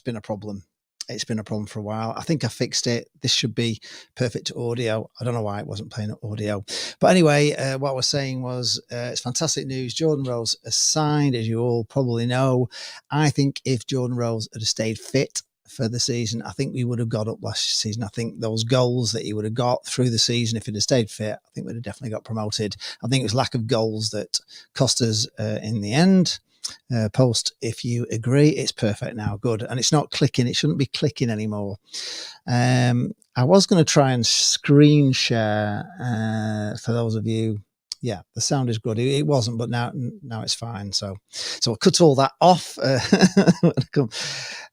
been a problem. It's been a problem for a while. I think I fixed it. This should be perfect audio. I don't know why it wasn't playing audio. But anyway, what I was saying was it's fantastic news. Jordan Rhodes has signed, as you all probably know. I think if Jordan Rhodes had stayed fit for the season, I think we would have got up last season. I think those goals that he would have got through the season, if he'd have stayed fit, I think we'd have definitely got promoted. I think it was lack of goals that cost us in the end. Post, if you agree. It's perfect now. Good. And it's not clicking. It shouldn't be clicking anymore. I was going to try and screen share for those of you. Yeah, the sound is good. It wasn't, but now it's fine. So I'll cut all that off.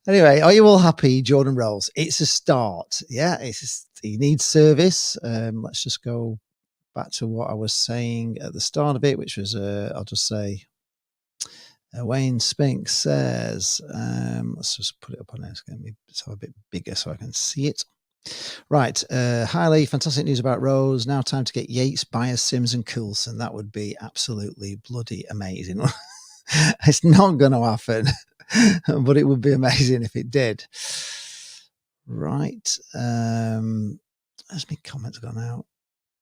Anyway, are you all happy, Jordan Rhodes? It's a start. Yeah, he needs service. Let's just go back to what I was saying at the start of it, which was, I'll just say, Wayne Spink says, let's just put it up on there. It's going to be a bit bigger so I can see it. Right. Highly fantastic news about Rose. Now time to get Yates, Byers, Sims and Coulson. That would be absolutely bloody amazing. It's not going to happen, but it would be amazing if it did. Right. Has my comments gone out?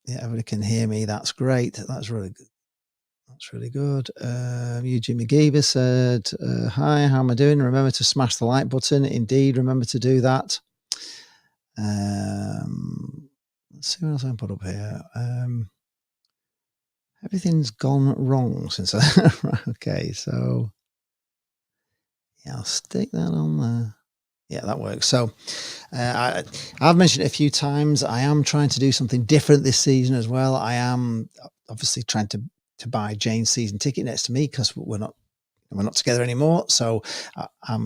Yeah, everybody can hear me. That's great. That's really good. That's really good. Eugene McGeever said, hi, how am I doing? Remember to smash the like button. Indeed, remember to do that. Let's see what else I can put up here. Everything's gone wrong since right, okay, so yeah, I'll stick that on there. Yeah, that works. So I've mentioned it a few times. I am trying to do something different this season as well. I am obviously trying to buy Jane's season ticket next to me because we're not together anymore. So I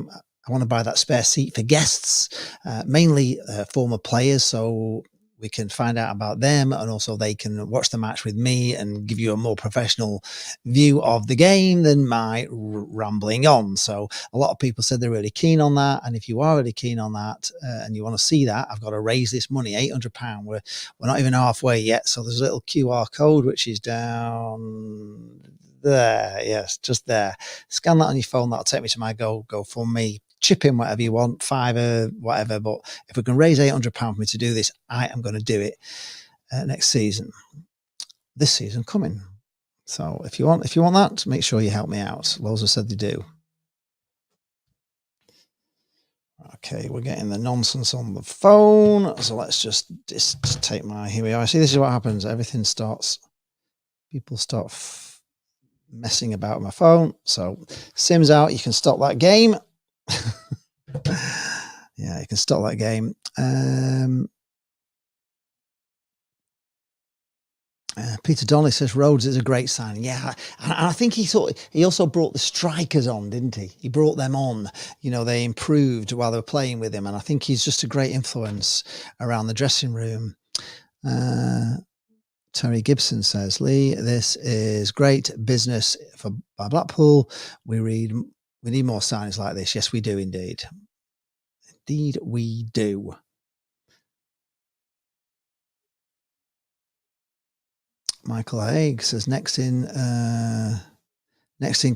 want to buy that spare seat for guests, mainly former players, so we can find out about them, and also they can watch the match with me and give you a more professional view of the game than my rambling on. So a lot of people said they're really keen on that, and if you are really keen on that and you want to see that, I've got to raise this money, £800. We're not even halfway yet, so there's a little QR code which is down there. Yes, just there. Scan that on your phone. That'll take me to my GoFundMe. Chip in whatever you want, $5, whatever. But if we can raise £800 for me to do this, I am going to do it next season. This season coming. So if you want that, make sure you help me out. Loads have said they do. Okay, we're getting the nonsense on the phone. So let's just take my, here we are. See, this is what happens. Everything starts, people start messing about with my phone. So Sim's out. You can stop that game. Yeah, you can stop that game. Peter Donnelly says Rhodes is a great signing. Yeah, and I think he also brought the strikers on, didn't he? He brought them on. You know, they improved while they were playing with him, and I think he's just a great influence around the dressing room. Terry Gibson says, Lee, this is great business by Blackpool. We need more signings like this. Yes, we do indeed. Indeed, we do. Michael Haig says next in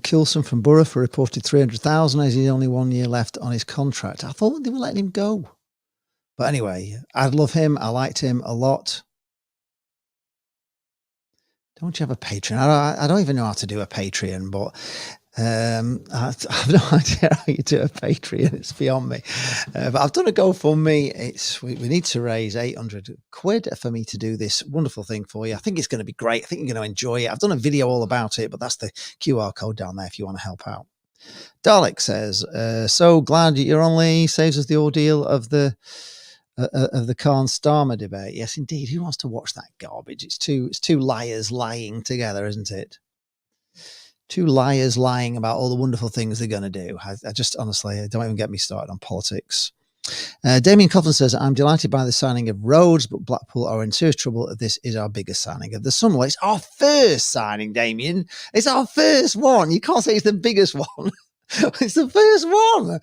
Coulson from Borough for reported 300,000 as he's only 1 year left on his contract. I thought they were letting him go, but anyway, I love him. I liked him a lot. Don't you have a Patreon? I don't even know how to do a Patreon, but I have no idea how you do a Patreon. It's beyond me. But I've done a GoFundMe. We need to raise 800 quid for me to do this wonderful thing for you. I think it's going to be great. I think you're going to enjoy it. I've done a video all about it, but that's the QR code down there if you want to help out. Dalek says, so glad you're on, Lee. Saves us the ordeal of the Khan Starmer debate. Yes, indeed. Who wants to watch that garbage? It's two liars lying together, isn't it? Two liars lying about all the wonderful things they're going to do. I just, honestly, don't even get me started on politics. Damien Coughlin says, I'm delighted by the signing of Rhodes, but Blackpool are in serious trouble if this is our biggest signing of the summer. Well, it's our first signing, Damien. It's our first one. You can't say it's the biggest one. It's the first one.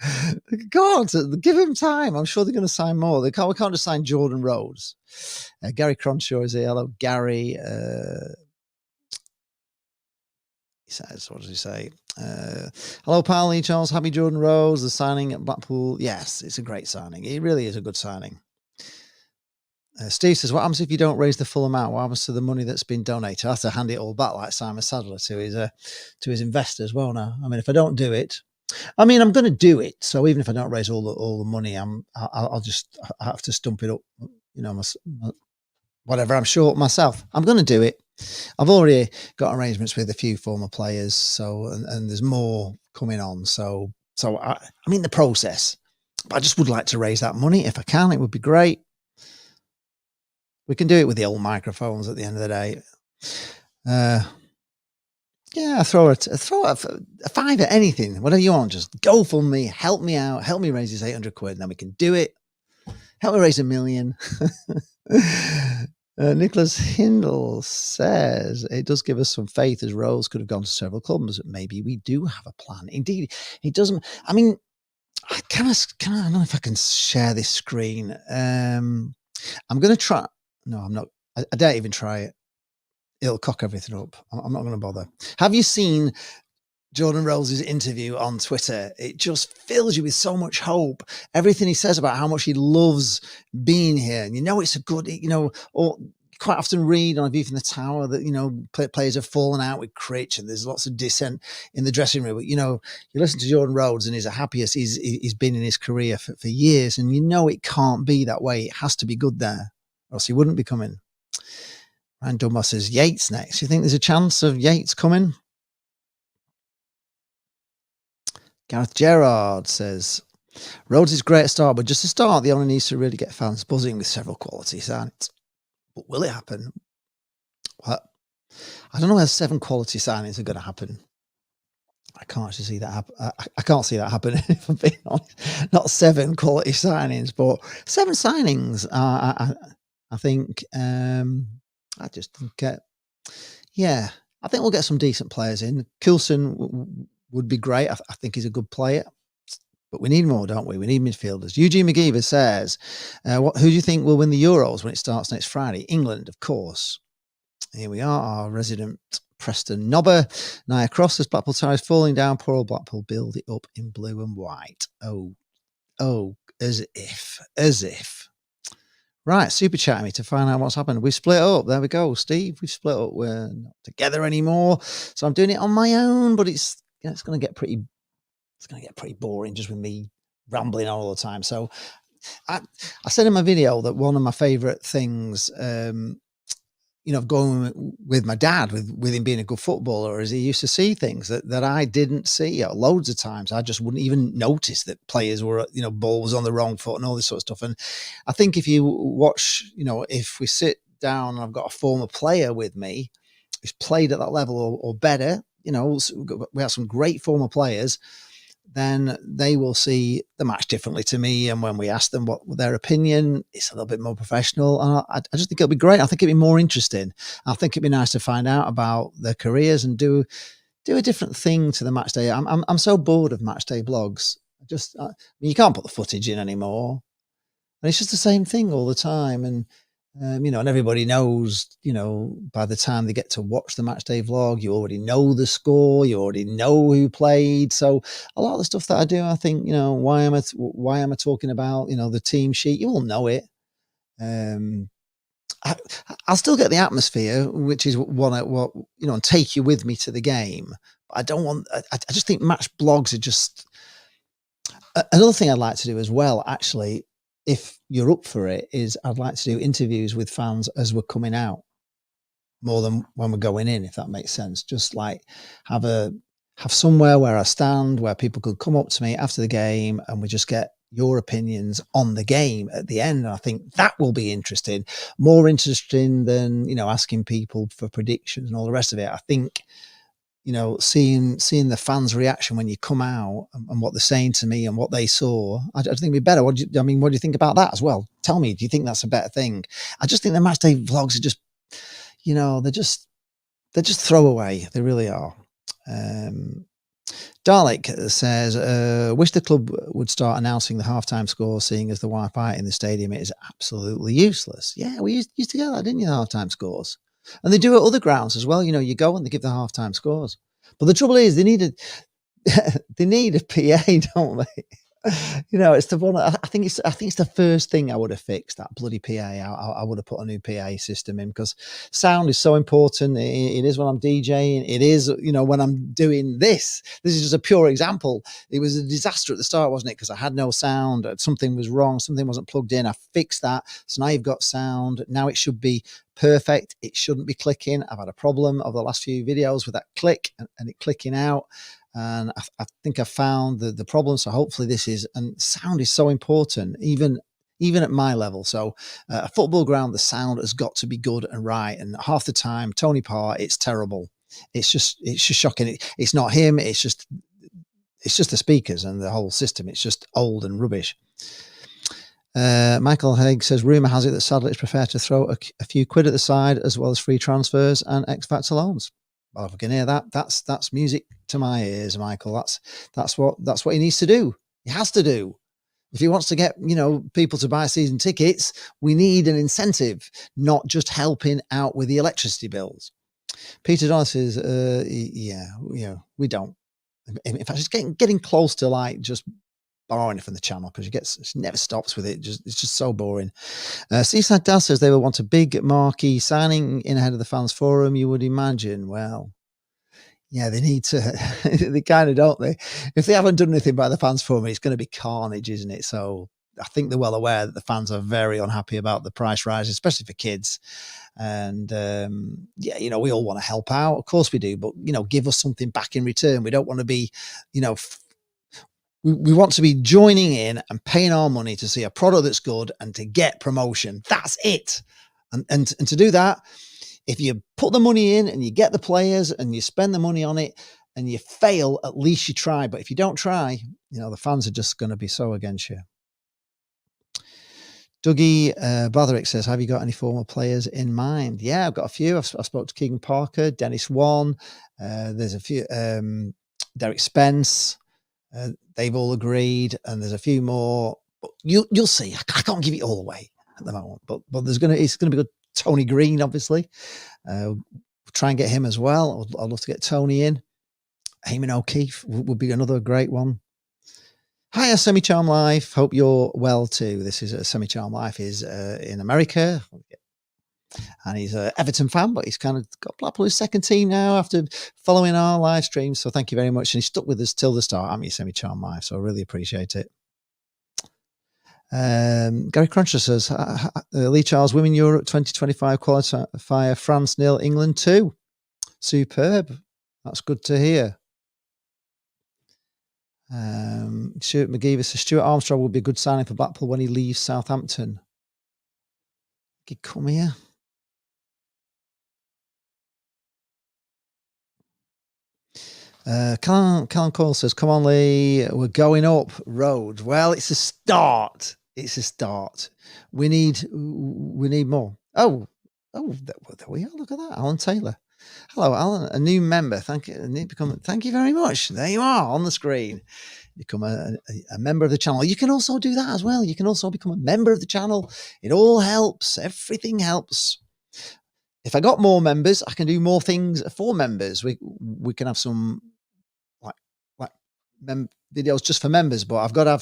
God, give him time. I'm sure they're going to sign more. We can't just sign Jordan Rhodes. Gary Cronshaw is here. Hello, Gary. He says, what does he say? Hello, pal, Lee Charles. Happy Jordan Rhodes. The signing at Blackpool. Yes, it's a great signing. It really is a good signing. Steve says, what happens if you don't raise the full amount? What happens to the money that's been donated? I have to hand it all back like Simon Sadler to his investors. Well, now, I mean, if I don't do it, I mean, I'm going to do it. So even if I don't raise all the money, I'll have to stump it up, you know, whatever I'm short myself. I'm going to do it. I've already got arrangements with a few former players, so and there's more coming on. So I'm in the process. But I just would like to raise that money if I can. It would be great. We can do it with the old microphones at the end of the day. Yeah, throw a fiver, anything, whatever you want. Just go for me, help me out, help me raise this 800 quid, and then we can do it. Help me raise $1 million. Nicholas Hindle says it does give us some faith, as Rhodes could have gone to several clubs. Maybe we do have a plan. Indeed, it doesn't. I mean, I don't know if I can share this screen. I'm going to try. No, I'm not. I dare even try it. It'll cock everything up. I'm not going to bother. Have you seen Jordan Rhodes' interview on Twitter? It just fills you with so much hope. Everything he says about how much he loves being here. And it's a good, or quite often read on A View from the Tower that, players have fallen out with Critch and there's lots of dissent in the dressing room. But, you listen to Jordan Rhodes and he's the happiest he's been in his career for years. And it can't be that way. It has to be good there, or else he wouldn't be coming. Ryan Dunbar says Yates next. You think there's a chance of Yates coming? Gareth Gerrard says Rhodes is great at start, but just to start, the only needs to really get fans buzzing with several quality signings. But will it happen? Well, I don't know whether 7 quality signings are going to happen. I can't actually see that happen. I can't see that happening, if I'm being honest. Not 7 quality signings, but 7 signings. I think. I just think. Yeah, I think we'll get some decent players in. Coulson would be great. I think he's a good player. But we need more, don't we? We need midfielders. Eugene McGeever says, who do you think will win the Euros when it starts next Friday? England, of course. Here we are, our resident Preston Nobber. Nia Cross says, Blackpool Tower is falling down. Poor old Blackpool, build it up in blue and white. Oh, as if. Right, super chat me to find out what's happened. We've split up. There we go, Steve. We've split up. We're not together anymore. So I'm doing it on my own, but it's going to get pretty boring just with me rambling on all the time. So I said in my video that one of my favorite things, going with my dad, with him being a good footballer, is he used to see things that I didn't see. Loads of times I just wouldn't even notice that players were, ball was on the wrong foot and all this sort of stuff. And I think if you watch, if we sit down and I've got a former player with me who's played at that level or better, we have some great former players, then they will see the match differently to me. And when we ask them what their opinion, it's a little bit more professional. And I just think it'll be great. I think it'd be more interesting. I think it'd be nice to find out about their careers and do a different thing to the match day. I'm so bored of match day blogs. You can't put the footage in anymore. And it's just the same thing all the time. And, and everybody knows, by the time they get to watch the match day vlog, you already know the score, you already know who played. So a lot of the stuff that I do, I think, why am I talking about, the team sheet? You all know it. I'll still get the atmosphere, which is and take you with me to the game. But I just think match blogs are just another thing I'd like to do as well, actually. If you're up for it, is I'd like to do interviews with fans as we're coming out more than when we're going in, if that makes sense. Just like have somewhere where I stand, where people could come up to me after the game and we just get your opinions on the game at the end. And I think that will be interesting, more interesting than, asking people for predictions and all the rest of it. I think, seeing the fans' reaction when you come out and what they're saying to me and what they saw, I think it'd be better. What do you think about that as well? Tell me, do you think that's a better thing? I just think the match day vlogs are just, they're just throwaway. They really are. Dalek says, wish the club would start announcing the halftime score, seeing as the Wi-Fi in the stadium is absolutely useless. Yeah, we used to get that, didn't you, the halftime scores? And they do it at other grounds as well. You go and they give the halftime scores. But the trouble is, they need they need a PA, don't they? It's the one. I think it's the first thing I would have fixed, that bloody PA. I would have put a new PA system in, because sound is so important. It is when I'm DJing. It is, when I'm doing this. This is just a pure example. It was a disaster at the start, wasn't it? Because I had no sound. Something was wrong. Something wasn't plugged in. I fixed that. So now you've got sound. Now it should be perfect. It shouldn't be clicking. I've had a problem over the last few videos with that click and it clicking out. And I think I found the problem. So hopefully this is, and sound is so important, even at my level. So a football ground, the sound has got to be good and right. And half the time, Tony Parr, it's terrible. It's just shocking. It's not him. It's just the speakers and the whole system. It's just old and rubbish. Michael Haig says, rumour has it that Sadler's prefer to throw a few quid at the side, as well as free transfers and X Factor loans. Well, if I can hear that, that's music to my ears, Michael. That's what he needs to do. He has to do. If he wants to get, people to buy season tickets, we need an incentive, not just helping out with the electricity bills. Peter Donner says, we don't. In fact, it's getting close to like just borrowing it from the channel, because it never stops with it. It's just so boring. Seaside Dad says they will want a big marquee signing in ahead of the fans forum, you would imagine. Well, yeah, they need to. They kind of, don't they? If they haven't done anything by the fans forum, it's going to be carnage, isn't it? So I think they're well aware that the fans are very unhappy about the price rise, especially for kids. And we all want to help out. Of course we do. But, give us something back in return. We don't want to be, we want to be joining in and paying our money to see a product that's good and to get promotion. That's it. And to do that, if you put the money in and you get the players and you spend the money on it and you fail, at least you try. But if you don't try, the fans are just going to be so against you. Dougie Blatherick says, have you got any former players in mind? Yeah, I've got a few. I spoke to Keegan Parker, Dennis Wan. There's a few, Derek Spence. They've all agreed, and there's a few more. But you'll see. I can't give it all away at the moment, but it's going to be good. Tony Green, obviously. We'll try and get him as well. I'd love to get Tony in. Eamon O'Keefe would be another great one. Hiya, Semi Charm Life. Hope you're well too. This is Semi Charm Life is in America, and he's an Everton fan, but he's kind of got Blackpool his second team now after following our live stream. So thank you very much, and he stuck with us till the start. I'm your Semi Charm Life, so I really appreciate it. Gary Cruncher says, Lee Charles, Women Europe 2025 qualifier, France 0, England 2. Superb. That's good to hear. Stuart McGeever says, Stuart Armstrong will be a good signing for Blackpool when he leaves Southampton. He could come here. Callum Cole says, come on, Lee, we're going up. Rhodes. Well, it's a start. It's a start. We need more. Oh, there we are. Look at that. Alan Taylor. Hello, Alan, a new member. Thank you very much. There you are on the screen. Become a member of the channel. You can also do that as well. You can also become a member of the channel. It all helps. Everything helps. If I got more members, I can do more things for members. We can have some like videos just for members, but I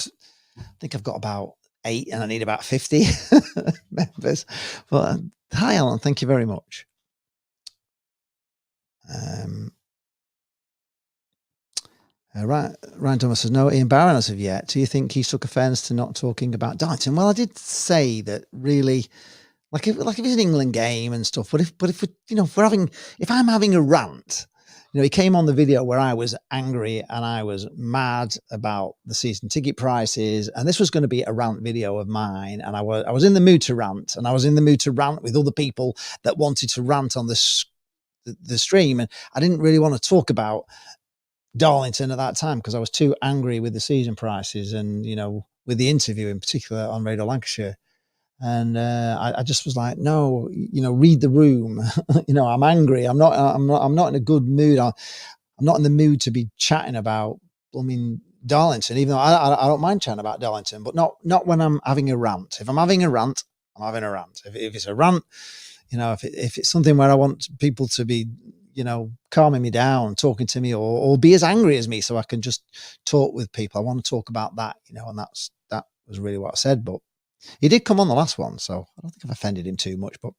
think I've got about 8 and I need about 50 members. But hi, Alan. Thank you very much. Ryan Thomas says, no Ian Barron as of yet. Do you think he took offence to not talking about Darlington? Well, I did say that really, like if it's an England game and stuff, but if I'm having a rant, he came on the video where I was angry and I was mad about the season ticket prices, and this was going to be a rant video of mine, and I was in the mood to rant, and I was in the mood to rant with other people that wanted to rant on the stream, and I didn't really want to talk about Darlington at that time because I was too angry with the season prices and with the interview in particular on Radio Lancashire. And I just was like, no, read the room. I'm angry. I'm not in a good mood. I'm not in the mood to be chatting about Darlington, even though I don't mind chatting about Darlington, but not when I'm having a rant. If I'm having a rant, I'm having a rant. If it's a rant, if it's something where I want people to be calming me down, talking to me, or be as angry as me, so I can just talk with people. I want to talk about that, and that was really what I said. But he did come on the last one, so I don't think I've offended him too much, but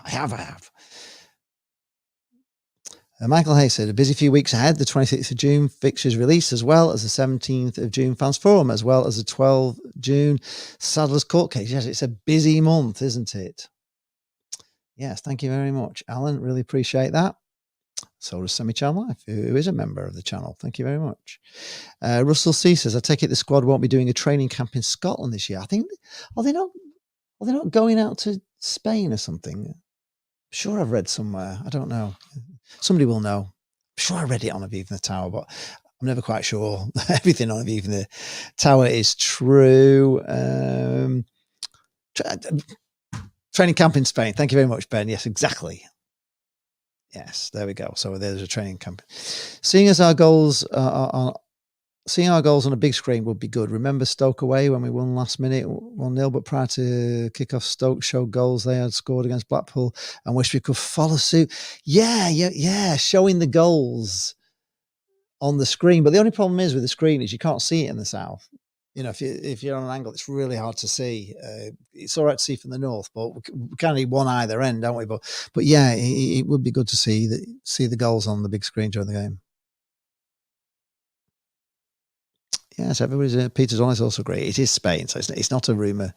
I have. Michael Hayes said, a busy few weeks ahead. The 26th of June fixtures release, as well as the 17th of June fans forum, as well as the 12th June Sadler's court case. Yes, it's a busy month, isn't it? Yes, thank you very much, Alan. Really appreciate that. So does Semi-Chan Life, who is a member of the channel. Thank you very much. Russell C says, I take it the squad won't be doing a training camp in Scotland this year. I think, are they not going out to Spain or something? I'm sure I've read somewhere. I don't know. Somebody will know. I'm sure I read it on Aviva the Tower, but I'm never quite sure everything on Aviva the Tower is true. Training camp in Spain. Thank you very much, Ben. Yes, exactly. Yes, there we go. So there's a training camp. Seeing our goals on a big screen would be good. Remember Stoke away when we won last minute 1-0, but prior to kickoff, Stoke showed goals they had scored against Blackpool and wish we could follow suit. Yeah. Showing the goals on the screen. But the only problem is with the screen is you can't see it in the south. If you're on an angle, it's really hard to see. It's all right to see from the north, but we kind of need one either end, don't we? But yeah, it would be good to see the goals on the big screen during the game. Yes, everybody's Peter's on is also great. It is Spain, so it's not a rumour.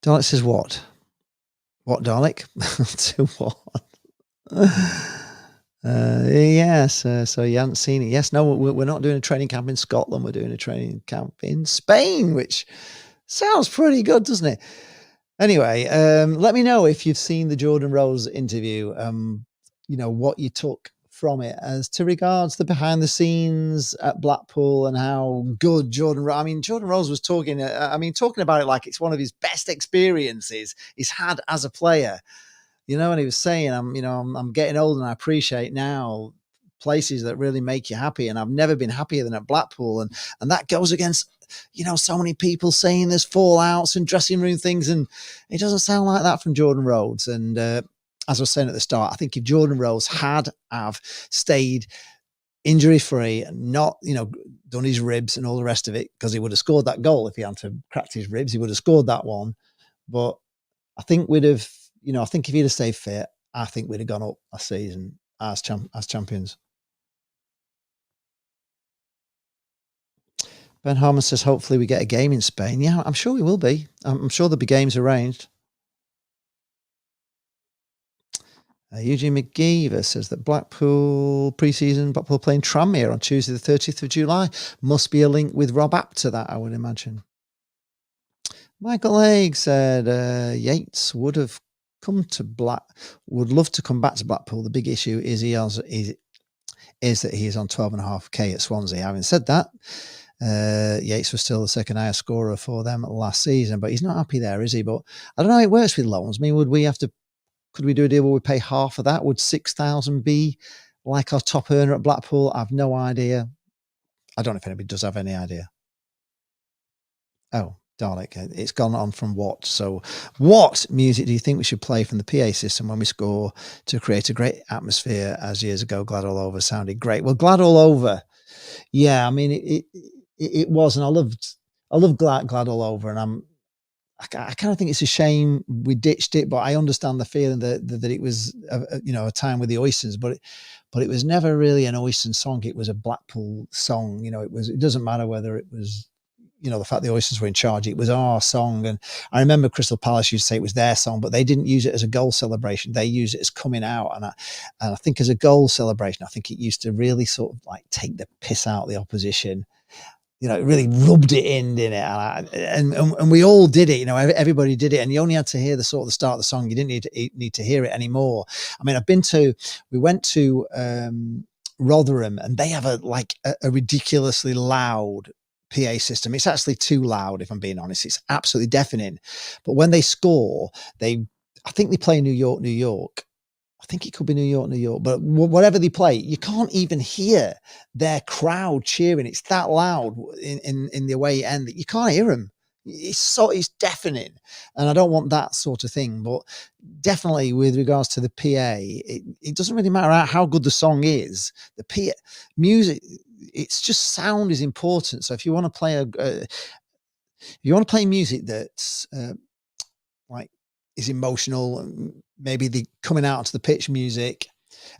Dalek says what? What, Dalek? To what? Yes. So you haven't seen it. Yes. No, we're not doing a training camp in Scotland. We're doing a training camp in Spain, which sounds pretty good, doesn't it? Anyway, let me know if you've seen the Jordan Rhodes interview. What you took from it as to regards the behind the scenes at Blackpool and how good Jordan Rhodes was talking about it like it's one of his best experiences he's had as a player, and he was saying, I'm getting old and I appreciate now places that really make you happy, and I've never been happier than at Blackpool, and that goes against so many people saying there's fallouts and dressing room things, and it doesn't sound like that from Jordan Rhodes. And as I was saying at the start, I think if Jordan Rhodes have stayed injury free and not done his ribs and all the rest of it, because he would have scored that goal. If he hadn't cracked his ribs, he would have scored that one. But I think I think if he'd have stayed fit, I think we'd have gone up last season as champions. Ben Harmon says, hopefully we get a game in Spain. Yeah, I'm sure we will be. I'm sure there'll be games arranged. Eugene McGeever says that Blackpool pre-season, Blackpool playing Tranmere on Tuesday the 30th of July. Must be a link with Rob Apt to that, I would imagine. Michael Haig said Yates would love to come back to Blackpool. The big issue is that he is on 12.5k at Swansea. Having said that, Yates was still the second highest scorer for them last season, but he's not happy there, is he? But I don't know how it works with loans. I mean, could we do a deal where we pay half of that? Would 6,000 be like our top earner at Blackpool? I've no idea. I don't know if anybody does have any idea. Oh, Dalek, it's gone on from what? So what music do you think we should play from the PA system when we score to create a great atmosphere, as years ago Glad All Over sounded great? Well, Glad All Over, yeah, I mean, it was, and I love Glad All Over, and I kind of think it's a shame we ditched it, but I understand the feeling that it was a time with the Oysters, but it was never really an Oysters song. It was a Blackpool song. It doesn't matter whether it was the fact the Oysters were in charge. It was our song, and I remember Crystal Palace used to say it was their song, but they didn't use it as a goal celebration. They used it as coming out, and I think as a goal celebration, I think it used to really sort of like take the piss out of the opposition. It really rubbed it in, didn't it? And we all did it. Everybody did it, and you only had to hear the start of the song. You didn't need to hear it anymore. I mean, we went to Rotherham, and they have a ridiculously loud PA system. It's actually too loud, if I'm being honest. It's absolutely deafening. But when they score, I think they play New York, I think it could be New York, New York, but whatever they play, you can't even hear their crowd cheering. It's that loud in the away end that you can't hear them. It's deafening, and I don't want that sort of thing. But definitely, with regards to the PA, it doesn't really matter how good the song is. The PA music, it's just sound is important. So if you want to play if you want to play music that's like is emotional, and maybe the coming out to the pitch music.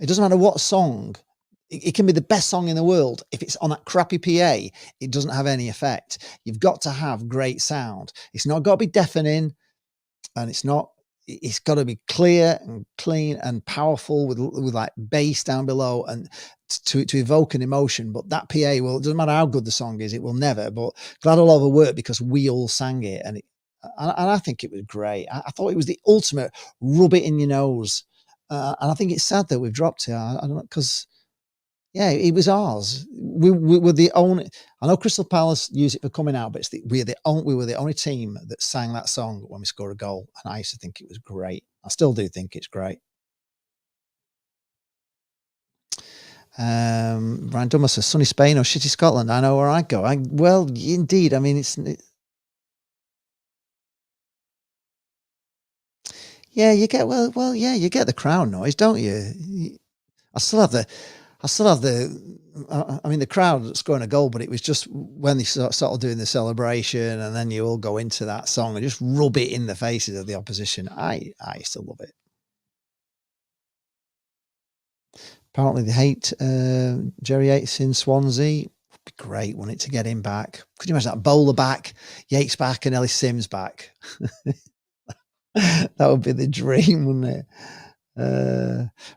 It doesn't matter what song. It can be the best song in the world. If it's on that crappy PA, it doesn't have any effect. You've got to have great sound. It's not got to be deafening, and it's got to be clear and clean and powerful with like bass down below and to evoke an emotion. But that PA will, it doesn't matter how good the song is, it will never. But glad all over work because we all sang it, and I think it was great. I thought it was the ultimate rub it in your nose, and I think it's sad that we've dropped it. I don't know because yeah, it was ours. We were the only. I know Crystal Palace use it for coming out, but we were the only team that sang that song when we score a goal, and I used to think it was great. I still do think it's great. Ryan Dummer says, "Sunny Spain or shitty Scotland." I know where I go. Well, indeed. I mean, yeah. You get yeah. You get the crowd noise, don't you? I still have the I mean, the crowd scoring a goal, but it was just when they started doing the celebration, and then you all go into that song and just rub it in the faces of the opposition. I used to love it. Apparently, they hate Jerry Yates in Swansea. Would be great, wouldn't it, to get him back? Could you imagine that? Bowler back, Yates back, and Ellis Sims back. That would be the dream, wouldn't it?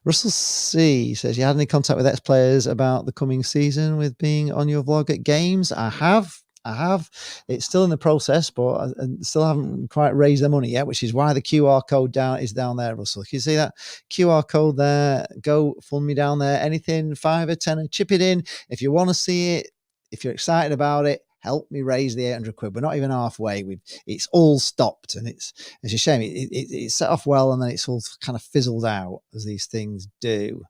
Russell C says, "You had any contact with ex-players about the coming season with being on your vlog at games?" I have. It's still in the process, but I still haven't quite raised the money yet, which is why the QR code is down there, Russell. Can you see that QR code there? Go fund me down there. Anything, £5, £10, chip it in. If you want to see it, if you're excited about it, help me raise the 800 quid. We're not even halfway. It's all stopped, and it's a shame. It set off well, and then it's all kind of fizzled out, as these things do.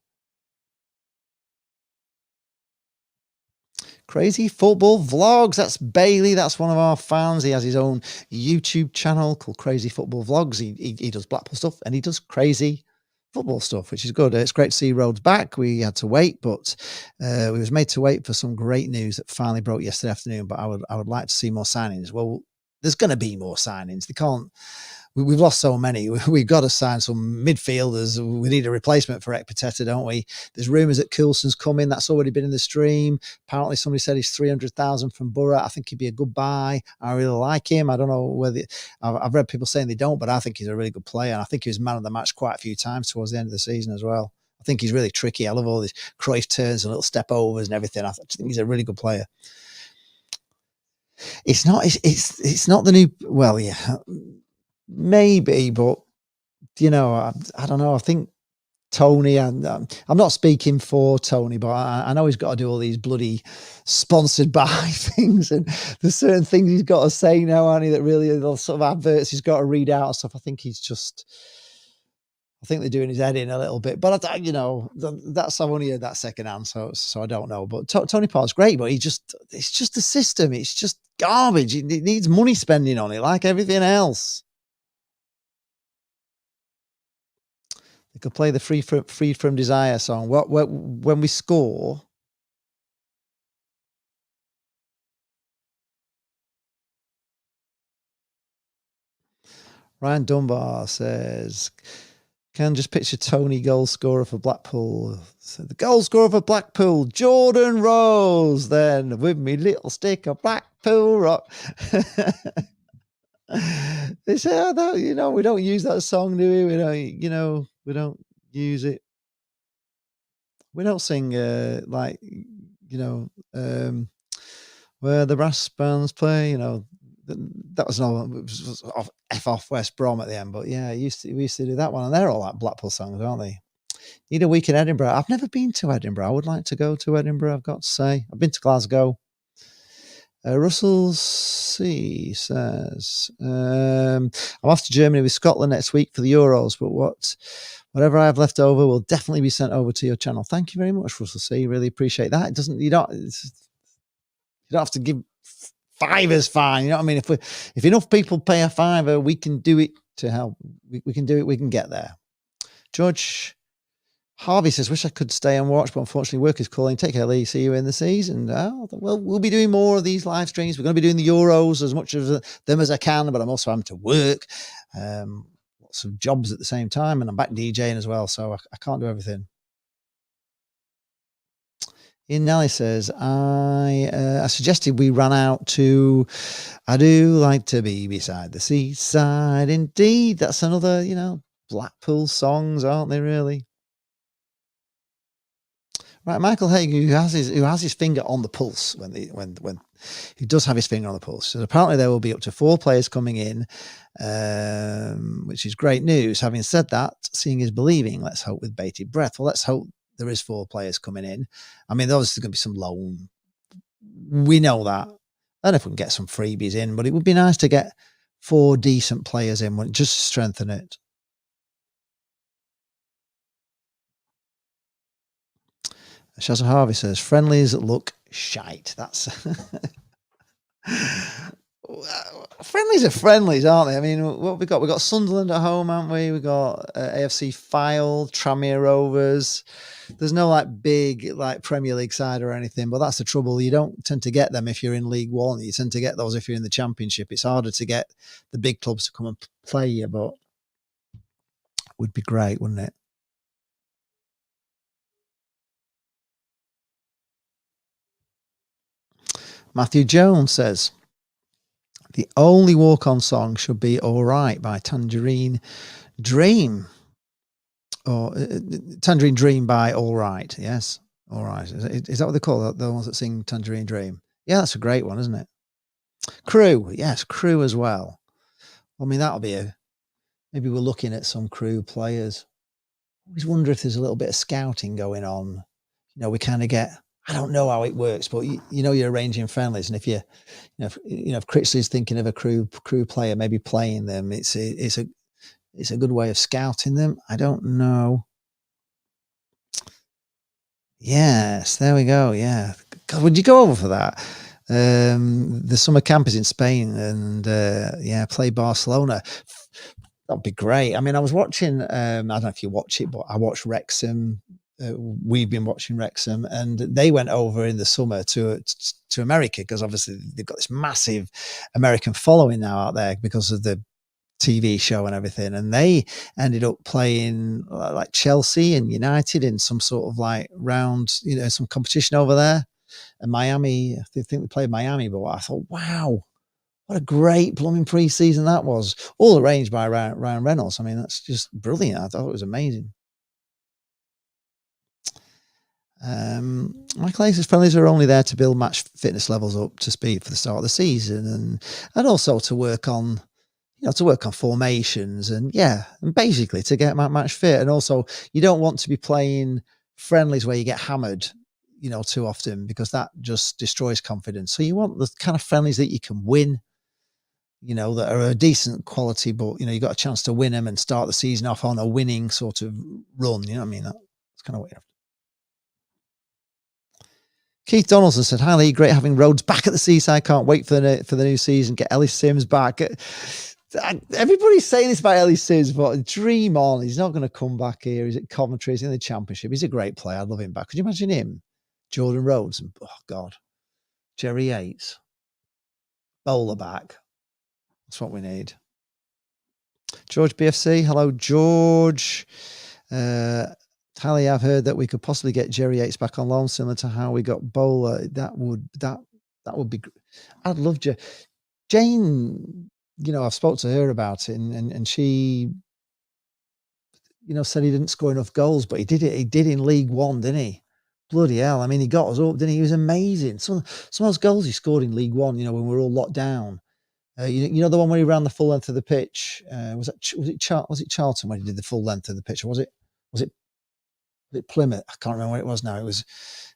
Crazy Football Vlogs. That's Bailey. That's one of our fans. He has his own YouTube channel called Crazy Football Vlogs. He does Blackpool stuff, and he does crazy football stuff, which is good. It's great to see Rhodes back. We had to wait, but we was made to wait for some great news that finally broke yesterday afternoon. But I would like to see more signings. Well, there's going to be more signings. They can't. We've lost so many. We've got to sign some midfielders. We need a replacement for Ekpiteta, don't we? There's rumours that Coulson's coming. That's already been in the stream. Apparently, somebody said he's 300,000 from Borough. I think he'd be a good buy. I really like him. I don't know whether I've read people saying they don't, but I think he's a really good player. And I think he was man of the match quite a few times towards the end of the season as well. I think he's really tricky. I love all these Cruyff turns and little step overs and everything. I think he's a really good player. It's not. It's not the new. Well, yeah. Maybe, but you know, I don't know. I think Tony, and I'm not speaking for Tony, but I know he's got to do all these bloody sponsored by things, and there's certain things he's got to say now, aren't he? That really sort of adverts he's got to read out and stuff. I think they're doing his head in a little bit, but you know, I've only heard that second hand, so I don't know. But Tony Park's great, but it's just the system. It's just garbage. It needs money spending on it, like everything else. They could play the Free From Desire song. When we score. Ryan Dunbar says, "Can just picture Tony goal scorer for Blackpool." So the goal scorer for Blackpool, Jordan Rose. Then with me little stick of Blackpool rock. They say, "Oh, no, you know, we don't use that song, do we? We don't, you know, we don't use it. We don't sing like, you know, where the brass bands play, you know." That was off F off West Brom at the end, but yeah, we used to do that one, and they're all like Blackpool songs, aren't they? Need a week in Edinburgh. I've never been to Edinburgh. I would like to go to Edinburgh, I've got to say. I've been to Glasgow. Russell C says, "I'm off to Germany with Scotland next week for the Euros, but what Whatever I have left over will definitely be sent over to your channel. Thank you very much, Russell C. Really appreciate that. It doesn't, you don't have to give $5's fine. You know what I mean? If enough people pay a $5, we can do it to help. We can do it. We can get there. George Harvey says, wish I could stay and watch, but unfortunately work is calling. Take care, Lee. See you in the season. Well, we'll be doing more of these live streams. We're going to be doing the Euros as much of them as I can, but I'm also having to work. Lots of jobs at the same time, and I'm back DJing as well, so I can't do everything. Ian Nelly says, I suggested we run out to I Do Like to Be Beside the Seaside. Indeed, that's another, Blackpool songs, aren't they, really? Right, Michael Haig, who has his finger on the pulse when he does have his finger on the pulse. So apparently there will be up to 4 players coming in, which is great news. Having said that, seeing is believing. Let's hope with bated breath. Well, let's hope there is 4 players coming in. I mean, obviously there's going to be some loan. We know that. I don't know if we can get some freebies in, but it would be nice to get 4 decent players in, just to strengthen it. Shazza Harvey says, friendlies look shite. That's friendlies are friendlies, aren't they? I mean, what have we got? We've got Sunderland at home, haven't we? We've got AFC File, Tranmere Rovers. There's no big Premier League side or anything, but that's the trouble. You don't tend to get them if you're in League One. You tend to get those if you're in the Championship. It's harder to get the big clubs to come and play you, but would be great, wouldn't it? Matthew Jones says, the only walk-on song should be All Right by Tangerine Dream. Or Tangerine Dream by All Right. Yes. All Right. Is that what they call it? The ones that sing Tangerine Dream? Yeah, that's a great one, isn't it? Crew. Yes, Crew as well. I mean, that'll be maybe we're looking at some Crew players. I always wonder if there's a little bit of scouting going on. We kind of get, I don't know how it works, but you're arranging friendlies, and if if Critchley's thinking of a crew player, maybe playing them, it's a good way of scouting them. I don't know. Yes, there we go. Yeah, God, would you go over for that? The summer camp is in Spain, and play Barcelona. That'd be great. I mean, I was watching. I don't know if you watch it, but I watched Wrexham. We've been watching Wrexham, and they went over in the summer to America because obviously they've got this massive American following now out there because of the TV show and everything. And they ended up playing like Chelsea and United in some sort of round, some competition over there. And Miami, I think they played Miami, but I thought, wow, what a great blooming pre-season that was. All arranged by Ryan Reynolds. I mean, that's just brilliant. I thought it was amazing. Michael Ace's friendlies are only there to build match fitness levels up to speed for the start of the season, and also to work on formations and basically to get match fit. And also, you don't want to be playing friendlies where you get hammered, too often, because that just destroys confidence. So you want the kind of friendlies that you can win, that are a decent quality, but you got a chance to win them and start the season off on a winning sort of run. You know what I mean? That's kind of what you have. Keith Donaldson said, hi Lee, great having Rhodes back at the Seaside. Can't wait for the new season. Get Ellis Sims back. Everybody's saying this about Ellis Sims, but dream on. He's not going to come back here. He's at Coventry. He's in the Championship. He's a great player. I'd love him back. Could you imagine him? Jordan Rhodes. And, oh, God. Jerry Yates. Bowler back. That's what we need. George BFC. Hello, George. Tally, I've heard that we could possibly get Jerry Yates back on loan, similar to how we got Bowler. That would be. I'd love Jane. I've spoke to her about it, and she, said he didn't score enough goals, but he did it. He did in League One, didn't he? Bloody hell! I mean, he got us up, didn't he? He was amazing. Some of those goals he scored in League One, when we were all locked down. The one where he ran the full length of the pitch. Was it Charlton when he did the full length of the pitch, or was it Plymouth. I can't remember what it was now. It was,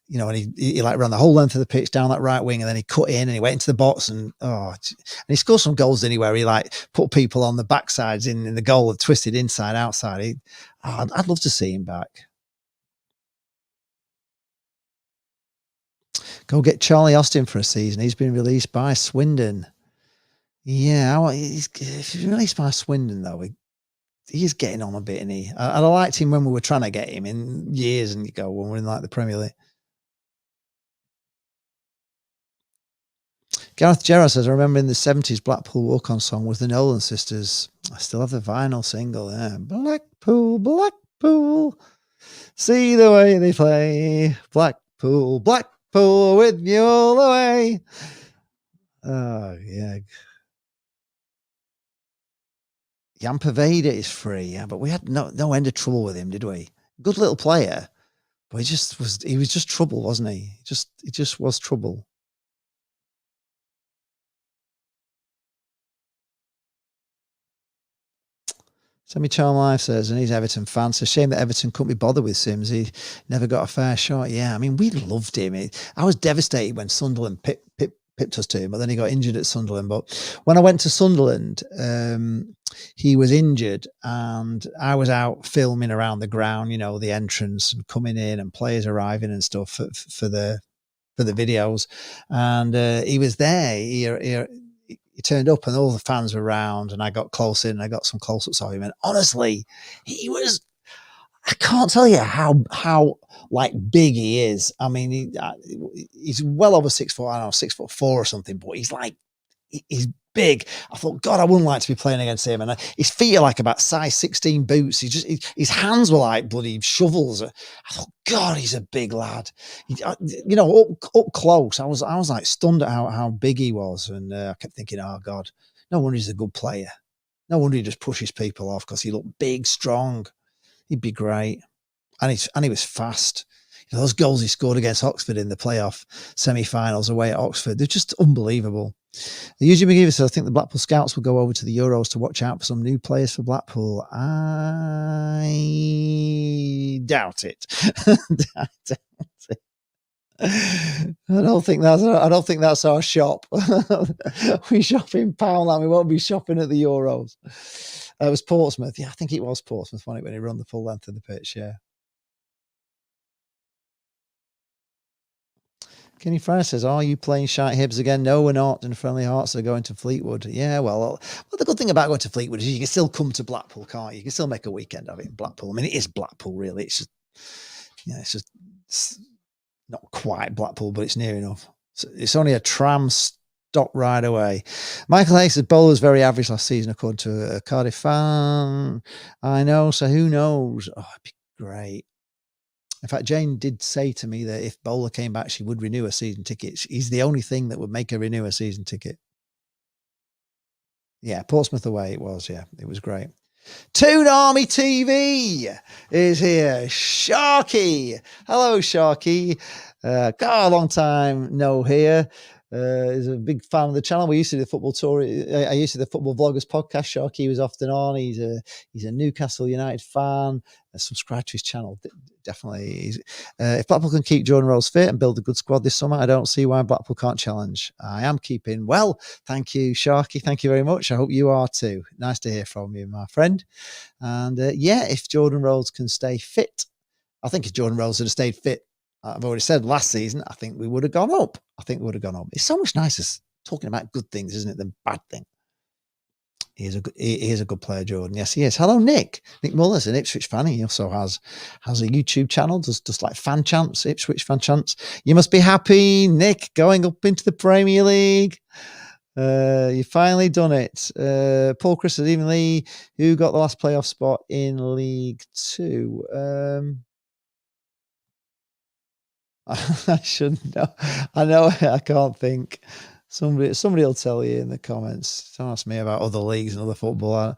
and he like ran the whole length of the pitch down that right wing, and then he cut in and he went into the box and he scored some goals anywhere. He like put people on the backsides in the goal and twisted inside outside. I'd love to see him back. Go get Charlie Austin for a season. He's been released by Swindon. Yeah, he's released by Swindon though. He's getting on a bit, and I liked him when we were trying to get him in years and ago when we were in like the Premier League. Gareth Gerrard says, I remember in the 70s, Blackpool walk-on song was the Nolan Sisters. I still have the vinyl single. Yeah. Blackpool, Blackpool, see the way they play. Blackpool, Blackpool, with you all the way. Oh, yeah. Jan Paveda is free, yeah, but we had no end of trouble with him, did we? Good little player, but he was just trouble, wasn't he? He just was trouble. Semi-Charm Life says, and he's Everton fan. It's a shame that Everton couldn't be bothered with Sims. He never got a fair shot. Yeah, I mean, we loved him. I was devastated when Sunderland pipped us to him, but then he got injured at Sunderland. But when I went to Sunderland, he was injured, and I was out filming around the ground, the entrance and coming in and players arriving and stuff for the videos. And he was there. He turned up and all the fans were around, and I got close in and I got some close-ups of him. And honestly, I can't tell you how like big he is. I mean, he's well over 6 foot, I don't know, 6'4" or something, but he's big. I thought, God, I wouldn't like to be playing against him. And his feet are like about size 16 boots. His hands were like bloody shovels. I thought, God, he's a big lad. Up close, I was like stunned at how big he was. And I kept thinking, oh God, no wonder he's a good player. No wonder he just pushes people off, because he looked big, strong. He'd be great. And he was fast. Those goals he scored against Oxford in the playoff semi-finals away at Oxford, they're just unbelievable. Eugene McGee says, I think the Blackpool Scouts will go over to the Euros to watch out for some new players for Blackpool. I doubt it. I don't think that's our shop. We shop in Poundland. We won't be shopping at the Euros. It was Portsmouth. Yeah, I think it was Portsmouth when he run the full length of the pitch. Yeah. Kenny Fry says, are you playing Shite Hibs again? No, we're not. And Friendly Hearts are going to Fleetwood. Yeah, well, the good thing about going to Fleetwood is you can still come to Blackpool, can't you? You can still make a weekend of it in Blackpool. I mean, it is Blackpool, really. It's just, it's not quite Blackpool, but it's near enough. It's only a tram stop right away. Michael Hayes says, Bowler was very average last season, according to a Cardiff fan. I know, so who knows? Oh, it'd be great. In fact, Jane did say to me that if Bowler came back, she would renew a season ticket. He's the only thing that would make her renew a season ticket. Yeah, Portsmouth away it was. Yeah, it was great. Toon Army TV is here. Sharky. Hello, Sharky. Got a long time no here. He's a big fan of the channel. We used to do the football tour. I used to do the football vloggers podcast. Sharky was often on. He's a Newcastle United fan. Subscribe to his channel. Definitely. If Blackpool can keep Jordan Rhodes fit and build a good squad this summer, I don't see why Blackpool can't challenge. I am keeping well. Thank you, Sharky. Thank you very much. I hope you are too. Nice to hear from you, my friend. And if Jordan Rhodes can stay fit, I think if Jordan Rhodes had stayed fit, I've already said last season, I think we would have gone up. It's so much nicer talking about good things, isn't it, than bad things. He is a good player, Jordan. Yes, he is. Hello, Nick. Nick Muller's an Ipswich fan. He also has a YouTube channel, does like fan chants, Ipswich fan chants. You must be happy, Nick, going up into the Premier League. You finally done it. Paul Chris says, even Lee, who got the last playoff spot in League Two? I shouldn't know. I know. I can't think. Somebody will tell you in the comments. Don't ask me about other leagues and other football.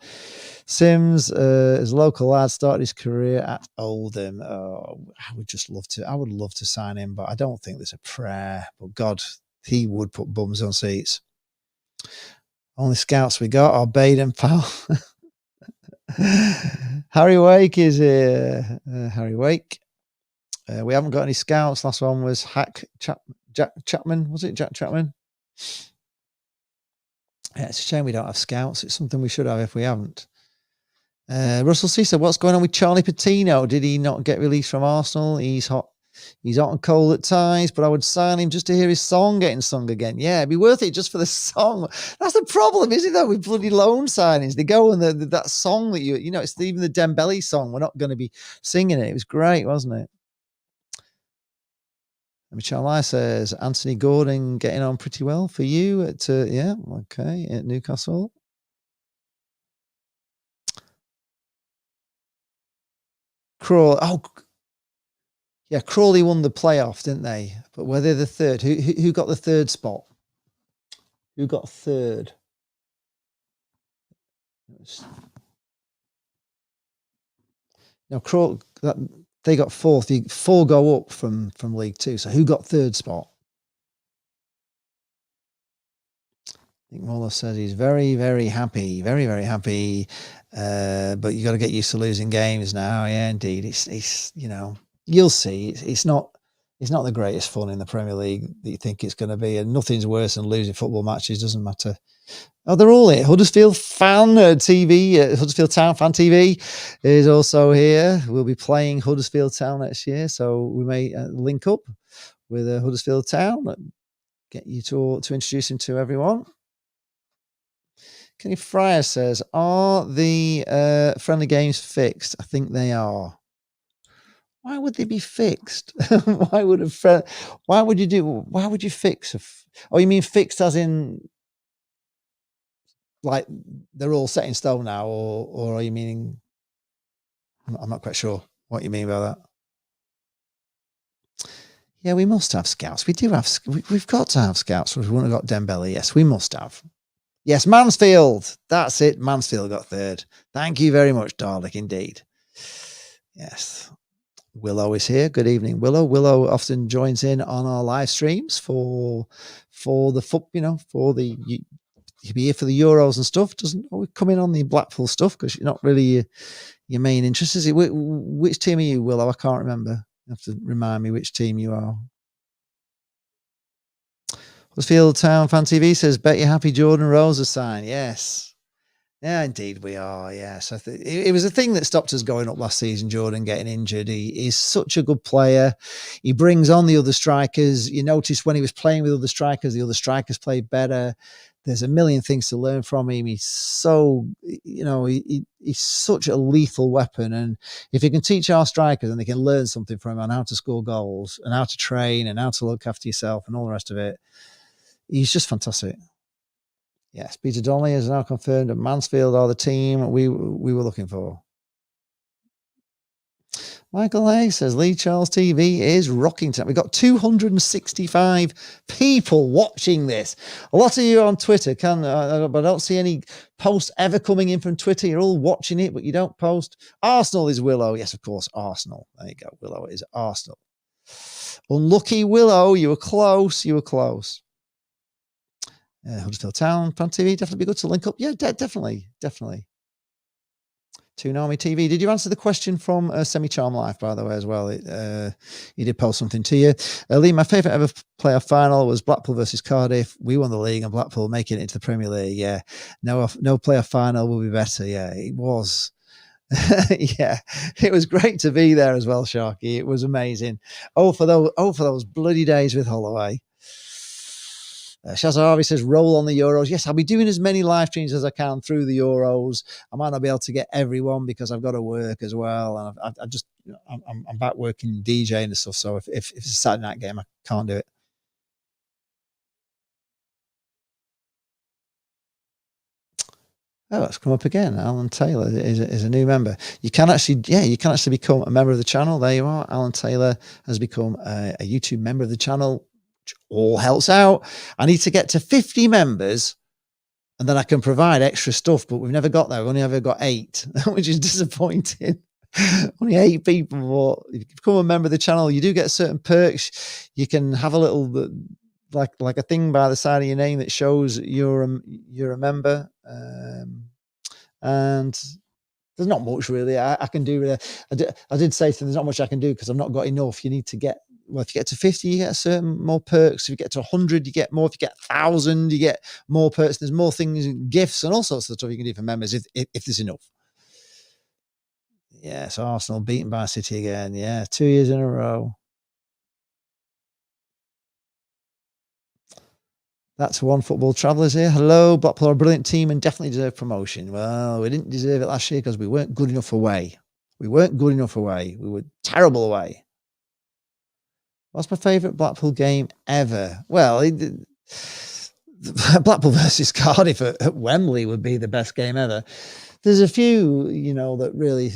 Sims, as a local lad, started his career at Oldham. Oh, I would love to sign him, but I don't think there's a prayer. But God, he would put bums on seats. Only scouts we got are Baden Powell. Harry Wake is here. Harry Wake. We haven't got any scouts. Last one was Jack Chapman. Was it Jack Chapman? Yeah, it's a shame we don't have scouts. It's something we should have if we haven't. Russell C said, "What's going on with Charlie Patino? Did he not get released from Arsenal? He's hot and cold at times, but I would sign him just to hear his song getting sung again. Yeah, it'd be worth it just for the song. That's the problem, isn't it, though, with bloody loan signings? They go and that song that you know, it's even the Dembele song. We're not going to be singing it. It was great, wasn't it?" Michelle Lai says, "Anthony Gordon getting on pretty well for you at yeah, okay, at Newcastle." Yeah, Crawley won the playoff, didn't they? But were they the third? Who got the third spot? Who got third? No, they got fourth. 4 go up from League Two. So who got third spot? I think Muller says he's very, very happy, very, very happy. But you got to get used to losing games now. Yeah, indeed. It's you know, you'll see. It's not the greatest fun in the Premier League that you think it's going to be, and nothing's worse than losing football matches. Doesn't matter. Oh, they're all here. Huddersfield Fan TV, Huddersfield Town Fan TV is also here. We'll be playing Huddersfield Town next year, so we may link up with Huddersfield Town. Get you to introduce him to everyone. Kenny Fryer says, "Are the friendly games fixed?" I think they are. Why would they be fixed? Why would you fix oh, you mean fixed as in like they're all set in stone now, or are you meaning? I'm not quite sure what you mean by that. Yeah, we must have scouts. We do have. We've got to have scouts. We wouldn't have got Dembele. Yes, we must have. Yes, Mansfield. That's it. Mansfield got third. Thank you very much, Dalek. Indeed. Yes. Willow is here. Good evening, Willow. Willow often joins in on our live streams for the for the you'll be here for the Euros and stuff. Doesn't always come in on the Blackpool stuff because you're not really your main interest. Is it? Which team are you, Willow? I can't remember. You have to remind me which team you are. Huddersfield Town Fan TV says, "Bet you're happy Jordan Rhodes has signed." Yes. Yeah, indeed we are. Yes, it was a thing that stopped us going up last season. Jordan getting injured. He is such a good player. He brings on the other strikers. You notice when he was playing with the other strikers played better. There's a million things to learn from him. He's so, he's such a lethal weapon. And if you can teach our strikers and they can learn something from him on how to score goals and how to train and how to look after yourself and all the rest of it, he's just fantastic. Yes, Peter Donnelly has now confirmed that Mansfield are the team we were looking for. Michael A says Lee Charles TV is rocking tonight. We've got 265 people watching this. A lot of you on Twitter but I don't see any posts ever coming in from Twitter. You're all watching it, but you don't post. Arsenal is Willow. Yes, of course, Arsenal. There you go. Willow is Arsenal. Unlucky Willow. You were close. Huddersfield Town, Fan TV, definitely be good to link up. Yeah, definitely. Toonami TV. Did you answer the question from Semi Charm Life, by the way, as well? He did post something to you. Lee, my favourite ever playoff final was Blackpool versus Cardiff. We won the league and Blackpool making it into the Premier League. Yeah, no playoff final will be better. Yeah, it was. Yeah, it was great to be there as well, Sharky. It was amazing. For those bloody days with Holloway. Shazza Harvey says, "Roll on the Euros." Yes, I'll be doing as many live streams as I can through the Euros. I might not be able to get everyone because I've got to work as well, and I'm back working DJing and stuff. So if it's a Saturday night game, I can't do it. Oh, it's come up again. Alan Taylor is a new member. You can actually become a member of the channel. There you are. Alan Taylor has become a YouTube member of the channel. All helps out. I need to get to 50 members and then I can provide extra stuff, but we've never got there. We've only ever got 8, which is disappointing. Only 8 people. But if you become a member of the channel, you do get certain perks. You can have a little like a thing by the side of your name that shows you're a member. And there's not much really I can do. I did say to them, there's not much I can do because I've not got enough. You need to get, well, if you get to 50, you get a certain more perks. If you get to 100, you get more. If you get 1,000, you get more perks. There's more things, gifts, and all sorts of stuff you can do for members if there's enough. Yeah, so Arsenal beaten by City again. Yeah, 2 years in a row. That's One Football Travellers here. Hello, Blackpool are a brilliant team and definitely deserve promotion. Well, we didn't deserve it last year because we weren't good enough away. We weren't good enough away. We were terrible away. What's my favourite Blackpool game ever? Well, Blackpool versus Cardiff at Wembley would be the best game ever. There's a few, that really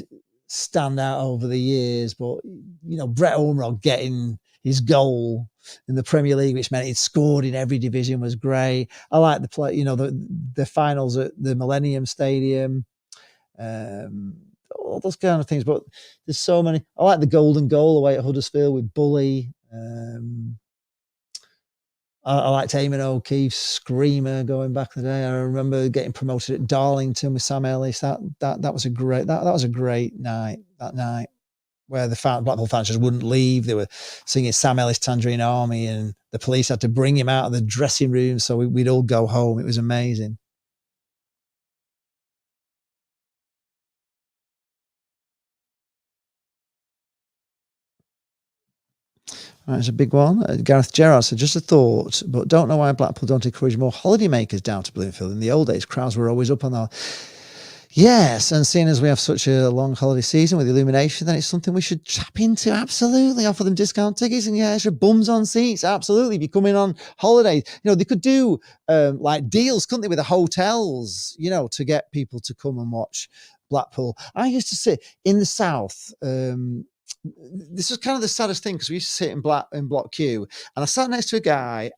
stand out over the years, but Brett Ormerod getting his goal in the Premier League, which meant he'd scored in every division, was great. I like the play, the finals at the Millennium Stadium, all those kind of things. But there's so many. I like the golden goal away at Huddersfield with Bully. I liked Eamon O'Keefe's screamer going back in the day. I remember getting promoted at Darlington with Sam Ellis. That was a great night. That night where the Blackpool fans just wouldn't leave. They were singing Sam Ellis Tangerine Army, and the police had to bring him out of the dressing room so we'd all go home. It was amazing. Right, it's a big one. Gareth Gerrard said, just a thought, but don't know why Blackpool don't encourage more holidaymakers down to Bloomfield. In the old days, crowds were always up on that. Yes, and seeing as we have such a long holiday season with illumination, then it's something we should tap into. Absolutely. Offer them discount tickets and extra bums on seats. Absolutely. If you're coming on holiday, they could do like deals, couldn't they, with the hotels, to get people to come and watch Blackpool. I used to sit in the south. This was kind of the saddest thing because we used to sit in Block Q, and I sat next to a guy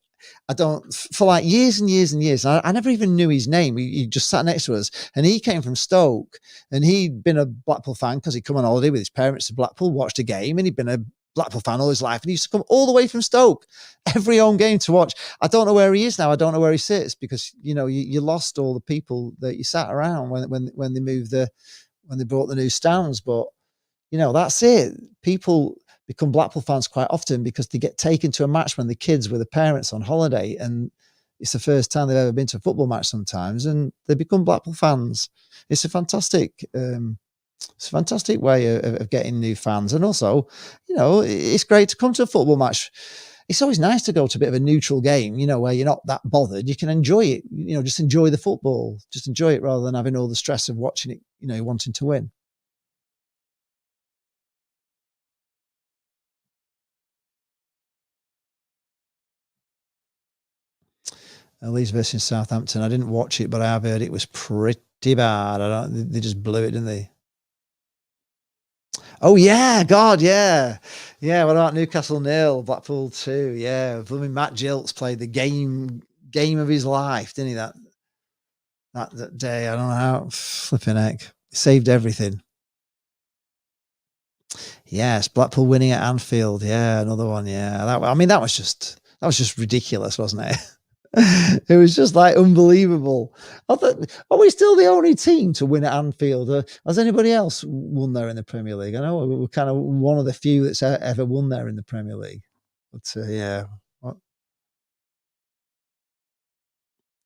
for like years and years and years. I never even knew his name. He just sat next to us, and he came from Stoke, and he'd been a Blackpool fan because he'd come on holiday with his parents to Blackpool, watched a game, and he'd been a Blackpool fan all his life, and he used to come all the way from Stoke every home game to watch. I don't know where he is now. I don't know where he sits because you lost all the people that you sat around when they moved when they brought the new stands, but. That's it. People become Blackpool fans quite often because they get taken to a match when the kids with the parents on holiday, and it's the first time they've ever been to a football match sometimes, and they become Blackpool fans. It's a fantastic way of getting new fans. And also, it's great to come to a football match. It's always nice to go to a bit of a neutral game, where you're not that bothered. You can enjoy it, just enjoy the football, just enjoy it rather than having all the stress of watching it, wanting to win. Leeds versus Southampton. I didn't watch it, but I have heard it was pretty bad. They just blew it, didn't they? Oh yeah, God, yeah. What about Newcastle 0, Blackpool 2? Yeah, blooming Matt Gilts played the game of his life, didn't he? That day, I don't know how. Flipping heck, saved everything. Yes, Blackpool winning at Anfield. Yeah, another one. Yeah, that was just ridiculous, wasn't it? It was just like unbelievable. I thought, are we still the only team to win at Anfield? Has anybody else won there in the Premier League? I know we're kind of one of the few that's ever won there in the Premier League. But yeah.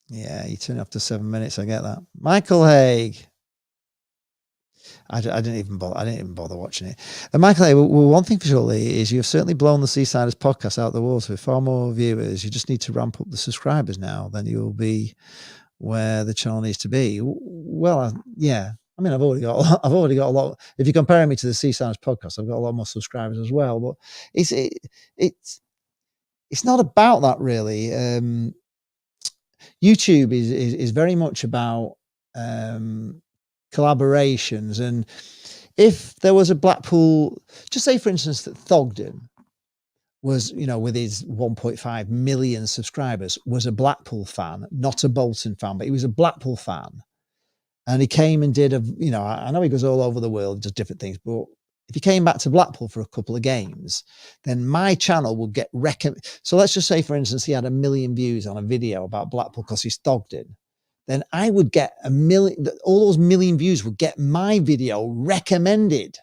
Yeah, you turn it off to 7 minutes. I get that. Michael Haig. I didn't even bother watching it. And Michael Haig, well, one thing for sure is you've certainly blown the Seasiders podcast out the water with far more viewers. You just need to ramp up the subscribers now. Then you'll be where the channel needs to be. Well, yeah. I mean, I've already got a lot. If you're comparing me to the Seasiders podcast, I've got a lot more subscribers as well. But it's not about that really. YouTube is very much about collaborations, and if there was a Blackpool, just say for instance that Thogden was, with his 1.5 million subscribers, was a Blackpool fan, not a Bolton fan, but he was a Blackpool fan, and he came and did I know he goes all over the world, does different things, but if he came back to Blackpool for a couple of games, then my channel would get So let's just say, for instance, he had 1 million views on a video about Blackpool because he's Thogden. then I would get all those million views would get my video recommended.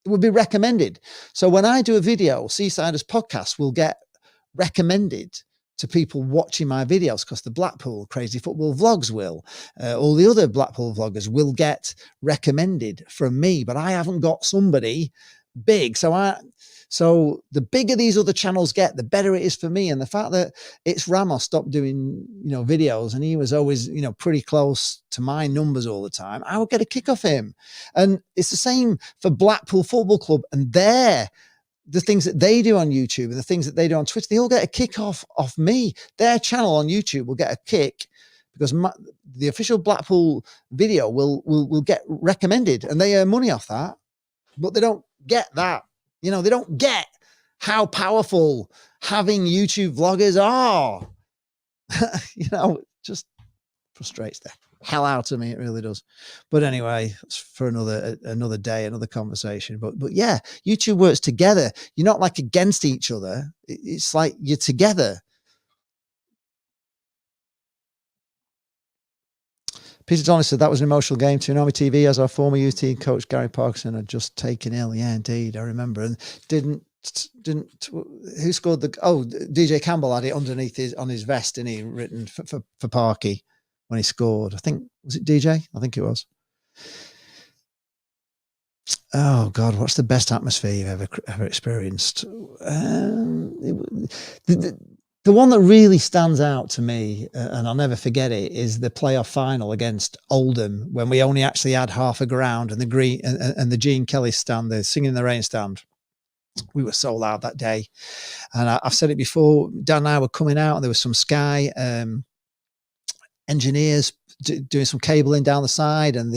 It would be recommended. So when I do a video, Seasiders Podcast will get recommended to people watching my videos, because the Blackpool Crazy Football Vlogs will. All the other Blackpool vloggers will get recommended from me, but I haven't got somebody big. So the bigger these other channels get, the better it is for me. And the fact that it's Ramos stopped doing, videos, and he was always, pretty close to my numbers all the time, I would get a kick off him. And it's the same for Blackpool Football Club and the things that they do on YouTube and the things that they do on Twitter. They all get a kick off me. Their channel on YouTube will get a kick because the official Blackpool video will get recommended, and they earn money off that. But they don't get that. They don't get how powerful having YouTube vloggers are. It just frustrates the hell out of me. It really does. But anyway, it's for another day, another conversation. But yeah, YouTube works together. You're not like against each other. It's like you're together. Peter Donald said that was an emotional game. Tsunami TV, as our former youth team coach Gary Parkinson had just taken ill. Yeah, indeed, I remember. And didn't who scored DJ Campbell had it underneath on his vest, and he written for Parky when he scored. I think, was it DJ? I think it was. Oh God, what's the best atmosphere you've ever experienced? The one that really stands out to me, and I'll never forget it, is the playoff final against Oldham, when we only actually had half a ground, and the green and the Gene Kelly stand, the Singing in the Rain stand. We were so loud that day, and I've said it before. Dan and I were coming out, and there was some Sky engineers doing some cabling down the side, and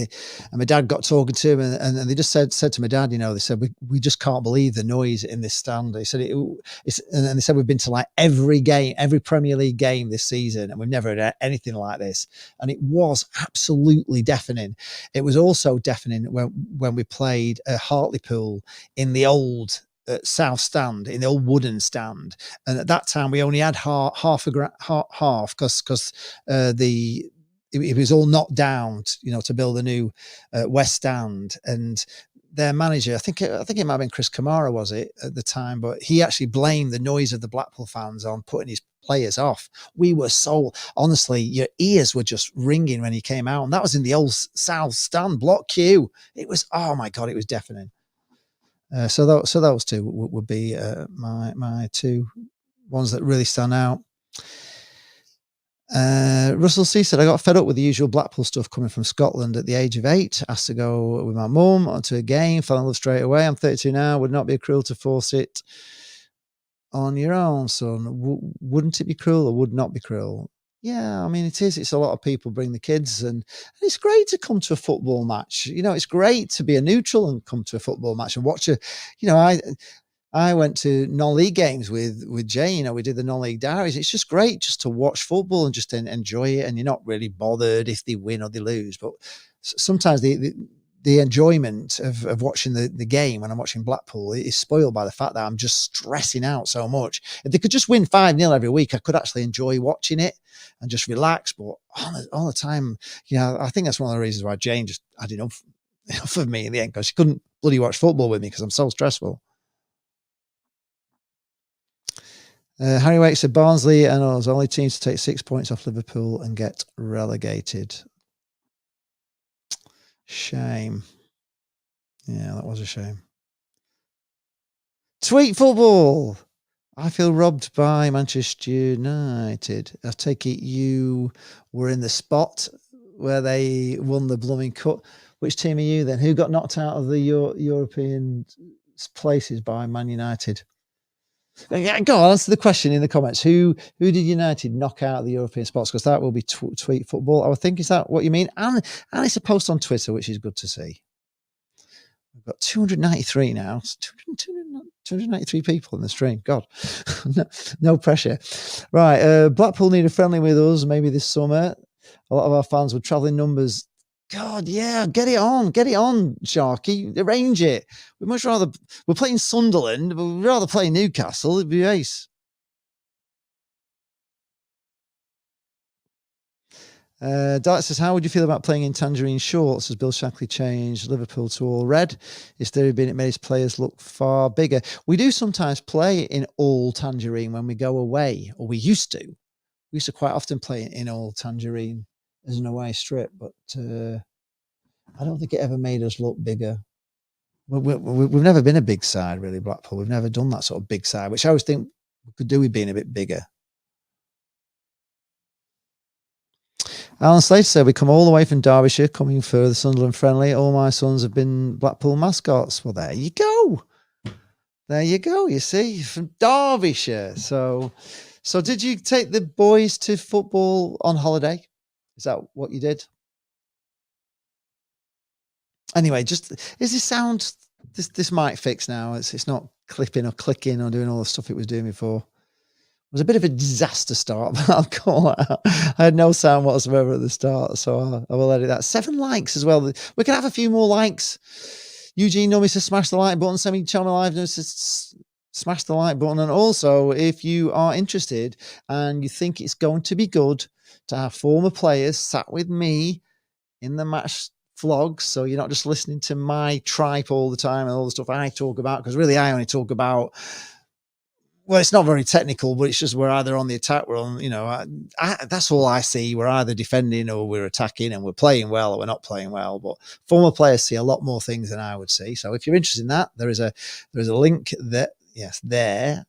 my dad got talking to him, and they just said to my dad, they said, we just can't believe the noise in this stand. They said and they said, we've been to like every Premier League game this season, and we've never had anything like this. And it was absolutely deafening. It was also deafening when we played Hartlepool in the old south stand, in the old wooden stand, and at that time we only had half because it was all knocked down, to build a new west stand. And their manager, I think it might have been Chris Kamara, was it at the time, but he actually blamed the noise of the Blackpool fans on putting his players off. We were so, honestly, your ears were just ringing when he came out, and that was in the old south stand, block Q. It was, oh my God, it was deafening. So those two would be my two ones that really stand out. Russell C said, I got fed up with the usual Blackpool stuff coming from Scotland at the age of 8. Asked to go with my mum onto a game, fell in love straight away. I'm 32 now. Would not be cruel to force it on your own, son. Wouldn't it be cruel, or would not be cruel? Yeah, I mean, it is. It's a lot of people bring the kids, and it's great to come to a football match. It's great to be a neutral and come to a football match and watch I went to non-league games with Jay. We did the non-league diaries. It's just great just to watch football and just enjoy it, and you're not really bothered if they win or they lose. But sometimes the enjoyment of watching the game when I'm watching Blackpool is spoiled by the fact that I'm just stressing out so much. If they could just win 5-0 every week, I could actually enjoy watching it and just relax. But all the time, I think that's one of the reasons why Jane just had enough of me in the end, because she couldn't bloody watch football with me because I'm so stressful. Harry Wake said Barnsley and us only teams to take 6 points off Liverpool and get relegated. Shame. Yeah, that was a shame. Tweet football. I feel robbed by Manchester United. I take it you were in the spot where they won the blooming cup. Which team are you then? Who got knocked out of the European places by Man United? Go on, answer the question in the comments. Who did United knock out of the European spots? Because that will be tweet football, I would think. Is that what you mean? And it's a post on Twitter, which is good to see. We've got 293 now. 293 people in the stream. God, no pressure. Right, Blackpool need a friendly with us maybe this summer. A lot of our fans were travelling numbers. God, yeah, get it on, Sharky. Arrange it. We'd much rather, we're playing Sunderland, but we'd rather play Newcastle. It'd be ace. Dart says, how would you feel about playing in tangerine shorts as Bill Shankly changed Liverpool to all red? His theory being it made his players look far bigger. We do sometimes play in all tangerine when we go away, or we used to. We used to quite often play in all tangerine as an away strip, but I don't think it ever made us look bigger. We've never been a big side, really, Blackpool. We've never done that sort of big side, which I always think we could do with being a bit bigger. Alan Slater said, we come all the way from Derbyshire, coming further, Sunderland friendly. All my sons have been Blackpool mascots. Well, there you go. There you go. You see, from Derbyshire. So did you take the boys to football on holiday? Is that what you did? Anyway, just is this sound, this mic fixed now? It's not clipping or clicking or doing all the stuff it was doing before. It was a bit of a disaster start, but I'll call it out. I had no sound whatsoever at the start, so I will edit that. 7 likes as well. We can have a few more likes. Eugene normally says smash the like button. Semi Channel Live says smash the like button. And also, if you are interested and you think it's going to be good to have former players sat with me in the match vlogs, so you're not just listening to my tripe all the time and all the stuff I talk about, because really I only talk about, well, it's not very technical, but it's just we're either on the attack, we're on, that's all I see. We're either defending or we're attacking, and we're playing well or we're not playing well. But former players see a lot more things than I would see. So if you're interested in that, there is a link that, yes, there,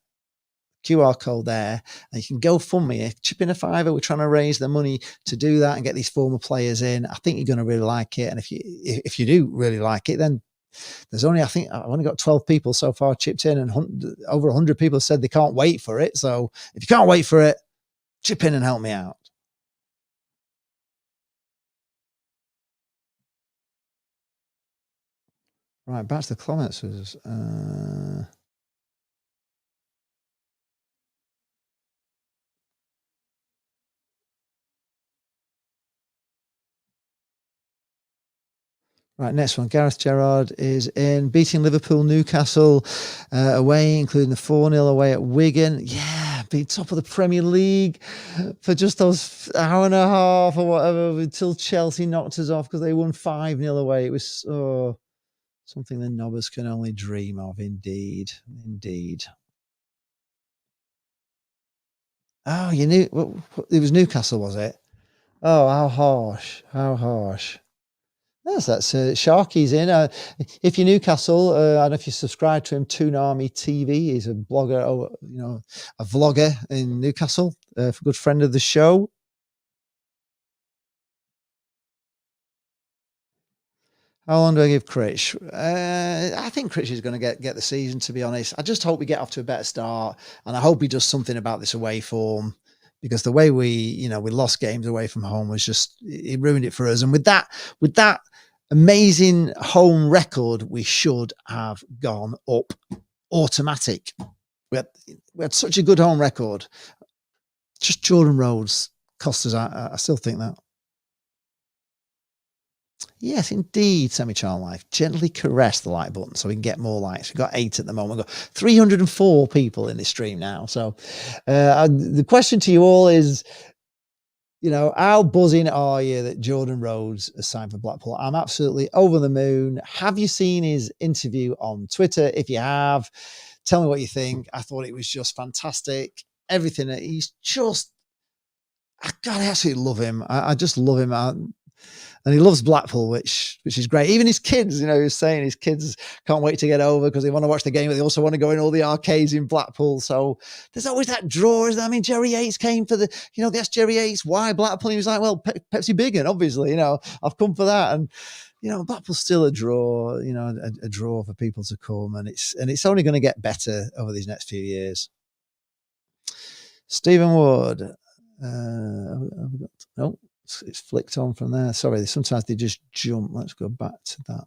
QR code there, and you can go fund me, chip in a $5. We're trying to raise the money to do that and get these former players in. I think you're going to really like it. And if you do really like it, then there's only, I think I've only got 12 people so far chipped in, and over 100 people said they can't wait for it. So if you can't wait for it, chip in and help me out. Right, back to the comments. Right, next one. Gareth Gerrard is in, beating Liverpool, Newcastle away, including the 4-0 away at Wigan. Yeah, being top of the Premier League for just those hour and a half or whatever until Chelsea knocked us off because they won 5-0 away. It was something the nobbers can only dream of. Indeed. Indeed. Oh, you knew it was Newcastle, was it? Oh, how harsh. How harsh. Yes, that's Sharky's in. If you're Newcastle, I don't know if you subscribe to him, Toonami TV. He's a blogger, a vlogger in Newcastle, a good friend of the show. How long do I give Critch? I think Critch is going to get the season, to be honest. I just hope we get off to a better start, and I hope he does something about this away form, because the way we lost games away from home was just, it ruined it for us. And with that amazing home record, we should have gone up automatic. We had such a good home record. Just Jordan Rhodes cost us. I still think that. Yes, indeed, Semi-Charm Life. Gently caress the like button so we can get more likes. We've got 8 at the moment. We've got 304 people in this stream now. So the question to you all is, how buzzing are you that Jordan Rhodes has signed for Blackpool? I'm absolutely over the moon. Have you seen his interview on Twitter? If you have, tell me what you think. I thought it was just fantastic. Everything. He's just, I absolutely love him. I just love him. And he loves Blackpool, which is great. Even his kids, he was saying his kids can't wait to get over because they want to watch the game, but they also want to go in all the arcades in Blackpool. So there's always that draw, isn't there? I mean, Jerry Yates came for they asked Jerry Yates, why Blackpool? He was like, well, Pepsi Big Un, obviously, I've come for that. And, Blackpool's still a draw, a draw for people to come. And it's only going to get better over these next few years. Stephen Wood. Have we got, no. It's flicked on from there. Sorry, sometimes they just jump. Let's go back to that.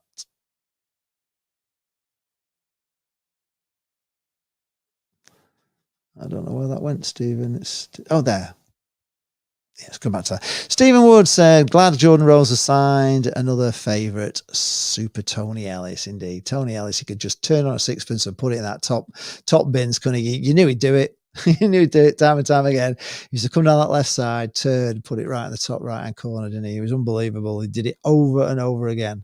I don't know where that went, Stephen. There. Yeah, let's go back to that. Stephen Wood said, glad Jordan Rhodes has signed. Another favourite, Super Tony Ellis, indeed. Tony Ellis, he could just turn on a sixpence and put it in that top bins, couldn't he? You knew he'd do it. He knew he'd do it time and time again. He used to come down that left side, turn, put it right in the top right-hand corner, didn't he? He was unbelievable. He did it over and over again.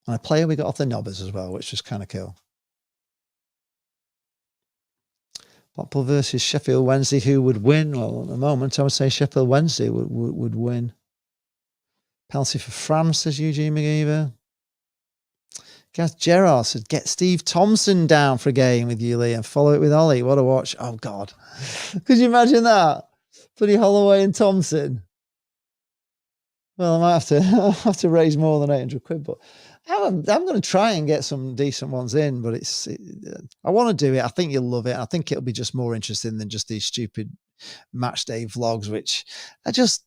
And a player we got off the knobbers as well, which was kind of cool. Blackpool versus Sheffield Wednesday, who would win? Well, at the moment, I would say Sheffield Wednesday would win. Penalty for France, says Eugene McGeever. Gath Gerard said, get Steve Thompson down for a game with you, Lee, and follow it with Ollie. What a watch. Oh, God. Could you imagine that? Bloody Holloway and Thompson. Well, I might have to raise more than 800 quid, but I'm going to try and get some decent ones in, but I want to do it. I think you'll love it. I think it'll be just more interesting than just these stupid match day vlogs, which are just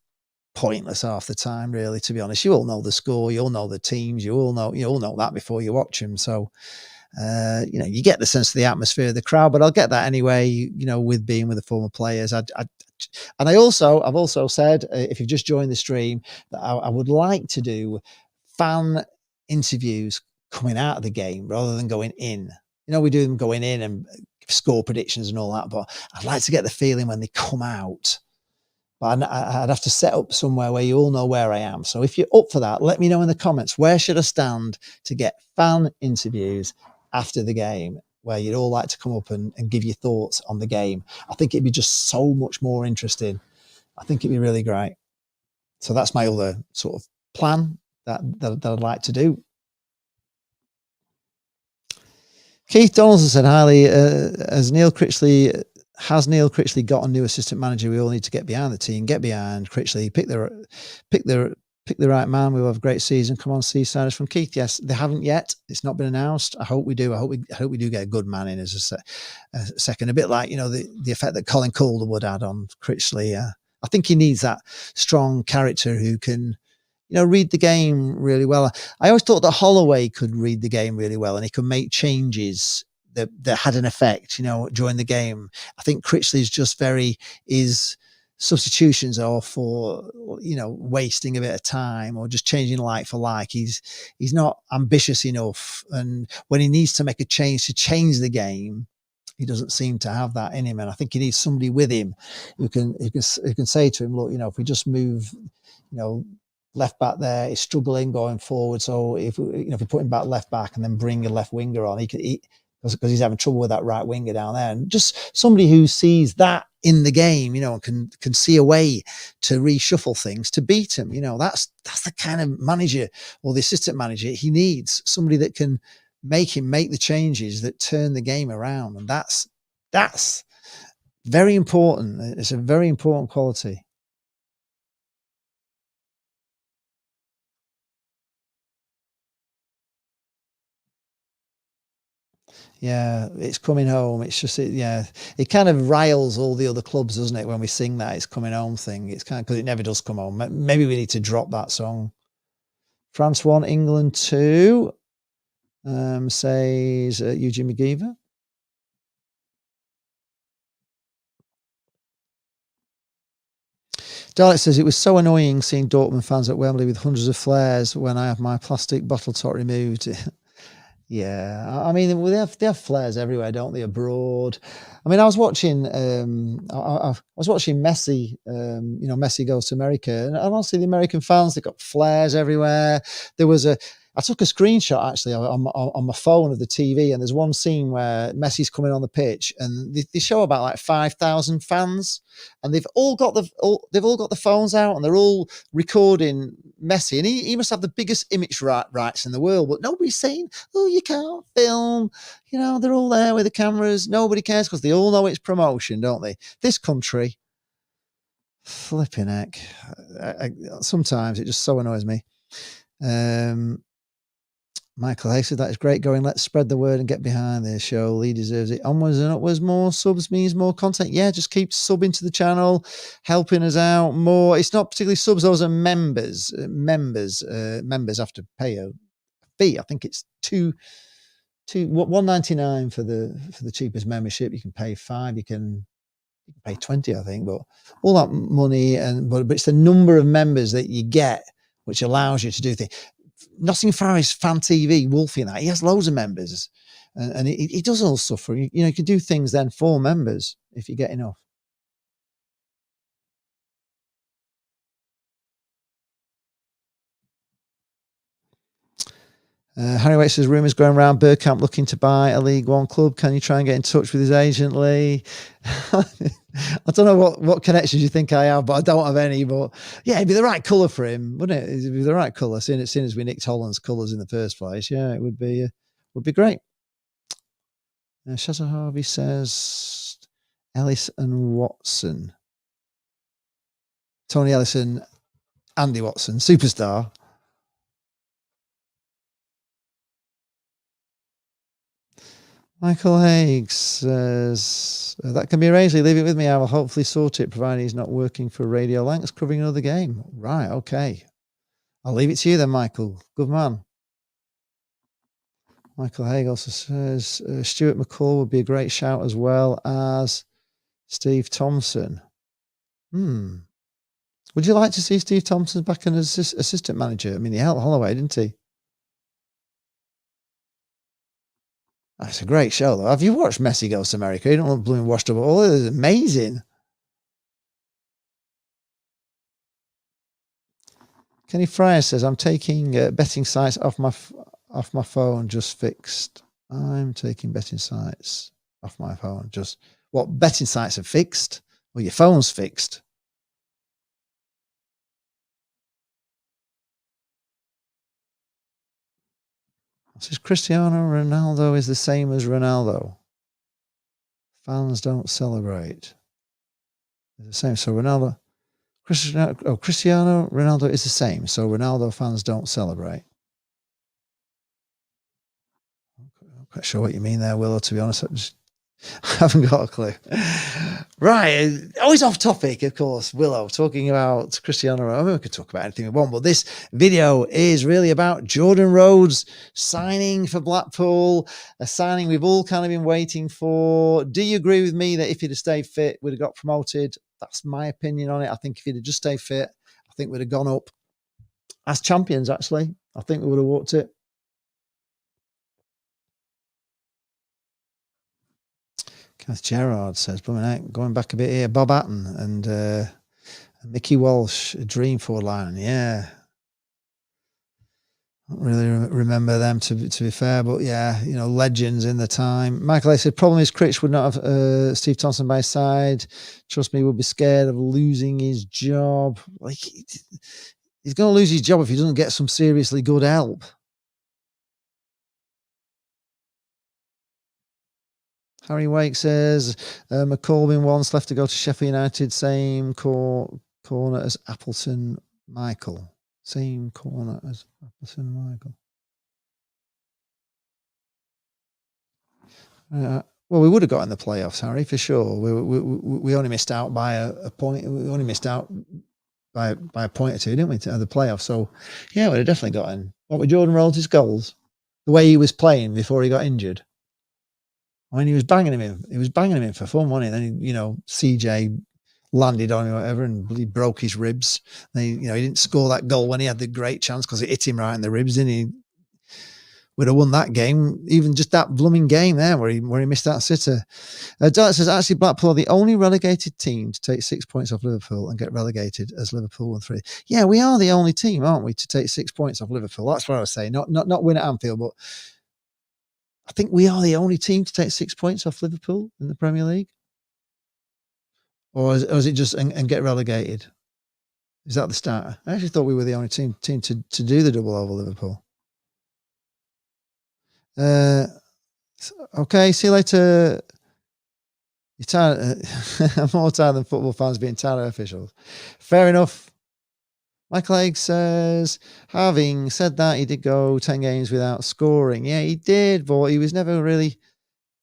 pointless half the time, really, to be honest. You all know the score, you all know the teams, you all know that before you watch them. So, you get the sense of the atmosphere of the crowd, but I'll get that anyway, with being with the former players. I've also said, if you've just joined the stream, that I would like to do fan interviews coming out of the game rather than going in. We do them going in and score predictions and all that, but I'd like to get the feeling when they come out. But I'd have to set up somewhere where you all know where I am. So if you're up for that, let me know in the comments. Where should I stand to get fan interviews after the game, where you'd all like to come up and give your thoughts on the game? I think it'd be just so much more interesting. I think it'd be really great. So that's my other sort of plan that I'd like to do. Keith Donaldson said, highly, has Neil Critchley got a new assistant manager? We all need to get behind the team, get behind Critchley, pick the right man. We'll have a great season. Come on, Seasiders from Keith. Yes, they haven't yet. It's not been announced. I hope we do. I hope we do get a good man in as a second. A bit like, the effect that Colin Calderwood had on Critchley. I think he needs that strong character who can, read the game really well. I always thought that Holloway could read the game really well and he could make changes that had an effect, during the game. I think Critchley's just his substitutions are for, wasting a bit of time or just changing like for like. He's not ambitious enough. And when he needs to make a change to change the game, he doesn't seem to have that in him. And I think he needs somebody with him who can say to him, look, if we just move, left back there is struggling going forward. So if we put him back left back and then bring a left winger on, because he's having trouble with that right winger down there, and just somebody who sees that in the game, and can see a way to reshuffle things to beat him. That's the kind of manager or the assistant manager he needs. Somebody that can make him make the changes that turn the game around, and that's very important. It's a very important quality. Yeah, it's coming home. It's just, it kind of riles all the other clubs, doesn't it? When we sing that it's coming home thing, it's kind of, because it never does come home. Maybe we need to drop that song. France 1, England 2, says Eugene McGeever. Dalek says, it was so annoying seeing Dortmund fans at Wembley with hundreds of flares when I have my plastic bottle top removed. Yeah, I mean, they have flares everywhere, don't they? Abroad. I mean, I was watching Messi. Messi goes to America, and honestly, the American fans, they've got flares everywhere. I took a screenshot actually on my phone of the TV, and there's one scene where Messi's coming on the pitch, and they show about like 5,000 fans, and they've all got the phones out, and they're all recording Messi, and he must have the biggest image rights in the world, but nobody's saying, oh, you can't film. They're all there with the cameras. Nobody cares because they all know it's promotion, don't they? This country, flipping heck. Sometimes it just so annoys me. Michael Hay said, that is great going. Let's spread the word and get behind this show. Lee deserves it. Onwards and upwards. More subs means more content. Yeah, just keep subbing to the channel, helping us out more. It's not particularly subs, those are members. Members have to pay a fee. I think it's $1.99 for the cheapest membership. You can pay $5. You can pay $20, I think. But all that money, but it's the number of members that you get which allows you to do things. Nottingham Forest Fan TV, Wolfie and that, he has loads of members. And he does all stuff for, you can do things then for members if you get enough. Harry Waite says, rumours going around Bergkamp looking to buy a League One club. Can you try and get in touch with his agent, Lee? I don't know what connections you think I have, but I don't have any. But yeah, it'd be the right colour for him, wouldn't it? It'd be the right colour, seeing as we nicked Holland's colours in the first place. Yeah, it would be great. Shaza Harvey says, Ellis and Watson. Tony Ellison, Andy Watson, superstar. Michael Haig says, that can be arranged. Leave it with me. I will hopefully sort it, provided he's not working for Radio Lancs covering another game. Right, okay. I'll leave it to you then, Michael. Good man. Michael Haig also says, Stuart McCall would be a great shout as well as Steve Thompson. Would you like to see Steve Thompson back as assistant manager? I mean, he helped Holloway, didn't he? That's a great show, though. Have you watched Messi Goes to America? You don't look blooming washed up at all. It's amazing. Kenny Fryer says, I'm taking betting sites off my phone, just fixed. I'm taking betting sites off my phone. Just what? Betting sites are fixed? Well, your phone's fixed. It says Cristiano Ronaldo is the same as Ronaldo. Fans don't celebrate. They're the same. So Cristiano Ronaldo is the same. So Ronaldo fans don't celebrate. I'm not quite sure what you mean there, Willow, to be honest. I haven't got a clue. Right. Always off topic, of course, Willow, talking about Cristiano Ronaldo. I mean, we could talk about anything we want, but this video is really about Jordan Rhodes signing for Blackpool, a signing we've all kind of been waiting for. Do you agree with me that if he'd have stayed fit, we'd have got promoted? That's my opinion on it. I think if he'd have just stayed fit, I think we'd have gone up as champions, actually. I think we would have walked it. Kenneth Gerard says, going back a bit here, Bob Hatton and Mickey Walsh, a dream forward line. Yeah. I don't really remember them, to be fair, but yeah, legends in the time. Michael A said, problem is Critch would not have Steve Thompson by his side. Trust me, he would be scared of losing his job. Like, he's going to lose his job if he doesn't get some seriously good help. Harry Wake says, McColvin once left to go to Sheffield United, same corner as Appleton Michael. Same corner as Appleton Michael. Well, we would have got in the playoffs, Harry, for sure. We only missed out by a point. We only missed out by a point or two, didn't we, to the playoffs? So, yeah, we'd have definitely got in. What were Jordan Rhodes' goals? The way he was playing before he got injured. I mean, he was banging him in. He was banging him in for fun, wasn't he? Then, CJ landed on him or whatever, and he broke his ribs. He didn't score that goal when he had the great chance because it hit him right in the ribs, didn't he? Would have won that game, even just that blooming game there where he missed that sitter. Dark says, actually, Blackpool are the only relegated team to take 6 points off Liverpool and get relegated as Liverpool won 3. Yeah, we are the only team, aren't we, to take 6 points off Liverpool? That's what I was saying. Not win at Anfield, but I think we are the only team to take 6 points off Liverpool in the Premier League. Or is it just and get relegated? Is that the starter? I actually thought we were the only team to do the double over Liverpool. Okay, see you later. You're tired. I'm more tired than football fans being tired of officials. Fair enough. Michael Egg says, having said that, he did go 10 games without scoring. Yeah, he did, but he was never really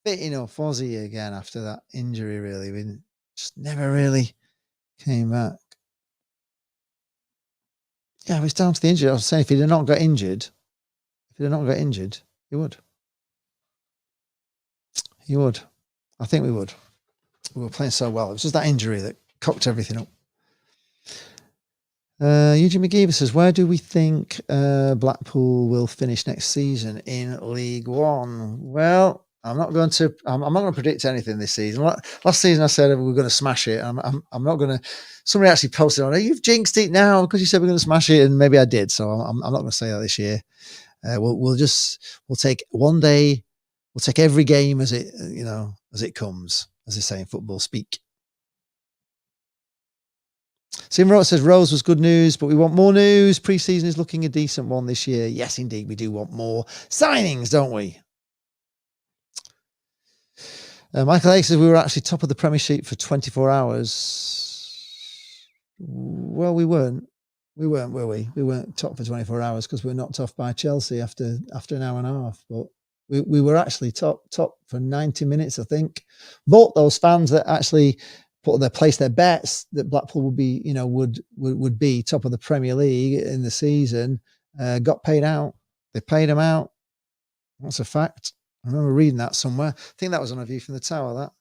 fit enough, was he, again, after that injury, really? We just never really came back. Yeah, it was down to the injury. I was saying, if he'd not got injured, he would. He would. I think we would. We were playing so well. It was just that injury that cocked everything up. Eugene McGeever says, where do we think Blackpool will finish next season in League One? Well, I'm not going to predict anything this season. Last season I said we were going to smash it. I'm not going to. Somebody actually posted on it. You've jinxed it now because you said we're going to smash it, and maybe I did. So I'm not going to say that this year. We'll take one day. We'll take every game as it comes, as they say in football speak. Simrot says Rhodes was good news, but we want more news. Pre-season is looking a decent one this year. Yes, indeed, we do want more signings, don't we? Michael A says we were actually top of the Premiership for 24 hours. Well, we weren't. We weren't, were we? We weren't top for 24 hours because we were knocked off by Chelsea after an hour and a half. But we were actually top for 90 minutes, I think. But those fans that actually place their bets that Blackpool would be, would be top of the Premier League in the season, got paid out. They paid them out. That's a fact. I remember reading that somewhere. I think that was on A View from the Tower, that.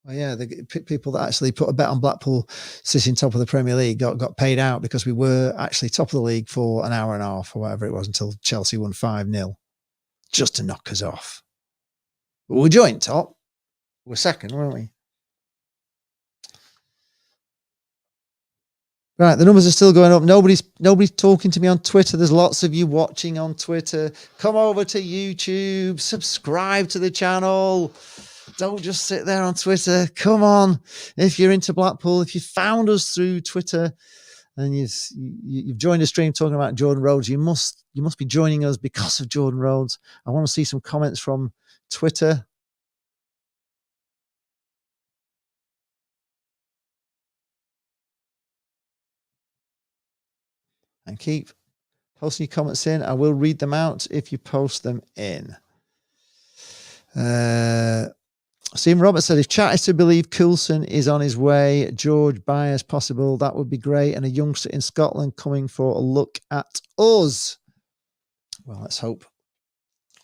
Oh yeah, the people that actually put a bet on Blackpool sitting top of the Premier League got paid out because we were actually top of the league for an hour and a half or whatever it was until Chelsea won 5-0 just to knock us off. But we were joint top. We were second, weren't we? Right, the numbers are still going up. Nobody's talking to me on Twitter. There's lots of you watching on Twitter. Come over to YouTube, subscribe to the channel. Don't just sit there on Twitter. Come on. If you're into Blackpool, if you found us through Twitter and you've joined the stream talking about Jordan Rhodes, you must be joining us because of Jordan Rhodes. I want to see some comments from Twitter. And keep posting your comments in. I will read them out if you post them in. Stephen Roberts said, if chat is to believe Coulson is on his way, George Byers possible, that would be great. And a youngster in Scotland coming for a look at us. Well, let's hope.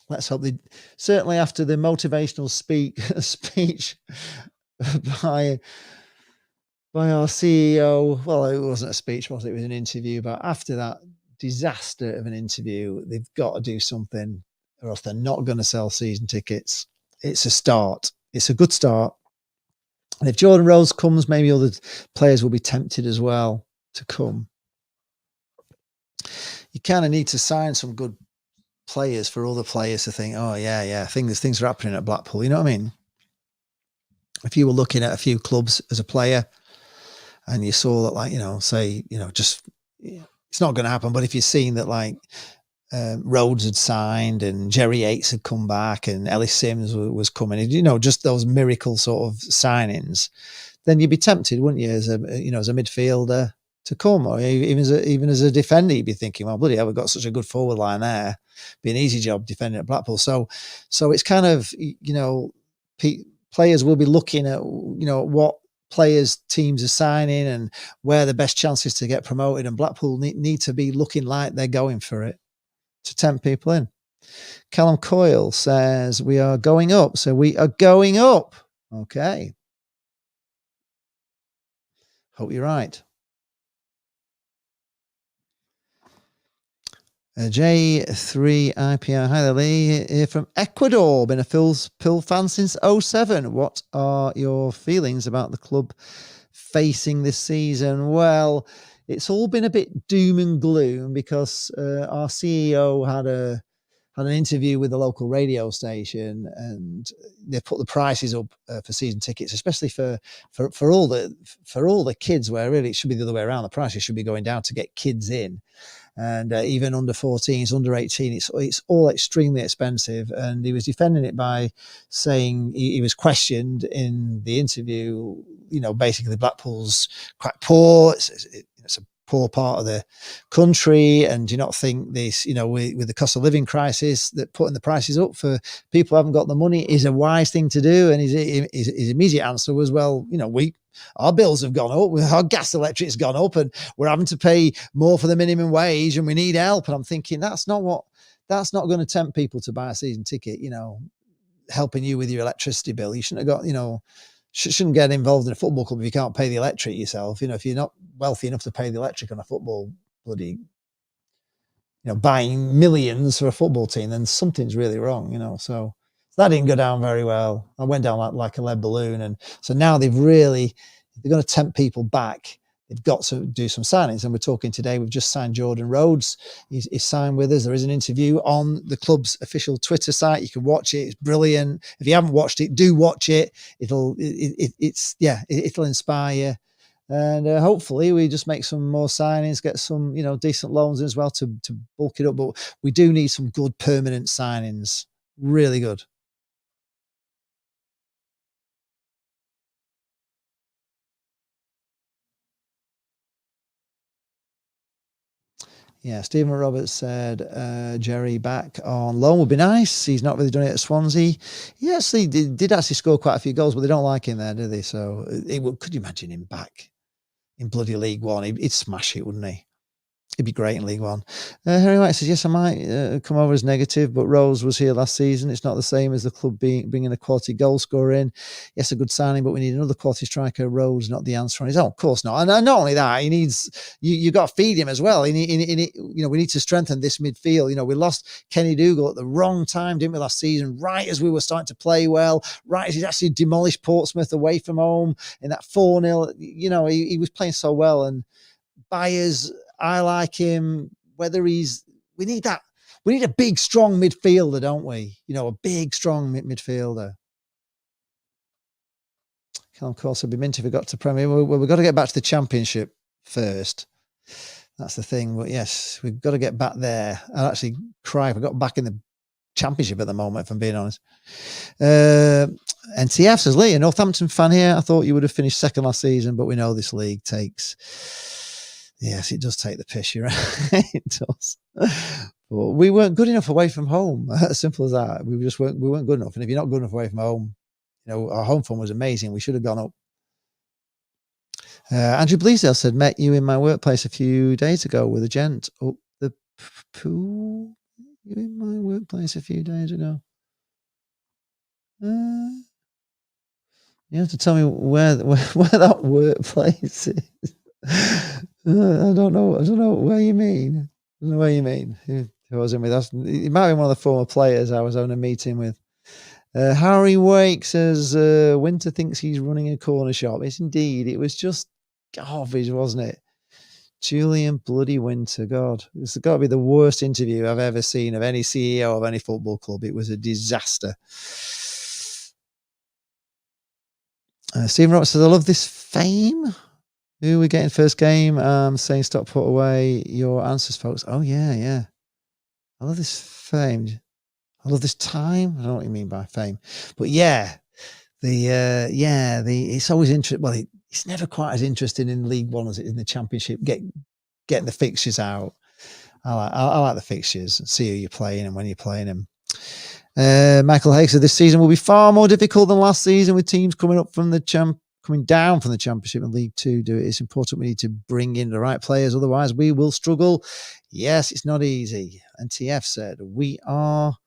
Let's hope they certainly after the motivational speech by our CEO. Well, it wasn't a speech, was it? It was an interview. But after that disaster of an interview, they've got to do something or else they're not going to sell season tickets. It's a start. It's a good start. And if Jordan Rhodes comes, maybe other players will be tempted as well to come. You kind of need to sign some good players for other players to think, oh, yeah, things are happening at Blackpool. You know what I mean? If you were looking at a few clubs as a player and you saw that, like, it's not going to happen. But if you've seen that, like, Rhodes had signed and Jerry Yates had come back and Ellis Sims was coming, just those miracle sort of signings, then you'd be tempted, wouldn't you, as a midfielder to come, or even as a defender, you'd be thinking, well, bloody hell, we've got such a good forward line there. Be an easy job defending at Blackpool. So it's kind of, players will be looking at, what players teams are signing and where the best chances to get promoted, and Blackpool need to be looking like they're going for it to tempt people in. Callum Coyle says we are going up. So we are going up. Okay. Hope you're right. J3IPR. Hi there, Lee. Here from Ecuador. Been a Phil fan since 2007. What are your feelings about the club facing this season? Well, it's all been a bit doom and gloom because our CEO had an interview with the local radio station, and they put the prices up for season tickets, especially for all the kids. Where really it should be the other way around. The prices should be going down to get kids in. And even under 14s, under 18, it's all extremely expensive. And he was defending it by saying he was questioned in the interview. Basically Blackpool's quite poor. It's a poor part of the country, and do you not think this, with the cost of living crisis, that putting the prices up for people who haven't got the money is a wise thing to do? And his immediate answer was, well, our bills have gone up, our gas electric's gone up, and we're having to pay more for the minimum wage, and we need help. And I'm thinking that's not going to tempt people to buy a season ticket, helping you with your electricity bill. You shouldn't have shouldn't get involved in a football club if you can't pay the electric yourself. You know, if you're not wealthy enough to pay the electric on a football bloody, buying millions for a football team, then something's really wrong. So that didn't go down very well. I went down like a lead balloon. And so now they're going to tempt people back. They've got to do some signings. And we're talking today, we've just signed Jordan Rhodes. He's signed with us. There is an interview on the club's official Twitter site. You can watch it. It's brilliant. If you haven't watched it, do watch it. It'll inspire you. And hopefully we just make some more signings, get some, decent loans in as well to bulk it up. But we do need some good permanent signings. Really good. Yeah, Stephen Roberts said Jerry back on loan would be nice. He's not really done it at Swansea. He actually did actually score quite a few goals, but they don't like him there, do they? So could you imagine him back in bloody League One? He'd smash it, wouldn't he? He'd be great in League One. Harry White says, yes, I might come over as negative, but Rose was here last season. It's not the same as the club bringing a quality goal scorer in. Yes, a good signing, but we need another quality striker. Rose, not the answer on his own. Of course not. And not only that, he needs, you got to feed him as well. We need to strengthen this midfield. We lost Kenny Dougal at the wrong time, didn't we, last season? Right as we were starting to play well, right as he's actually demolished Portsmouth away from home in that 4-0. He was playing so well. And Byers, I like him. We need that. We need a big, strong midfielder, don't we? A big, strong midfielder. Of course, it'd be mint if we got to Premier. Well, we've got to get back to the Championship first. That's the thing. But yes, we've got to get back there. I'd actually cry if we got back in the Championship at the moment, if I'm being honest. NTF says, Lee, a Northampton fan here. I thought you would have finished second last season, but we know this league takes... Yes, it does take the piss, you're right. It does. But we weren't good enough away from home. As simple as that. We weren't good enough. And if you're not good enough away from home, our home form was amazing. We should have gone up. Andrew Bleasdale said, met you in my workplace a few days ago with a gent up the pool. You in my workplace a few days ago. You have to tell me where that workplace is. I don't know. Where you mean. I don't know where you mean. Who was in with us? It might be one of the former players I was on a meeting with. Harry Wake says Winter thinks he's running a corner shop. Yes, indeed. It was just garbage, wasn't it? Julian bloody Winter. God, it's got to be the worst interview I've ever seen of any CEO of any football club. It was a disaster. Stephen Roberts says, I love this fame. Who are we getting first game? Saying stop, put away your answers, folks. Oh, yeah. I love this fame. I love this time. I don't know what you mean by fame. But yeah, it's always interesting. Well, it's never quite as interesting in League One as it is in the Championship. Getting the fixtures out. I like the fixtures and see who you're playing and when you're playing them. Michael Hayes said this season will be far more difficult than last season with teams coming down from the Championship and League Two. It's important we need to bring in the right players, otherwise we will struggle. Yes, it's not easy. And TF said we are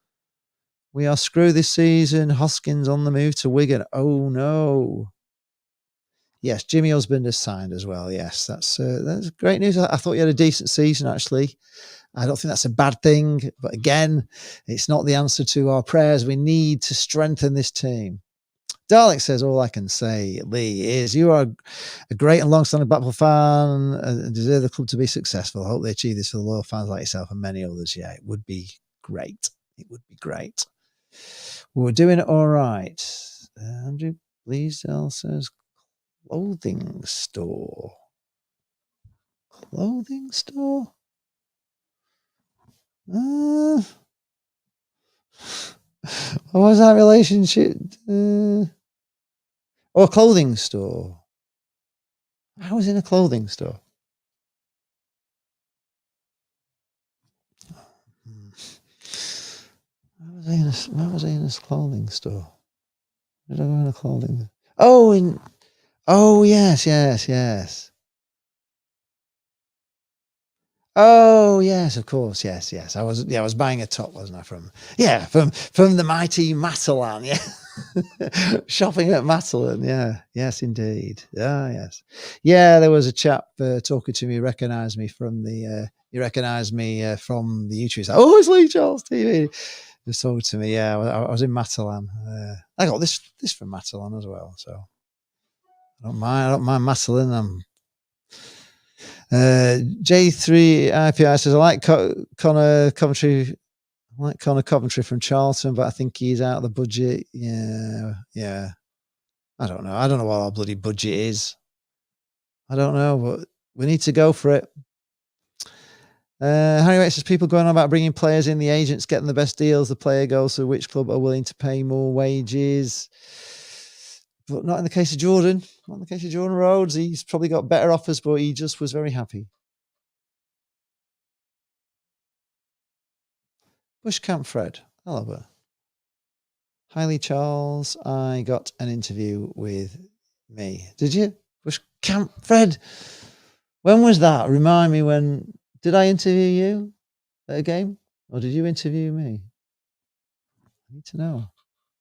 screwed this season. Hoskins on the move to Wigan. Oh no. Yes, Jimmy Husband has signed as well. Yes, that's great news. I thought you had a decent season actually. I don't think that's a bad thing, but again, it's not the answer to our prayers. We need to strengthen this team. Dalek says, all I can say, Lee, is you are a great and long-standing Blackpool fan and deserve the club to be successful. I hope they achieve this for the loyal fans like yourself and many others. Yeah, it would be great. It would be great. We're doing it all right. Andrew Bleasdale says, clothing store. Clothing store? What was that relationship? Or a clothing store. I was in a clothing store. Where was I in a clothing store? Did I go in a clothing? Oh, yes. Oh, yes, of course. Yes. I was buying a top, wasn't I? From the mighty Matalan. Yeah. Shopping at Matalan, yeah. Yes, indeed. Ah, yes. Yeah, there was a chap talking to me, he recognised me from the YouTube. He's like, oh, it's Lee Charles TV. He was talking to me, yeah. I was in Matalan. I got this from Matalan as well, so I don't mind Matalan. J3 IPI says, I like Connor Coventry. I like Connor Coventry from Charlton, but I think he's out of the budget. Yeah. I don't know. I don't know what our bloody budget is. I don't know, but we need to go for it. Harry Waite says, people going on about bringing players in, the agents getting the best deals, the player goes to which club are willing to pay more wages. But not in the case of Jordan. Not in the case of Jordan Rhodes. He's probably got better offers, but he just was very happy. Bushcamp Fred. Hello there. Hi, Lee Charles. I got an interview with me. Did you? Bushcamp Fred. When was that? Remind me when. Did I interview you at a game? Or did you interview me? I need to know.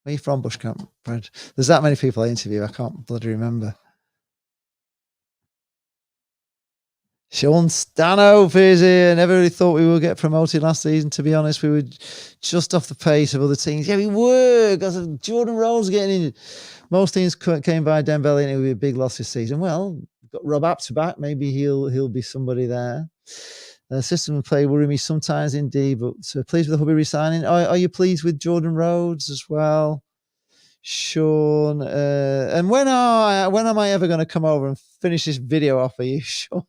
Where are you from, Bushcamp Fred? There's that many people I interview. I can't bloody remember. Sean Stanhope is here. Never really thought we would get promoted last season, to be honest. We were just off the pace of other teams. Yeah, we were. Because Jordan Rhodes getting in. Most teams came by Dembele and it would be a big loss this season. Well, we've got Rob Apps back. Maybe he'll be somebody there. System of play worry me sometimes indeed, but pleased with the hubby resigning. Are you pleased with Jordan Rhodes as well? Sean, and when am I ever going to come over and finish this video off for you, Sean?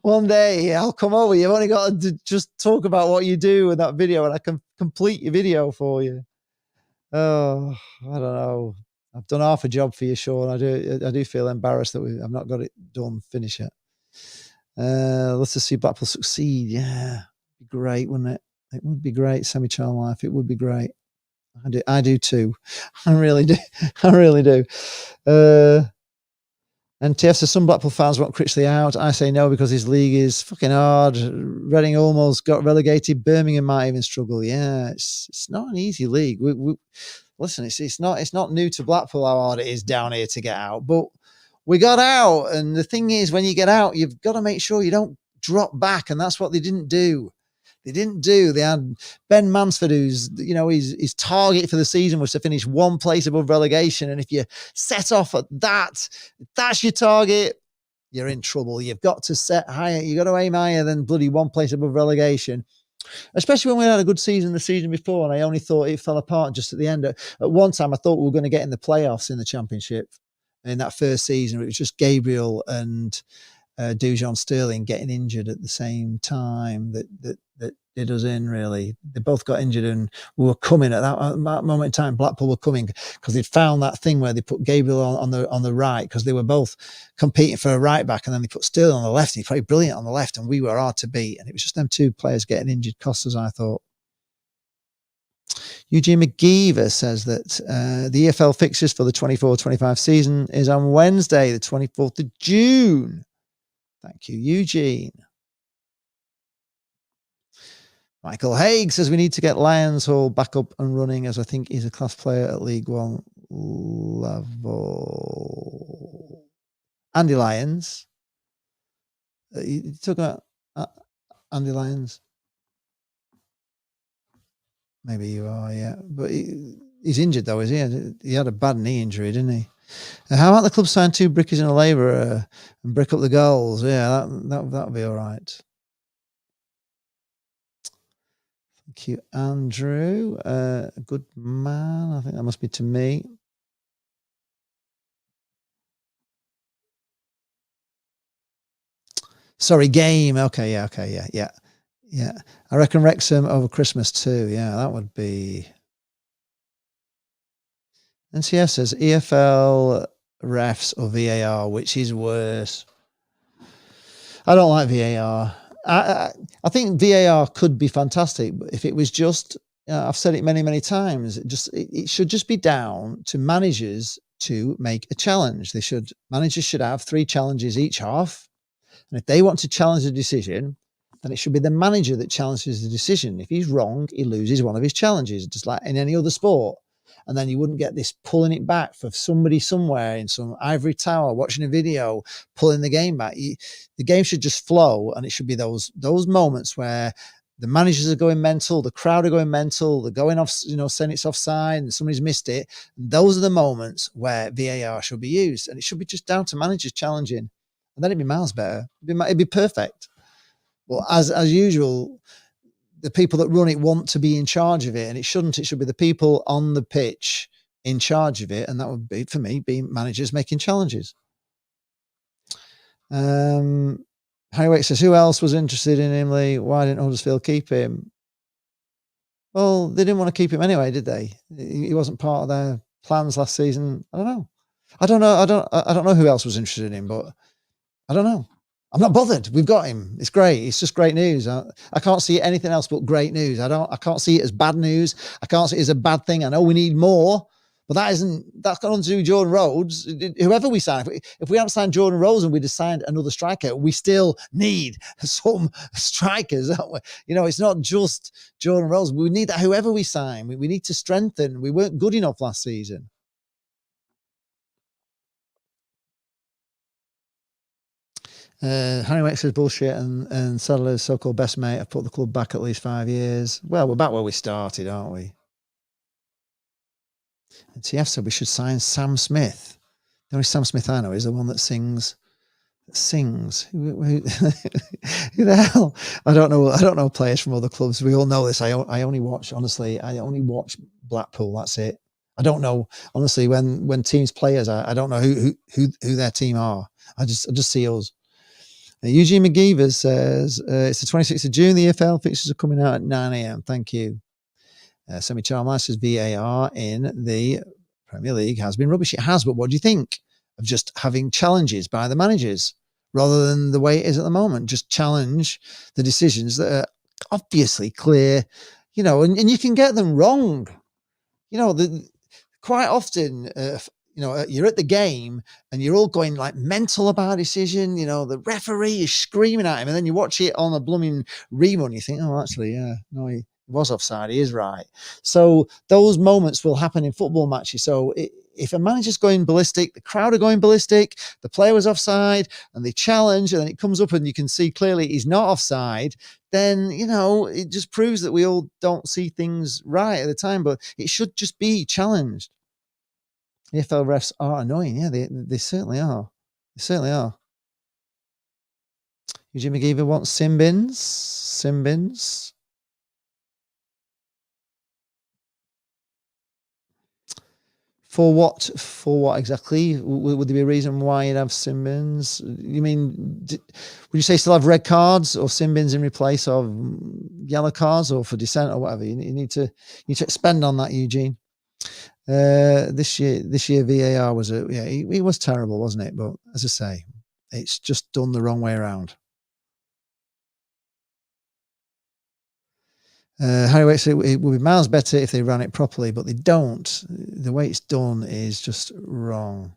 One day I'll come over. You've only got to just talk about what you do in that video and I can complete your video for you. Oh, I don't know. I've done half a job for you, Sean. I do feel embarrassed that I've not got it done, finish it. Let's just see Blackpool succeed. Yeah, be great, wouldn't it? It would be great. Semi-charm life. It would be great. I do too. I really do. I really do. And TF says some Blackpool fans want Critchley out. I say no because his league is fucking hard. Reading almost got relegated. Birmingham might even struggle. Yeah, it's not an easy league. Listen, it's not new to Blackpool how hard it is down here to get out, but we got out. And the thing is, when you get out, you've got to make sure you don't drop back, and that's what they didn't do. They had Ben Mansford, who's, his target for the season was to finish one place above relegation. And if you set off at that, if that's your target, you're in trouble. You've got to set higher. You've got to aim higher than bloody one place above relegation. Especially when we had a good season the season before, and I only thought it fell apart just at the end. At one time, I thought we were going to get in the playoffs in the Championship in that first season. It was just Gabriel and Dujon Sterling getting injured at the same time that did us in, really. They both got injured and we were coming at that moment in time. Blackpool were coming because they'd found that thing where they put Gabriel on the right because they were both competing for a right back, and then they put Sterling on the left and he played brilliant on the left, and we were hard to beat, and it was just them two players getting injured cost us, I thought. Eugene McGeever says that the EFL fixtures for the 24-25 season is on Wednesday, the 24th of June. Thank you, Eugene. Michael Haig says we need to get Lions Hall back up and running, as I think he's a class player at League One level. Andy Lyons. You talking about Andy Lyons? Maybe you are, yeah. But he's injured though, is he? He had a bad knee injury, didn't he? How about the club sign 2 brickies and a labourer and brick up the goals? Yeah, that'll be all right. Thank you, Andrew. Good man. I think that must be to me. Sorry, game. Okay, yeah. I reckon Wrexham over Christmas too. Yeah, that would be. NCS says EFL refs or VAR, which is worse? I don't like VAR. I think VAR could be fantastic, but if it was just, I've said it many, many times, it should just be down to managers to make a challenge. Managers should have 3 challenges each half. And if they want to challenge a decision, then it should be the manager that challenges the decision. If he's wrong, he loses one of his challenges, just like in any other sport. and then you wouldn't get this pulling it back for somebody somewhere in some ivory tower watching a video, pulling the game back. The game should just flow, and it should be those moments where the managers are going mental, the crowd are going mental, they're going off, saying it's offside and somebody's missed it. And those are the moments where VAR should be used, and it should be just down to managers challenging, and then it'd be miles better. It'd be perfect. Well, as usual, the people that run it want to be in charge of it, and it shouldn't. It should be the people on the pitch in charge of it, and that would be, for me, be managers making challenges. Harry Wake says, who else was interested in him, Lee? Why didn't Huddersfield keep him? Well, they didn't want to keep him anyway, did they? He wasn't part of their plans last season. I don't know. I don't know who else was interested in him, but I don't know. I'm not bothered. We've got him. It's great. It's just great news. I can't see anything else but great news. I can't see it as bad news. I can't see it as a bad thing. I know we need more, but that's got nothing to do with Jordan Rhodes. Whoever we sign, if we haven't signed Jordan Rhodes and we just signed another striker, we still need some strikers, don't we? It's not just Jordan Rhodes. We need that whoever we sign. We need to strengthen. We weren't good enough last season. Harry Wake says bullshit, and Sadler's so-called best mate have put the club back at least 5 years. Well, we're back where we started, aren't we? And TF said we should sign Sam Smith. The only Sam Smith I know is the one that sings. Who the hell? I don't know players from other clubs. We all know this. I only watch Blackpool. That's it. I don't know, honestly, when teams play us, I don't know who their team are. I just see us. Eugene McGeever says, it's the 26th of June. The EFL fixtures are coming out at 9 a.m. Thank you. Semi Charmline says VAR in the Premier League has been rubbish. It has, but what do you think of just having challenges by the managers rather than the way it is at the moment? Just challenge the decisions that are obviously clear, and you can get them wrong. Quite often, you're at the game and you're all going like mental about a decision. The referee is screaming at him, and then you watch it on a blooming rerun. You think, oh, actually, yeah, no, he was offside. He is right. So those moments will happen in football matches. So if a manager's going ballistic, the crowd are going ballistic, the player was offside, and they challenge, and then it comes up and you can see clearly he's not offside, then, it just proves that we all don't see things right at the time, but it should just be challenged. The EFL refs are annoying. Yeah, they certainly are. They certainly are. Eugene McGeever wants sin bins. For what? For what exactly? Would there be a reason why you'd have sin bins? You mean, would you say still have red cards or sin bins in replace of yellow cards, or for dissent or whatever? You need to expand on that, Eugene. This year VAR was it was terrible, wasn't it? But as I say, it's just done the wrong way around. Harry Wake said it would be miles better if they ran it properly, but they don't. The way it's done is just wrong.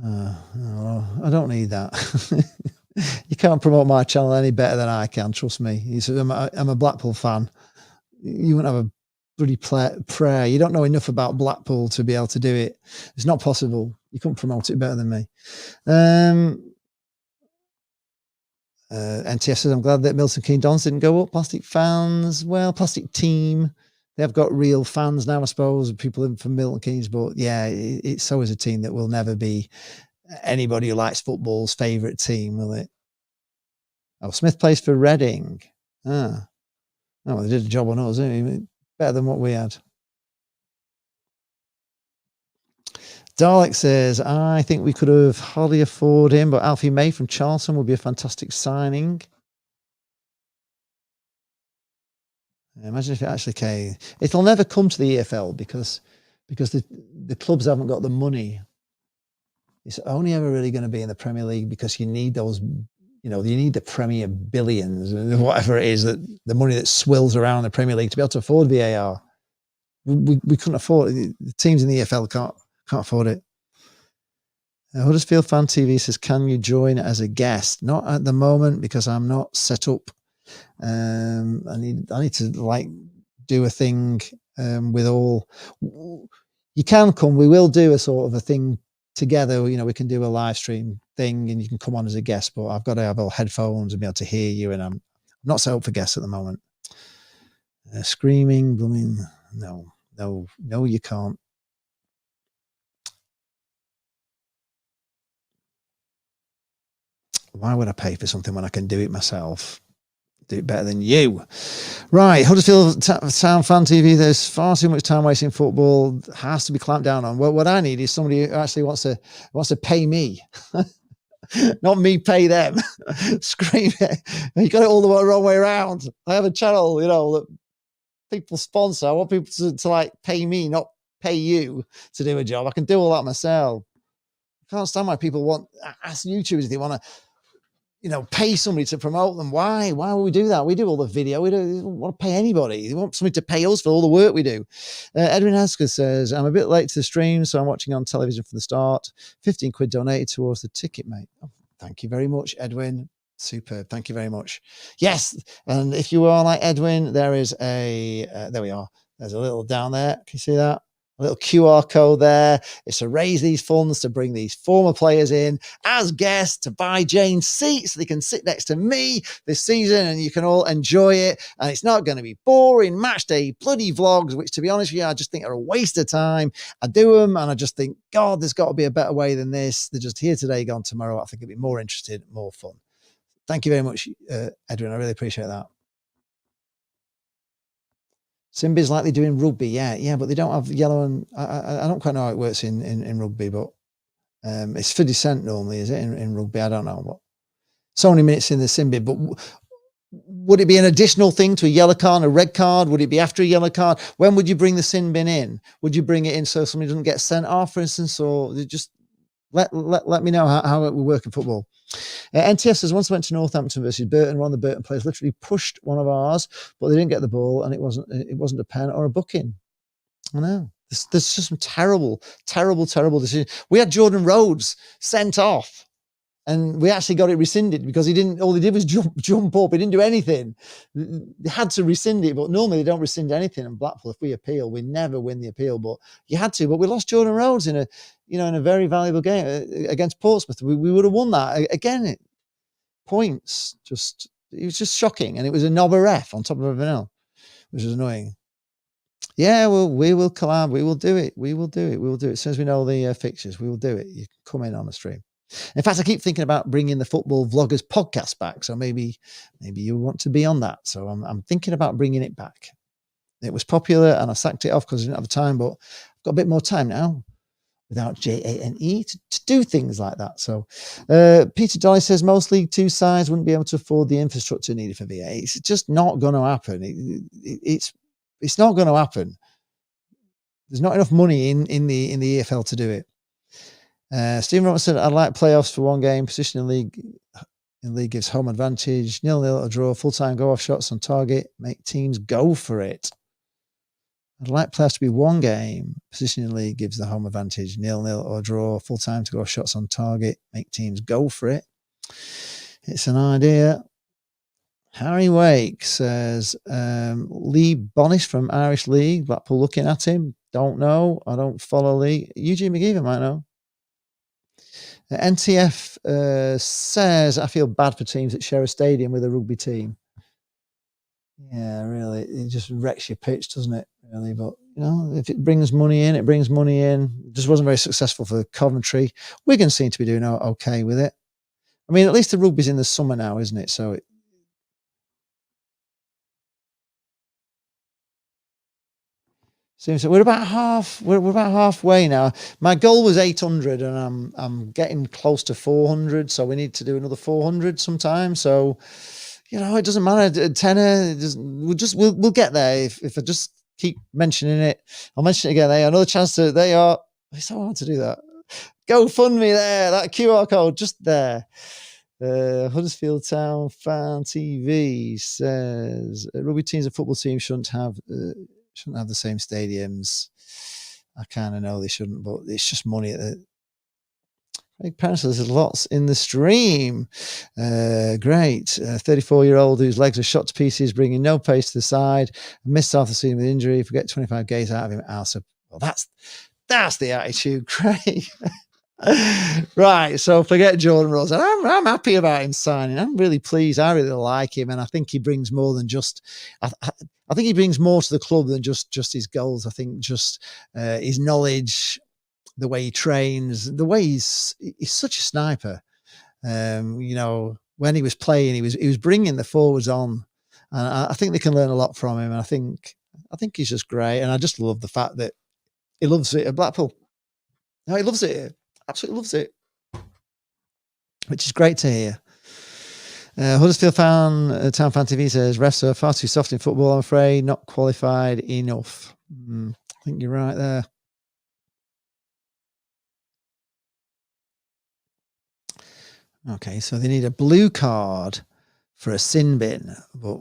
I don't need that. You can't promote my channel any better than I can, trust me. He said, I'm a Blackpool fan. You wouldn't have a bloody prayer. You don't know enough about Blackpool to be able to do it. It's not possible. You couldn't promote it better than me. NTS says, I'm glad that Milton Keynes didn't go up. Plastic fans, well, Plastic team. They've got real fans now, I suppose, people from Milton Keynes. But yeah, it's so is a team that will never be anybody who likes football's favourite team, will it? Oh, Smith plays for Reading. Oh, well, they did a job on us, didn't they? Better than what we had. Dalek says, I think we could have hardly afford him, but Alfie May from Charlton would be a fantastic signing. Imagine if it actually came. It'll never come to the EFL because the clubs haven't got the money. It's only ever really going to be in the Premier League because you need those, you need the Premier billions, whatever it is, that the money that swills around the Premier League to be able to afford VAR. We couldn't afford it. The teams in the EFL can't afford it. Huddersfield Fan TV says, can you join as a guest? Not at the moment because I'm not set up. I need to like do a thing with all. You can come. We will do a sort of a thing together. We can do a live stream thing, and you can come on as a guest. But I've got to have all headphones and be able to hear you. And I'm not set up for guests at the moment. Screaming, blooming. No, you can't. Why would I pay for something when I can do it myself? Do it better than you. Right, Huddersfield Town Fan TV. There's far too much time wasting football. Has to be clamped down on. Well, what I need is somebody who actually wants to pay me, not me pay them. Scream it. You got it all the wrong way around. I have a channel, that people sponsor. I want people to like pay me, not pay you to do a job. I can do all that myself. I can't stand why people ask YouTubers if they want to pay somebody to promote them. Why would we do that? We do all the video. We don't want to pay anybody. We want somebody to pay us for all the work we do. Edwin Hasker says, I'm a bit late to the stream, so I'm watching on television from the start. 15 quid donated towards the ticket, mate. Oh, thank you very much, Edwin. Superb. Thank you very much. Yes. And if you are like Edwin, there is there we are. There's a little down there. Can you see that? A little QR code there. It's to raise these funds to bring these former players in as guests to buy Jane's seats so they can sit next to me this season and you can all enjoy it. And it's not going to be boring match day bloody vlogs, which to be honest with you, I just think are a waste of time. I do them and I just think, God, there's got to be a better way than this. They're just here today, gone tomorrow. I think it'd be more interesting, more fun. Thank you very much, Edwin. I really appreciate that. Simbi's like they do in rugby, yeah, but they don't have yellow and I don't quite know how it works in rugby, but it's 50 cent normally, is it in rugby? I don't know, but so many minutes in the Simbi. But would it be an additional thing to a yellow card, a red card? Would it be after a yellow card? When would you bring the sin bin in? Would you bring it in so somebody doesn't get sent off, for instance, or just let me know how it will work in football. NTS says, once went to Northampton versus Burton. One of the Burton players literally pushed one of ours, but they didn't get the ball, and it wasn't a pen or a booking. I know. There's just some terrible decisions. We had Jordan Rhodes sent off, and we actually got it rescinded because he didn't. All he did was jump up. He didn't do anything. They had to rescind it, but normally they don't rescind anything. In Blackpool, if we appeal, we never win the appeal. But you had to. But we lost Jordan Rhodes in a very valuable game against Portsmouth. We would have won that again. Points. It was just shocking, and it was a knobber ref on top of everything else, which was annoying. Yeah, well, we will collab. We will do it. We will do it. As soon as we know the fixtures, we will do it. You can come in on the stream. In fact, I keep thinking about bringing the Football Vloggers podcast back. So maybe you want to be on that. So I'm thinking about bringing it back. It was popular and I sacked it off because I didn't have the time, but I've got a bit more time now without JANE to do things like that. So Peter Dolly says most League Two sides wouldn't be able to afford the infrastructure needed for VA. It's just not going to happen. It's not going to happen. There's not enough money in the EFL to do it. Stephen Robinson said, I'd like playoffs for one game. Position in league gives home advantage. 0-0 a draw. Full-time go-off shots on target. Make teams go for it. I'd like playoffs to be one game. Position in league gives the home advantage. 0-0 or draw. Full-time to go off shots on target. Make teams go for it. It's an idea. Harry Wake says, Lee Bonnish from Irish League. Blackpool looking at him. Don't know. I don't follow Lee. Eugene McGeever might know. NTF says, I feel bad for teams that share a stadium with a rugby team. Yeah, really. It just wrecks your pitch, doesn't it? Really. But, if it brings money in, it brings money in. It just wasn't very successful for Coventry. Wigan seem to be doing okay with it. I mean, at least the rugby's in the summer now, isn't it? So seems we're about halfway now. My goal was 800 and I'm getting close to 400, so we need to do another 400 sometime. So it doesn't matter, a tenner. We'll get there if I just keep mentioning it. I'll mention it again. Another chance to it's so hard to do that. Go fund me there, that QR code just there. Huddersfield Town Fan TV says rugby teams and football teams shouldn't have the same stadiums. I kind of know they shouldn't, but it's just money. Craig Pencil says lots in the stream. Great. 34-year-old whose legs are shot to pieces, bringing no pace to the side. Missed half the season with injury. Forget 25 games out of him. Also, well, that's the attitude, Craig. Right, so forget Jordan Rhodes. I'm happy about him signing. I'm really pleased. I really like him, and I think he brings more than just. I think he brings more to the club than just his goals. I think just his knowledge, the way he trains, the way he's such a sniper. When he was playing, he was bringing the forwards on, and I think they can learn a lot from him. And I think he's just great, and I just love the fact that he loves it at Blackpool. No, he loves it. Absolutely loves it, which is great to hear. Huddersfield fan, Town Fan TV says refs are far too soft in football. I'm afraid not qualified enough. I think you're right there. Okay, so they need a blue card for a sin bin. But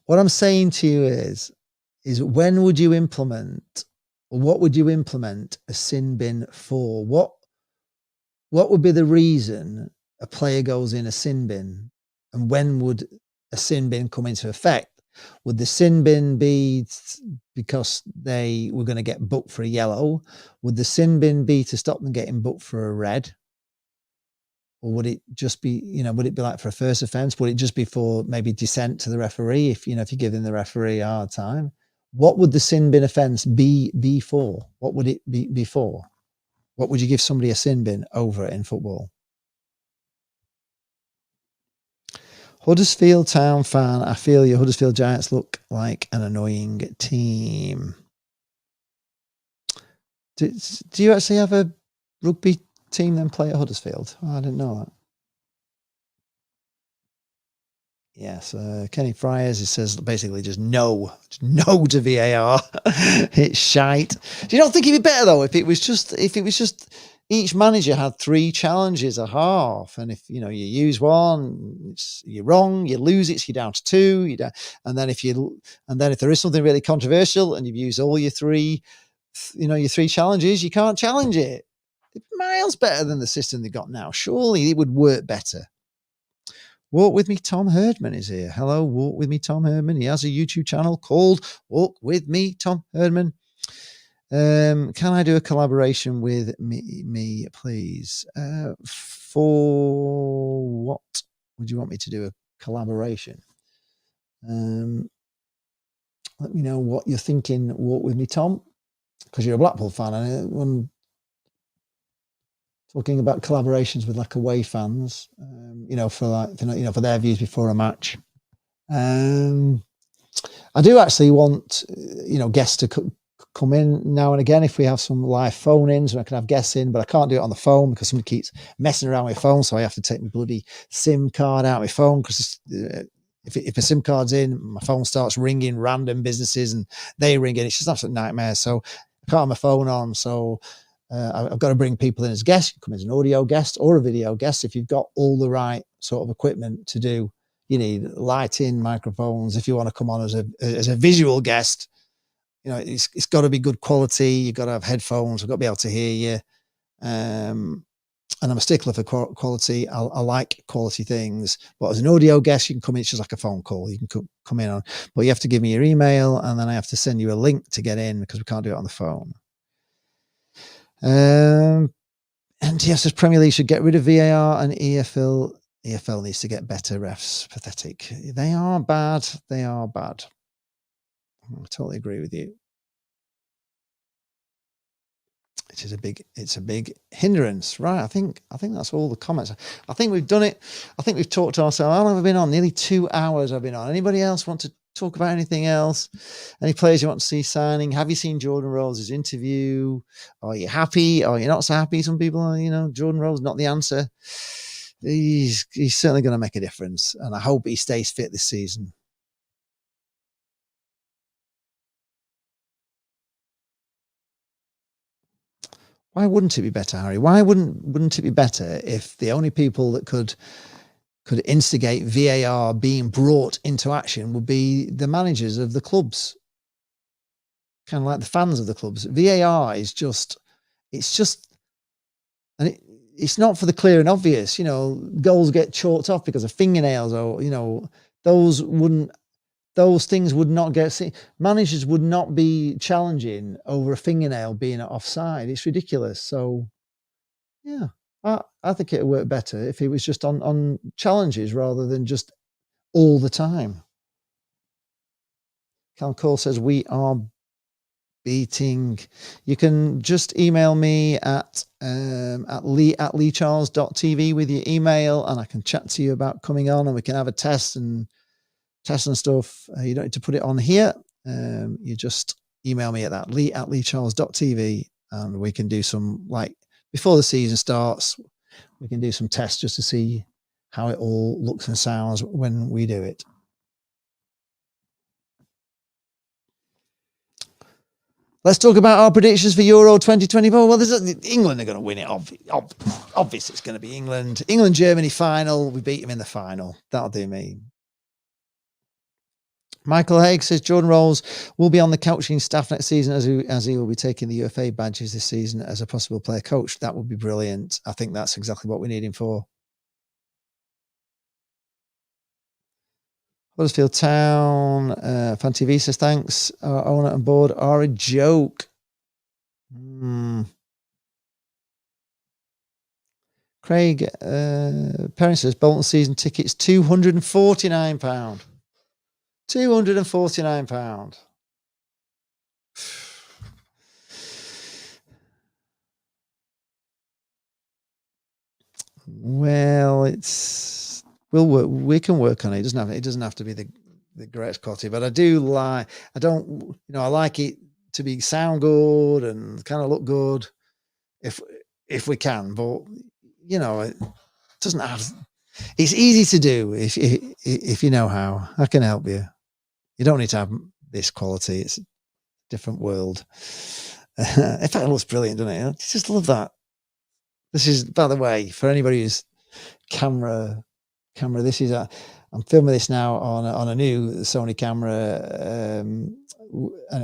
what I'm saying to you is when would you implement, or what would you implement a sin bin for? What would be the reason a player goes in a sin bin, and when would a sin bin come into effect? Would the sin bin be because they were going to get booked for a yellow? Would the sin bin be to stop them getting booked for a red? Or would it just be, would it be like for a first offence? Would it just be for maybe dissent to the referee if you're giving the referee a hard time? What would the sin bin offence be for? What would it be for? What would you give somebody a sin bin over in football? Huddersfield Town fan, I feel your Huddersfield Giants look like an annoying team. Do you actually have a rugby team then play at Huddersfield? Oh, I didn't know that. Yes, Kenny Friars, it says basically just no to VAR. It's shite. Do you not think it'd be better though if it was just each manager had 3 challenges a half, and if you use one, you're wrong, you lose it, so you're down to 2. And then if there is something really controversial and you've used all your 3, your 3 challenges, you can't challenge it. It's miles better than the system they've got now. Surely it would work better. Walk With Me Tom Herdman is here. Hello, Walk With Me Tom Herdman. He has a YouTube channel called Walk With Me Tom Herdman. Can I do a collaboration with me please? For what would you want me to do a collaboration? Let me know what you're thinking, Walk With Me Tom, because you're a Blackpool fan. And when talking about collaborations with like away fans, for their views before a match. I do actually want, guests to come in now and again. If we have some live phone-ins, I can have guests in, but I can't do it on the phone because somebody keeps messing around with my phone. So I have to take my bloody SIM card out of my phone because if a SIM card's in, my phone starts ringing random businesses and they ring in. It's just an absolute nightmare. So I can't have my phone on. So I've got to bring people in as guests. You can come as an audio guest or a video guest if you've got all the right sort of equipment to do. You need lighting, microphones. If you want to come on as a visual guest, it's got to be good quality. You've got to have headphones. I've got to be able to hear you. And I'm a stickler for quality. I like quality things. But as an audio guest, you can come in. It's just like a phone call. You can come in on, but you have to give me your email, and then I have to send you a link to get in because we can't do it on the phone. NTF says Premier League should get rid of VAR, and EFL needs to get better refs. Pathetic. They are bad. I totally agree with you. It's a big hindrance, right? I think that's all the comments. I think we've done it. I think we've talked to ourselves. How long have I been on? Nearly 2 hours I've been on. Anybody else want to talk about anything else? Any players you want to see signing? Have you seen Jordan Rhodes' interview? Are you happy? Are you not so happy? Some people are, Jordan Rhodes not the answer. He's certainly going to make a difference, and I hope he stays fit this season. Why wouldn't it be better, Harry? Why wouldn't it be better if the only people that could instigate VAR being brought into action would be the managers of the clubs, kind of like the fans of the clubs? VAR is just And it's not for the clear and obvious, goals get chalked off because of fingernails or, those things would not get seen. Managers would not be challenging over a fingernail being offside. It's ridiculous. So, yeah, I think it would work better if it was just on challenges rather than just all the time. Cal Cole says, we are beating. You can just email me at lee@leecharles.tv with your email, and I can chat to you about coming on, and we can have a test and stuff. You don't need to put it on here. You just email me at that lee@leecharles.tv, and we can do some, like, before the season starts, we can do some tests just to see how it all looks and sounds when we do it. Let's talk about our predictions for Euro 2024. Well, England are going to win it. Obviously, it's going to be England. England-Germany final. We beat them in the final. That'll do me. Michael Haig says Jordan Rhodes will be on the coaching staff next season as he will be taking the UFA badges this season as a possible player coach. That would be brilliant. I think that's exactly what we need him for. Huddersfield Town, Fan TV says thanks. Our owner and board are a joke. Craig Perrin says Bolton season tickets £249. £249. Well, we'll work. We can work on it. It doesn't have to be the greatest quality, but I like it to be sound good and kind of look good if we can. But it doesn't have. It's easy to do if you know how. I can help you. You don't need to have this quality. It's a different world. In fact, it looks brilliant, doesn't it? I just love that. This is, by the way, for anybody who's camera. This is I'm filming this now on a new Sony camera. And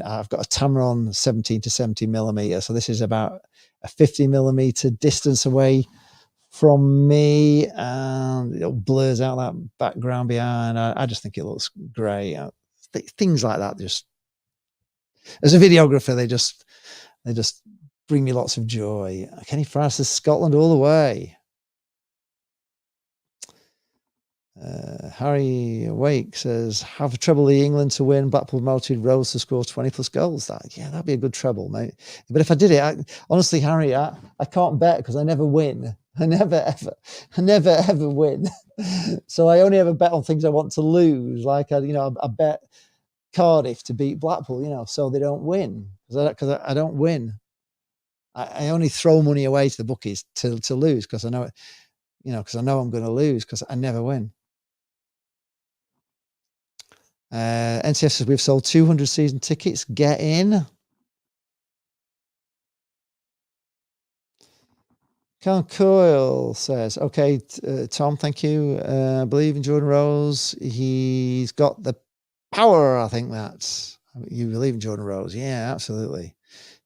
I've got a Tamron 17 to 70 millimeter. So this is about a 50 millimeter distance away from me, and it blurs out that background behind. I just think it looks great. Things like that, just as a videographer, they just bring me lots of joy. Kenny Farrar says Scotland all the way. Harry Wake says, have a treble the England to win, Blackpool promoted, Rhodes to score 20 plus goals. That'd be a good treble, mate. But if I did it, honestly, Harry, I can't bet because I never win. I never ever win. So I only ever bet on things I want to lose. Like I bet Cardiff to beat Blackpool, so they don't win because I don't win. I only throw money away to the bookies to lose because I know it, because I know I'm going to lose because I never win. NCF says we've sold 200 season tickets. Get in. Cal Coyle says, okay, Tom, thank you. I believe in Jordan Rhodes. He's got the power. I think you believe in Jordan Rhodes. Yeah, absolutely.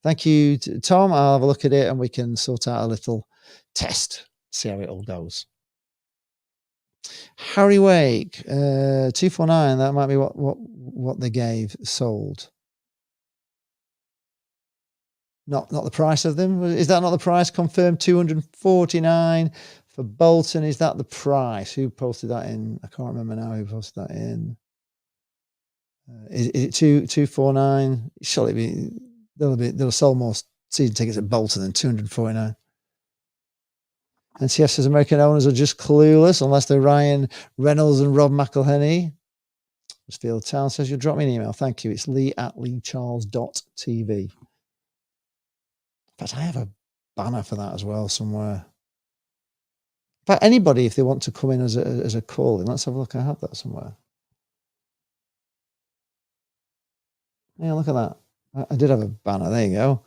Thank you, Tom. I'll have a look at it and we can sort out a little test, see how it all goes. Harry Wake, 249. That might be what they gave sold. Not the price of them. Is that not the price confirmed? 249 for Bolton. Is that the price? Who posted that in? I can't remember now who posted that in. Is it 249? Surely they'll sell more season tickets at Bolton than 249. NCF says American owners are just clueless unless they're Ryan Reynolds and Rob McElhenney. Huddersfield Town says you'll drop me an email. Thank you. It's lee@leecharles.tv. In fact, I have a banner for that as well somewhere. In fact, anybody, if they want to come in as a call-in, let's have a look. I have that somewhere. Yeah, look at that. I did have a banner. There you go.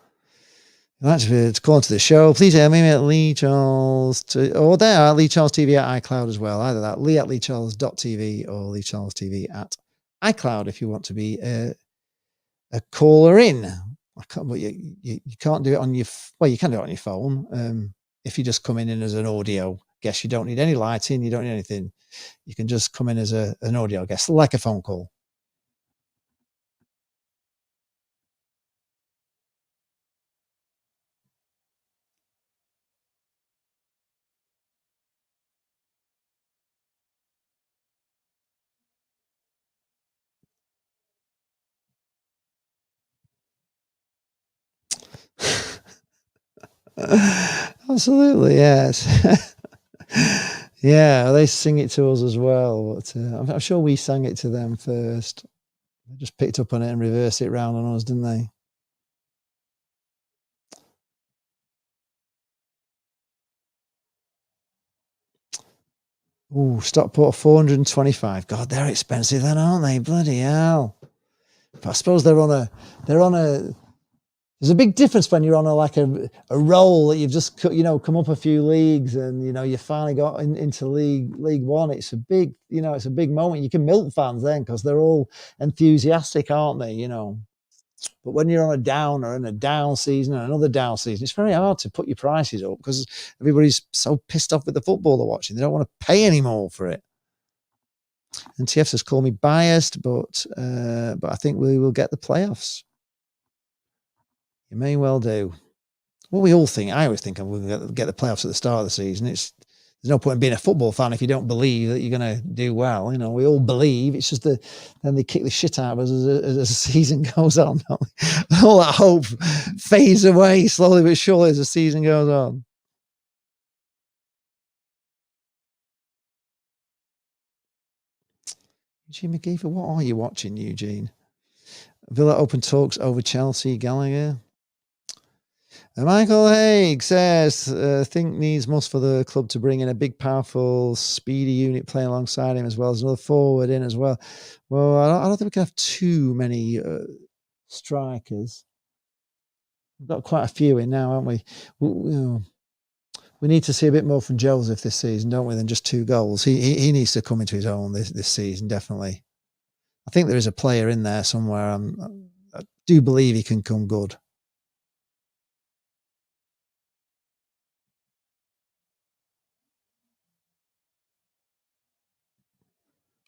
That's calling to the show. Please email me at Lee Charles or there at Lee Charles TV at iCloud as well. Either that, lee@leecharles.tv or Lee Charles TV at iCloud if you want to be a caller in. But you can't do it on your. Well, you can do it on your phone. if you just come in as an audio guest. You don't need any lighting, you don't need anything. You can just come in as an audio guest, like a phone call. Absolutely, yes. Yeah, they sing it to us as well, but I'm sure we sang it to them first. They just picked up on it and reversed it round on us, didn't they? Ooh, Stockport 425. God, they're expensive then, aren't they? Bloody hell. But I suppose they're on a there's a big difference when you're on a roll that you've just come up a few leagues and you finally got into League One. It's a big it's a big moment. You can milk fans then because they're all enthusiastic, aren't they? But when you're on a downer and a down season and another down season, it's very hard to put your prices up because everybody's so pissed off with the football they're watching. They don't want to pay any more for it. And TFs has called me biased, but I think we will get the playoffs. You may well do. Well, we all think. I always think we'll get the playoffs at the start of the season. There's no point in being a football fan if you don't believe that you're going to do well. We all believe. It's just then they kick the shit out of us as the season goes on. All that hope fades away slowly but surely as the season goes on. Eugene McGee, what are you watching, Eugene? Villa open talks over Chelsea, Gallagher. Michael Haig says, think must for the club to bring in a big, powerful, speedy unit playing alongside him as well as another forward in as well. Well, I don't think we can have too many strikers. We've got quite a few in now, haven't we? We need to see a bit more from Joseph this season, don't we, than just 2 goals. He needs to come into his own this season, definitely. I think there is a player in there somewhere. I do believe he can come good.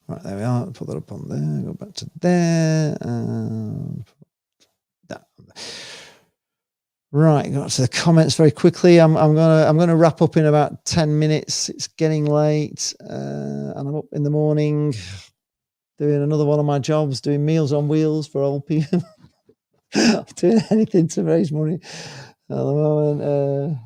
Right, there we are. Put that up on there. Go back to there. And that. Right, got to the comments very quickly. I'm gonna wrap up in about 10 minutes. It's getting late, and I'm up in the morning doing another one of my jobs, doing Meals on Wheels for old people. Doing anything to raise money at the moment.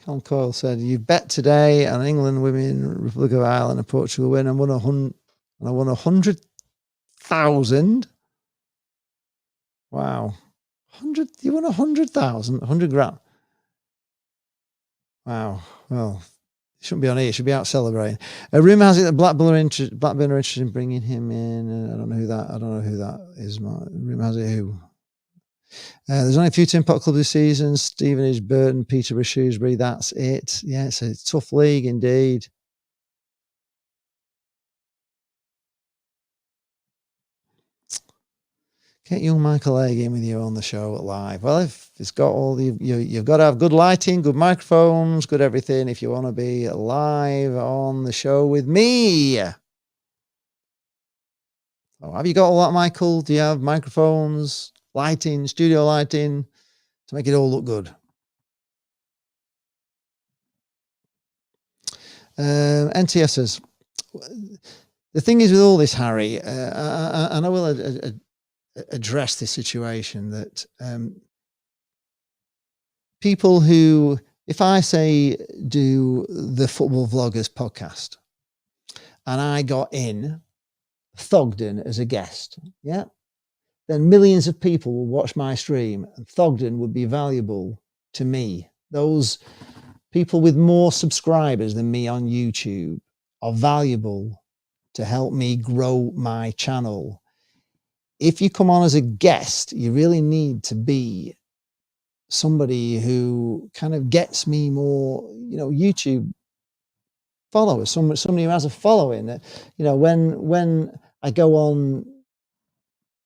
Colin Coyle said, "You bet today on England women, Republic of Ireland, and Portugal win. I won 100,000. Wow, 100. You won 100,000, 100 grand. Wow. Well, it shouldn't be on here. It should be out celebrating. Rumour has it that Blackburn are interested in bringing him in. I don't know who that is. Rumour has it who." There's only a few Tin Pot clubs this season. Stevenage, Burton, Peterborough, Shrewsbury. That's it. Yeah, it's a tough league indeed. Get young Michael Haig in with you on the show live. Well, if it's got all you've got to have good lighting, good microphones, good everything if you want to be live on the show with me. Oh, have you got all that, Michael? Do you have microphones, lighting, studio lighting to make it all look good? NTSs. The thing is with all this, Harry, and I will address this situation that people who, if I say do the Football Vloggers podcast and I got in Thogden as a guest, yeah, then millions of people will watch my stream and Thogden would be valuable to me. Those people with more subscribers than me on YouTube are valuable to help me grow my channel. If you come on as a guest, you really need to be somebody who kind of gets me more, YouTube followers, somebody who has a following. You know, when I go on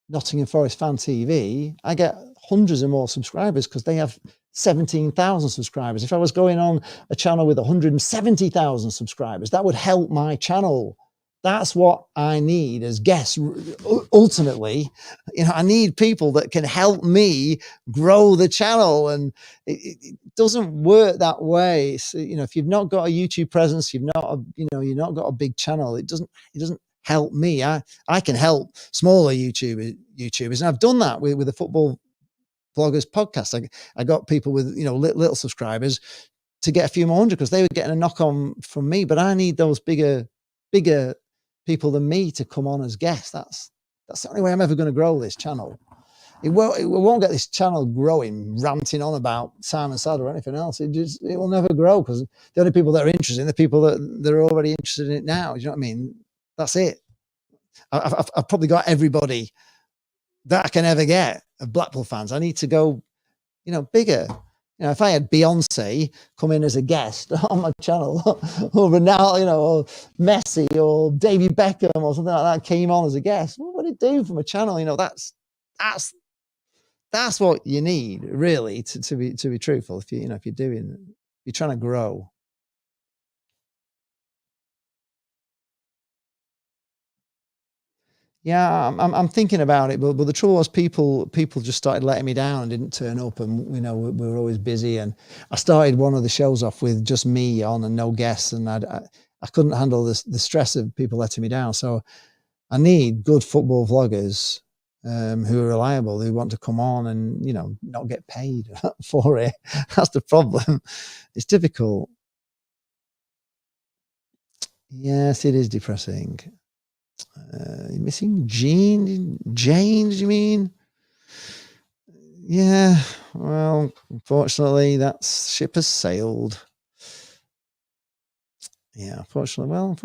Nottingham Forest Fan TV, I get hundreds of more subscribers because they have 17,000 subscribers. If I was going on a channel with 170,000 subscribers, that would help my channel. That's what I need as guests. Ultimately, you know, I need people that can help me grow the channel, and it doesn't work that way. So, you know, if you've not got a YouTube presence, you've not, you've not got a big channel. It doesn't help me. I can help smaller YouTubers, and I've done that with the Football Bloggers podcast. I got people with, you know, little subscribers to get a few more hundred because they were getting a knock on from me. But I need those bigger people than me to come on as guests. That's the only way I'm ever going to grow this channel. It won't get this channel growing, ranting on about Simon Saddle or anything else. It will never grow because the only people that are interested in the people that are already interested in it now. Do you know what I mean? That's it. I've probably got everybody that I can ever get of Blackpool fans. I need to go, you know, bigger. You know, if I had Beyonce come in as a guest on my channel, or Ronaldo, you know, or Messi, or David Beckham, or something like that came on as a guest, what would it do for my channel? You know, that's what you need, really, to be truthful. If you're trying to grow. Yeah, I'm thinking about it, but the trouble was people just started letting me down and didn't turn up, and you know we were always busy. And I started one of the shows off with just me on and no guests, and I couldn't handle the stress of people letting me down. So I need good football vloggers who are reliable, who want to come on and, you know, not get paid for it. That's the problem. It's difficult. Yes, it is depressing. You're missing Jane, do you mean? Yeah, well, unfortunately, that ship has sailed. Yeah, unfortunately, well,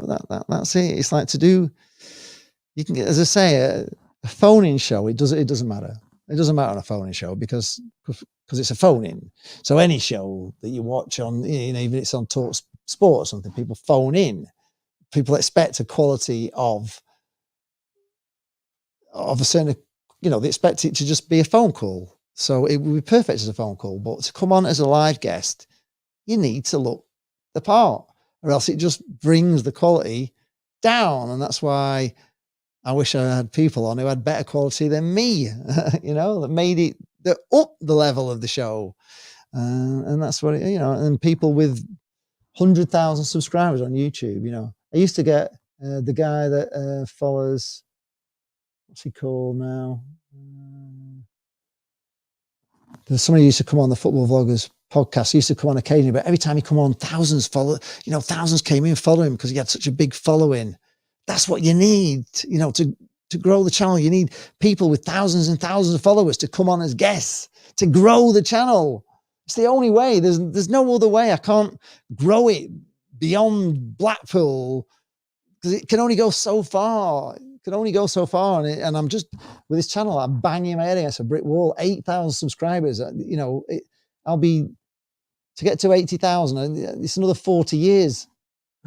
that's it. It's like you can get, as I say, a phone-in show. It doesn't matter. It doesn't matter on a phone-in show because it's a phone-in. So any show that you watch on, you know, even if it's on Talk Sport or something, people phone in. People expect a quality of a certain, you know, they expect it to just be a phone call. So it would be perfect as a phone call, but to come on as a live guest, you need to look the part, or else it just brings the quality down. And that's why I wish I had people on who had better quality than me, you know, that up the level of the show. And that's what, you know, and people with 100,000 subscribers on YouTube, you know, I used to get the guy that follows, what's he called now? There's somebody who used to come on the Football Vloggers podcast. He used to come on occasionally, but every time he come on, thousands came in following him because he had such a big following. That's what you need, you know, to grow the channel. You need people with thousands and thousands of followers to come on as guests to grow the channel. It's the only way. There's no other way. I can't grow it beyond Blackpool because it can only go so far. And I'm just, with this channel, I'm banging my head against a brick wall. 8,000 subscribers. You know, I'll be, to get to 80,000, it's another 40 years.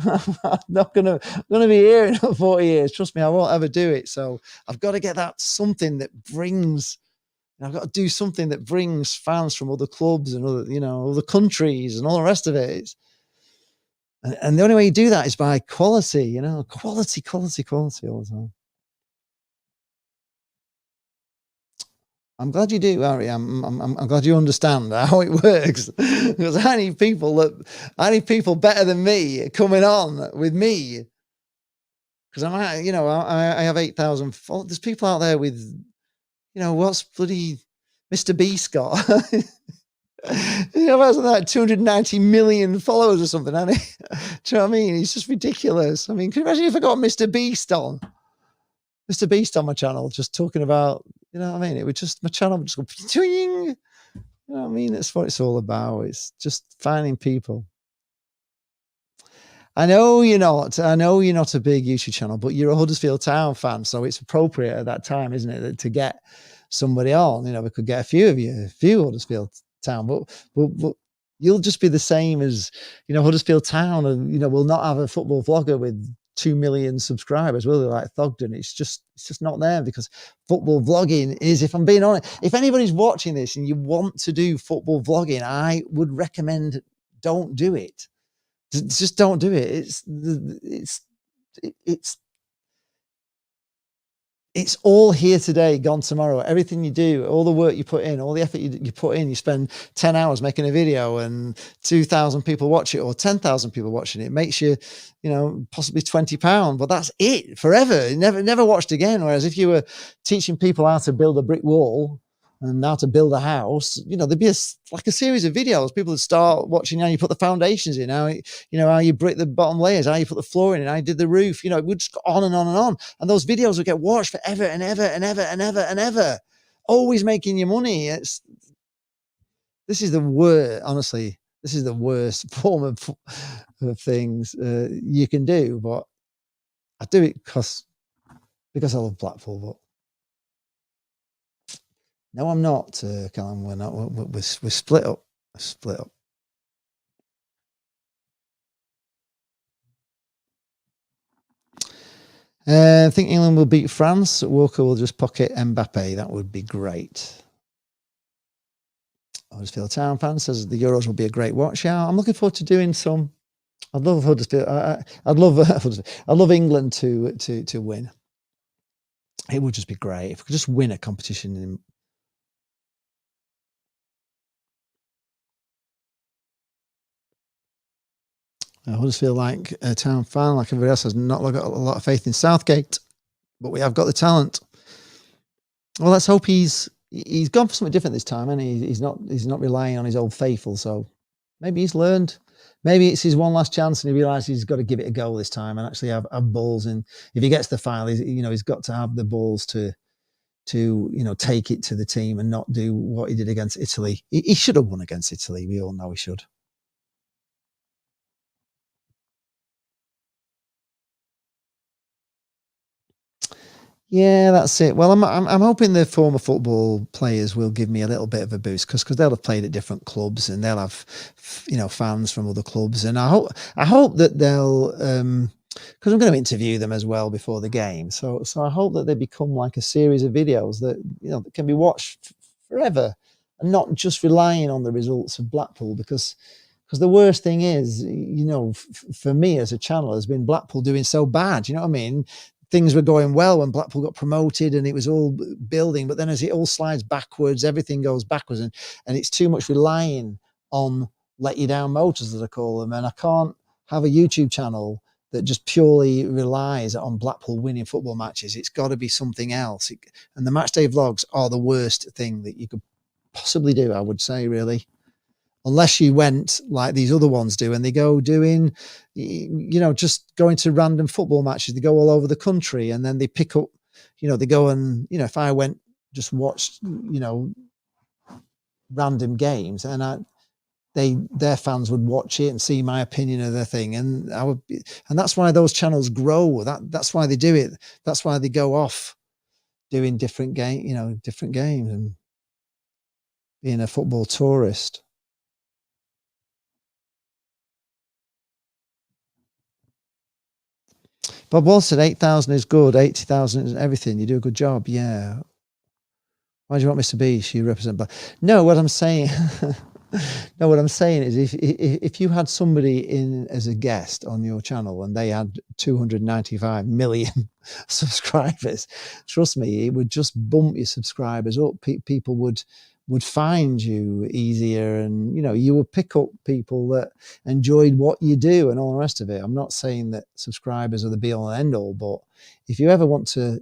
I'm not gonna be here in 40 years. Trust me, I won't ever do it. So I've got to get that something that brings, I've got to do something that brings fans from other clubs and other, you know, other countries and all the rest of it. And the only way you do that is by quality, you know, quality all the time. I'm glad you do, Harry. I'm glad you understand how it works because I need people better than me coming on with me because I have 8,000. There's people out there with, you know, what's bloody Mr. Beast got? You know, that's like 290 million followers or something, hasn't he? Do you know what I mean? He's just ridiculous. I mean, can you imagine if I got Mr. Beast on my channel, just talking about, you know what I mean? It would just, my channel would just go, twing. You know what I mean? That's what it's all about. It's just finding people. I know you're not a big YouTube channel, but you're a Huddersfield Town fan, so it's appropriate at that time, isn't it, to get somebody on? You know, we could get a few Huddersfield Town, but you'll just be the same as, Huddersfield Town, and we'll not have a football vlogger with 2 million subscribers, will they? Like Thogden. It's just not there, because football vlogging is, if I'm being honest, if anybody's watching this and you want to do football vlogging, I would recommend don't do it. Just don't do it. It's it's all here today, gone tomorrow. Everything you do, all the work you put in, all the effort you put in, you spend 10 hours making a video and 2,000 people watch it, or 10,000 people watching it. It makes you, possibly £20, but that's it forever. Never watched again. Whereas if you were teaching people how to build a brick wall and how to build a house, there'd be like a series of videos. People would start watching how you put the foundations in, how you brick the bottom layers, how you put the floor in, how you did the roof. It would just go on and on and on. And those videos would get watched forever and ever and ever and ever and ever, always making you money. This is the worst, honestly. This is the worst form of things you can do. But I do it because I love Blackpool. But no, I'm not, Callum. We're not. We're split up. Split up. I think England will beat France. Walker will just pocket Mbappe. That would be great. Huddersfield Town fan says the Euros will be a great watch. Yeah, I'm looking forward to doing some. I'd love Huddersfield. I'd love England to win. It would just be great if we could just win a competition. Huddersfield, like a Town fan, like everybody else, has not got a lot of faith in Southgate, but we have got the talent. Well, let's hope he's gone for something different this time, and he's not relying on his old faithful. So maybe he's learned. Maybe it's his one last chance, and he realizes he's got to give it a go this time and actually have balls. And if he gets the final, he's got to have the balls to take it to the team and not do what he did against Italy. He should have won against Italy. We all know he should. Yeah, that's it. Well, I'm hoping the former football players will give me a little bit of a boost, because they'll have played at different clubs and they'll have fans from other clubs, and I hope that they'll because I'm going to interview them as well before the game. So I hope that they become like a series of videos that that can be watched forever, and not just relying on the results of Blackpool, because the worst thing is, for me as a channel, has been Blackpool doing so bad. You know what I mean? Things were going well when Blackpool got promoted and it was all building, but then as it all slides backwards, everything goes backwards, and it's too much relying on let you down motors, as I call them. And I can't have a YouTube channel that just purely relies on Blackpool winning football matches. It's got to be something else. And the matchday vlogs are the worst thing that you could possibly do, I would say, really. Unless you went like these other ones do, and they go doing, just going to random football matches. They go all over the country, and then they pick up, they go and, if I went, just watched, random games, and their fans would watch it and see my opinion of their thing. And and that's why those channels grow. That's why they do it. That's why they go off doing different games and being a football tourist. Bob Wall said 8,000 is good, 80,000 is everything. You do a good job. Yeah. Why do you want Mr. Beast? You represent Black. No, what I'm saying, what I'm saying is if you had somebody in as a guest on your channel and they had 295 million subscribers, trust me, it would just bump your subscribers up. People would find you easier, and you would pick up people that enjoyed what you do and all the rest of it. I'm not saying that subscribers are the be all and end all, but if you ever want to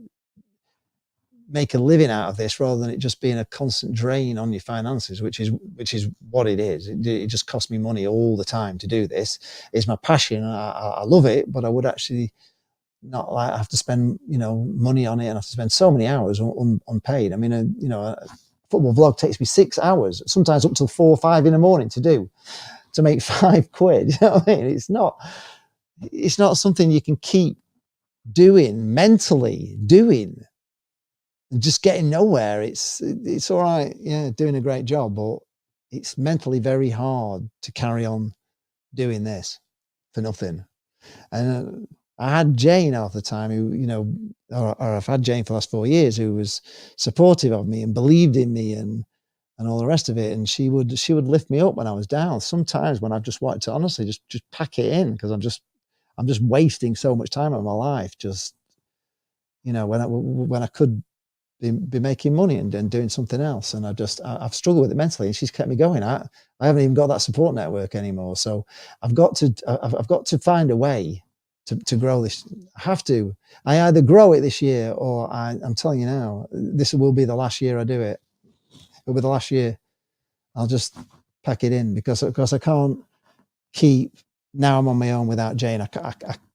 make a living out of this rather than it just being a constant drain on your finances, which is what it is. It just costs me money all the time to do this. It's my passion. I love it, but I would actually not like have to spend money on it and have to spend so many hours unpaid. I mean, a football vlog takes me 6 hours, sometimes up till 4 or 5 in the morning to make £5. You know what I mean? It's not something you can keep mentally doing and just getting nowhere. It's all right, yeah, doing a great job, but it's mentally very hard to carry on doing this for nothing. And I had Jane half the time who, or I've had Jane for the last 4 years, who was supportive of me and believed in me and all the rest of it. And she would lift me up when I was down. Sometimes when I've just wanted to honestly just pack it in, because I'm just wasting so much time of my life. Just, when I could be making money and doing something else. And I've struggled with it mentally, and she's kept me going. I haven't even got that support network anymore. So I've got to find a way to grow this. I have to. I either grow it this year, or I'm telling you now, this will be the last year I do it. It'll be the last year. I'll just pack it in, because of course I can't keep. Now I'm on my own without Jane. I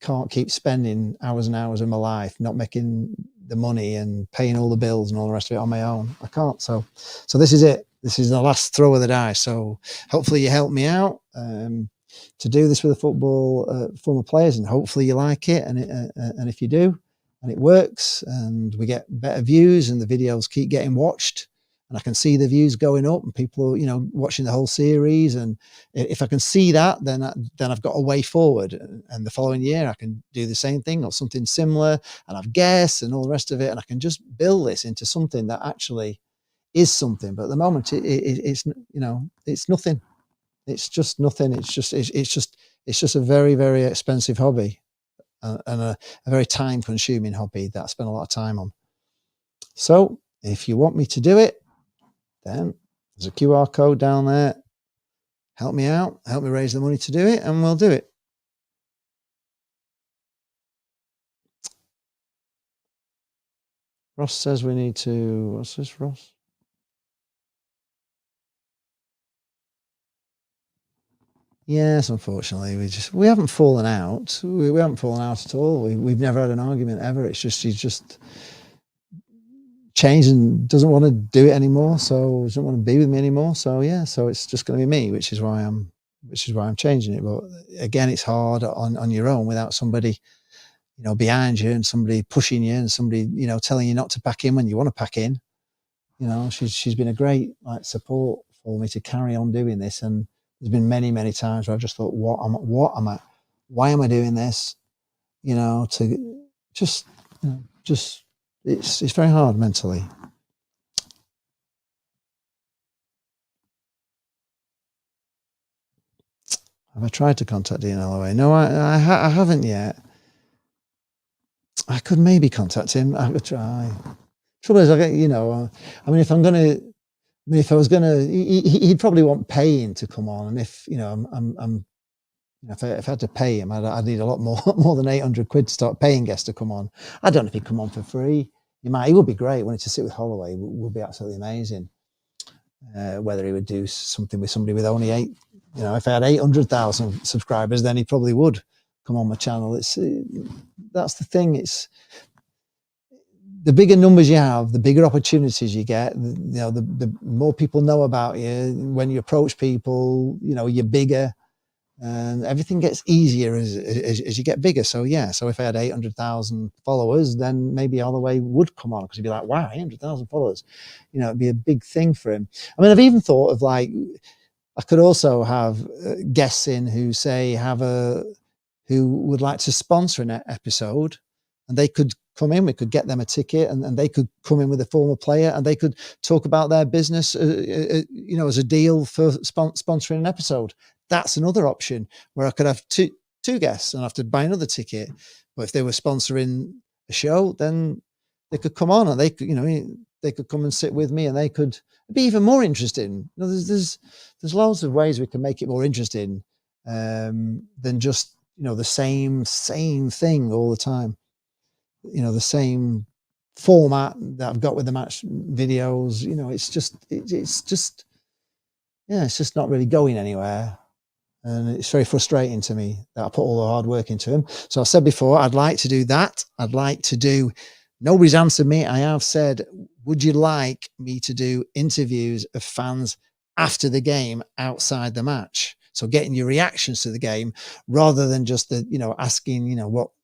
can't keep spending hours and hours of my life not making the money and paying all the bills and all the rest of it on my own. I can't. So this is it. This is the last throw of the dice. So hopefully you help me out to do this with the football former players, and hopefully you like it. And if you do, and it works, and we get better views, and the videos keep getting watched, and I can see the views going up, and people are, watching the whole series. And if I can see that, then I've got a way forward. And the following year I can do the same thing or something similar, and I've guests and all the rest of it, and I can just build this into something that actually is something. But at the moment, it's nothing. It's just nothing. It's just a very, very expensive hobby, and a very time consuming hobby that I spend a lot of time on. So if you want me to do it, then there's a QR code down there. Help me out, help me raise the money to do it, and we'll do it. Ross says we need to, what's this, Ross? Yes, unfortunately, we haven't fallen out. We haven't fallen out at all. We've never had an argument ever. It's just, she's just changed and doesn't want to do it anymore. So doesn't want to be with me anymore. So yeah, so it's just going to be me, which is why I'm changing it. But again, it's hard on your own without somebody, behind you, and somebody pushing you, and somebody, telling you not to pack in when you want to pack in. She's been a great support for me to carry on doing this. And there's been many, many times where I've just thought, why am I doing this? To just it's very hard mentally. Have I tried to contact Dean Holloway? No, I haven't yet. I could maybe contact him. I could try. Trouble is, if I was gonna, he'd probably want paying to come on, and if if I had to pay him, I'd need a lot more than 800 quid to start paying guests to come on. I don't know if he'd come on for free. He would be great. Wanting to sit with Holloway would be absolutely amazing. Whether he would do something with somebody with only if I had 800,000 subscribers, then he probably would come on my channel. That's the thing. It's the bigger numbers you have, the bigger opportunities you get. The more people know about you. When you approach people, you're bigger, and everything gets easier as you get bigger. So yeah, so if I had 800,000 followers, then maybe Holloway would come on, because he'd be like, wow, 800,000 followers, it'd be a big thing for him. I mean, I've even thought of I could also have guests in who who would like to sponsor an episode, and they could come in. We could get them a ticket, and they could come in with a former player, and they could talk about their business, as a deal for sponsoring an episode. That's another option, where I could have two guests and have to buy another ticket. But if they were sponsoring a show, then they could come on, and they could come and sit with me, and they could be even more interesting. There's loads of ways we can make it more interesting than just the same thing all the time. The same format that I've got with the match videos. It's just not really going anywhere. And it's very frustrating to me that I put all the hard work into them. So I said before, I'd like to do that. I'd like to do, nobody's answered me. I have said, would you like me to do interviews of fans after the game outside the match? So getting your reactions to the game, rather than just asking,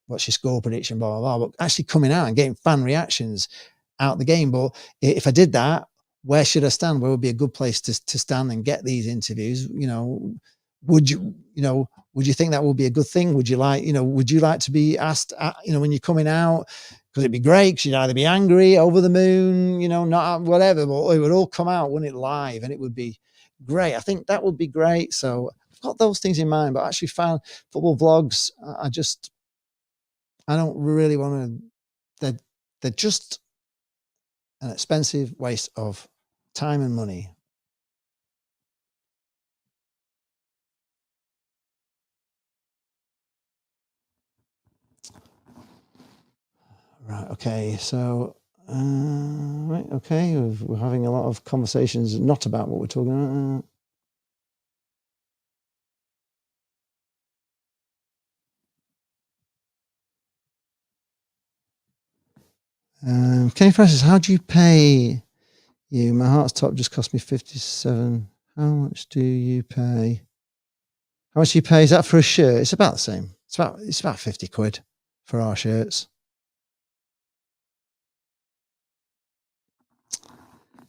what's your score prediction, blah, blah, blah, but actually coming out and getting fan reactions out the game. But if I did that, where should I stand? Where would be a good place to stand and get these interviews? You know, would you, you know, would you think that would be a good thing? Would you like, would you like to be asked, when you're coming out? Because it'd be great. Because you'd either be angry, over the moon, not whatever, but it would all come out, wouldn't it, live, and it would be great. I think that would be great. So I've got those things in mind, but I actually found football vlogs. I don't really want to. They're just an expensive waste of time and money. Right. Okay. So, right. Okay. We're having a lot of conversations not about what we're talking about. Kenny Francis, how do you pay you? My heart's top just cost me 57. How much do you pay? How much do you pay? Is that for a shirt? It's about the same. It's about 50 quid for our shirts.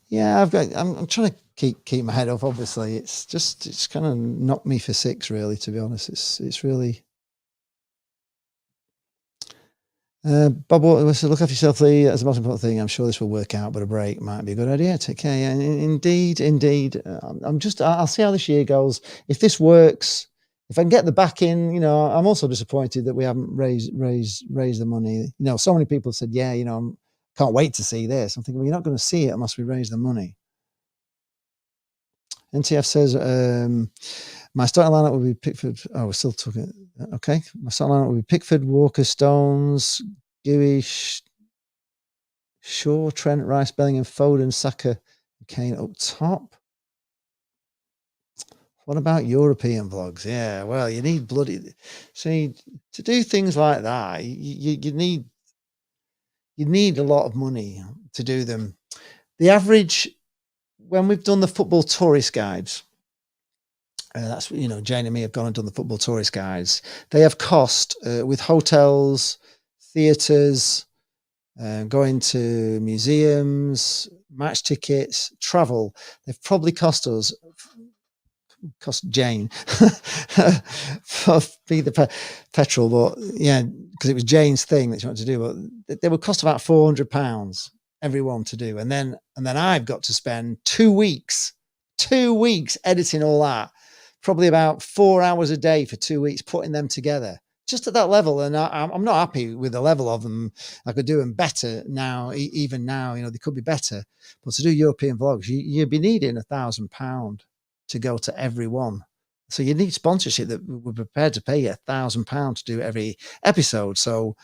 Yeah, I'm trying to keep my head up. Obviously, it's kind of knocked me for six, really. To be honest, it's really. Bob Water said, "Look after yourself, Lee. That's the most important thing. I'm sure this will work out, but a break might be a good idea. Take care." Yeah, indeed, indeed. I'll see how this year goes. If this works, if I can get the back in, I'm also disappointed that we haven't raised the money. So many people said, "Yeah, can't wait to see this." I'm thinking, well, you're not going to see it unless we raise the money. NTF says, my starting lineup will be Pickford. Oh, we're still talking. Okay. My starting lineup will be Pickford, Walker, Stones, Dewey, Shaw, Trent, Rice, Bellingham, Foden, Saka, Kane up top. What about European vlogs? Yeah, well, you need see, to do things like that, you need a lot of money to do them. The average, when we've done the football tourist guides, that's Jane and me have gone and done the football tourist guides. They have cost with hotels, theatres, going to museums, match tickets, travel. They've probably cost Jane for the petrol, but yeah, because it was Jane's thing that she wanted to do. But they would cost about £400 everyone to do, and then I've got to spend 2 weeks editing all that, probably about 4 hours a day for 2 weeks putting them together. Just at that level, and I'm not happy with the level of them. I could do them better now. Even now, they could be better. But to do European vlogs, you'd be needing £1,000 to go to every one. So you need sponsorship that we're prepared to pay you £1,000 to do every episode. So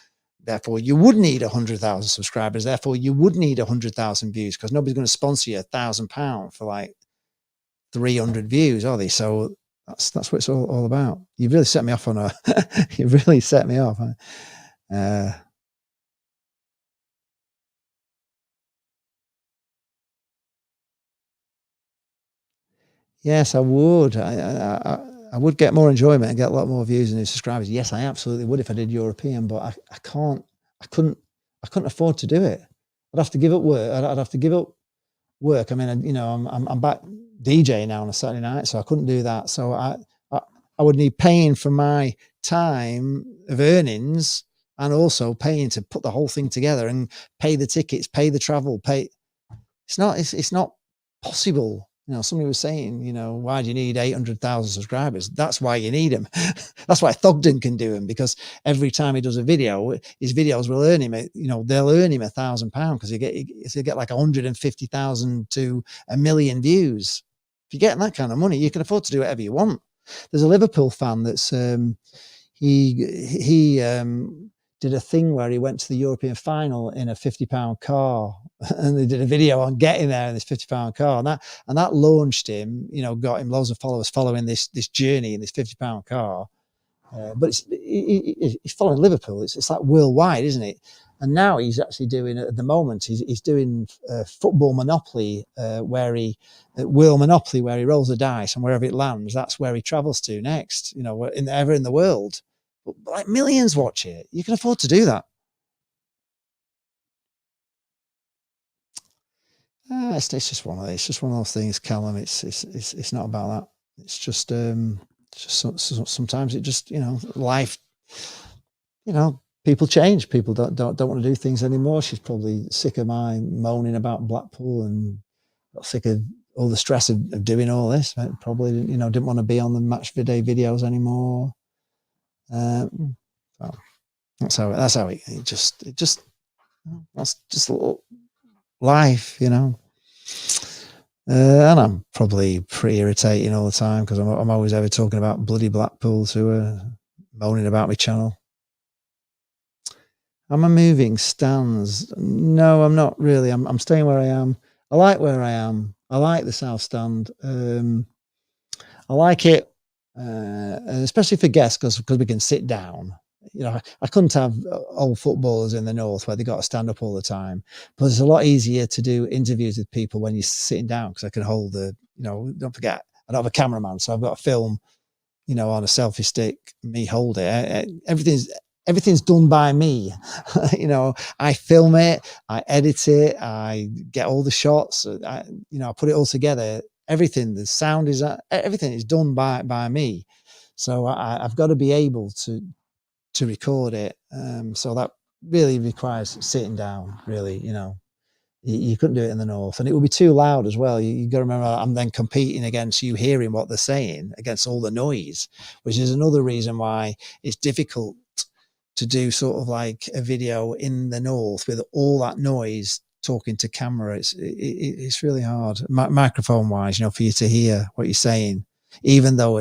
therefore, you would need 100,000 subscribers. Therefore, you would need 100,000 views, because nobody's going to sponsor you £1,000 for like 300 views, are they? So that's what it's all about. You've really set me off on a. You really set me off. Yes, I would. I would get more enjoyment and get a lot more views and new subscribers. Yes, I absolutely would if I did European, but I can't. I couldn't. I couldn't afford to do it. I'd have to give up work. I'd have to give up work. I mean, I'm back DJing now on a Saturday night, so I couldn't do that. So I would need paying for my time of earnings, and also paying to put the whole thing together and pay the tickets, pay the travel, pay. It's not possible. Somebody was saying, why do you need 800,000 subscribers? That's why you need them. That's why Thogden can do them, because every time he does a video, his videos will earn him, they'll earn him £1,000, because you get like 150,000 to 1 million views. If you're getting that kind of money, you can afford to do whatever you want. There's a Liverpool fan that's, he did a thing where he went to the European final in a £50 car, and they did a video on getting there in this £50 car, and that launched him. Got him loads of followers following this journey in this £50 car. But he's following Liverpool. It's like worldwide, isn't it? And now he's actually doing, at the moment, he's doing football Monopoly, World Monopoly, where he rolls the dice, and wherever it lands, that's where he travels to next. Ever in the world. But like millions watch it. You can afford to do that. It's just one of those. It's just one of those things, Callum. It's not about that. It's just sometimes it just life. People change. People don't want to do things anymore. She's probably sick of my moaning about Blackpool and got sick of all the stress of doing all this. Probably didn't want to be on the match day videos anymore. So that's how it just that's just life, and I'm probably pretty irritating all the time because I'm always ever talking about bloody Blackpool to moaning about my channel. Am I moving stands? No, I'm not really. I'm staying where I am. I like where I am. I like the south stand. I like it, and especially for guests because we can sit down. I couldn't have old footballers in the north where they got to stand up all the time. But it's a lot easier to do interviews with people when you're sitting down because I can hold don't forget, I don't have a cameraman, so I've got to film, on a selfie stick, me hold it. Everything's done by me. I film it, I edit it, I get all the shots, I put it all together. Everything, the sound everything is done by me. So I've got to be able to record it. So that really requires sitting down, really, you couldn't do it in the north and it would be too loud as well. You got to remember I'm then competing against you hearing what they're saying against all the noise, which is another reason why it's difficult to do sort of like a video in the north with all that noise talking to camera. It's really hard microphone wise, for you to hear what you're saying, even though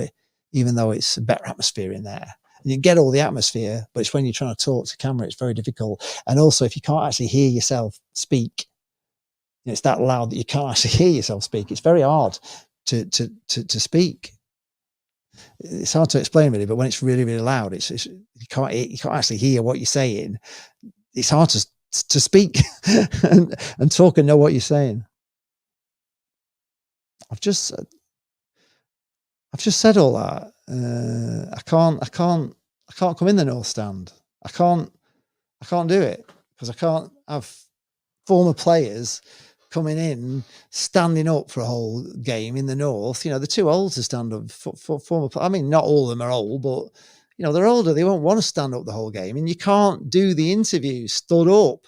it's a better atmosphere in there. You get all the atmosphere, but it's when you're trying to talk to camera, it's very difficult. And also if you can't actually hear yourself speak, it's that loud that you can't actually hear yourself speak. It's very hard to speak. It's hard to explain really, but when it's really, really loud, you can't actually hear what you're saying. It's hard to speak and talk and know what you're saying. I've just said all that. I can't come in the north stand. I can't do it because I can't have former players coming in, standing up for a whole game in the north. They're too old to stand up for former. I mean, not all of them are old, but they're older. They won't want to stand up the whole game, and you can't do the interview stood up.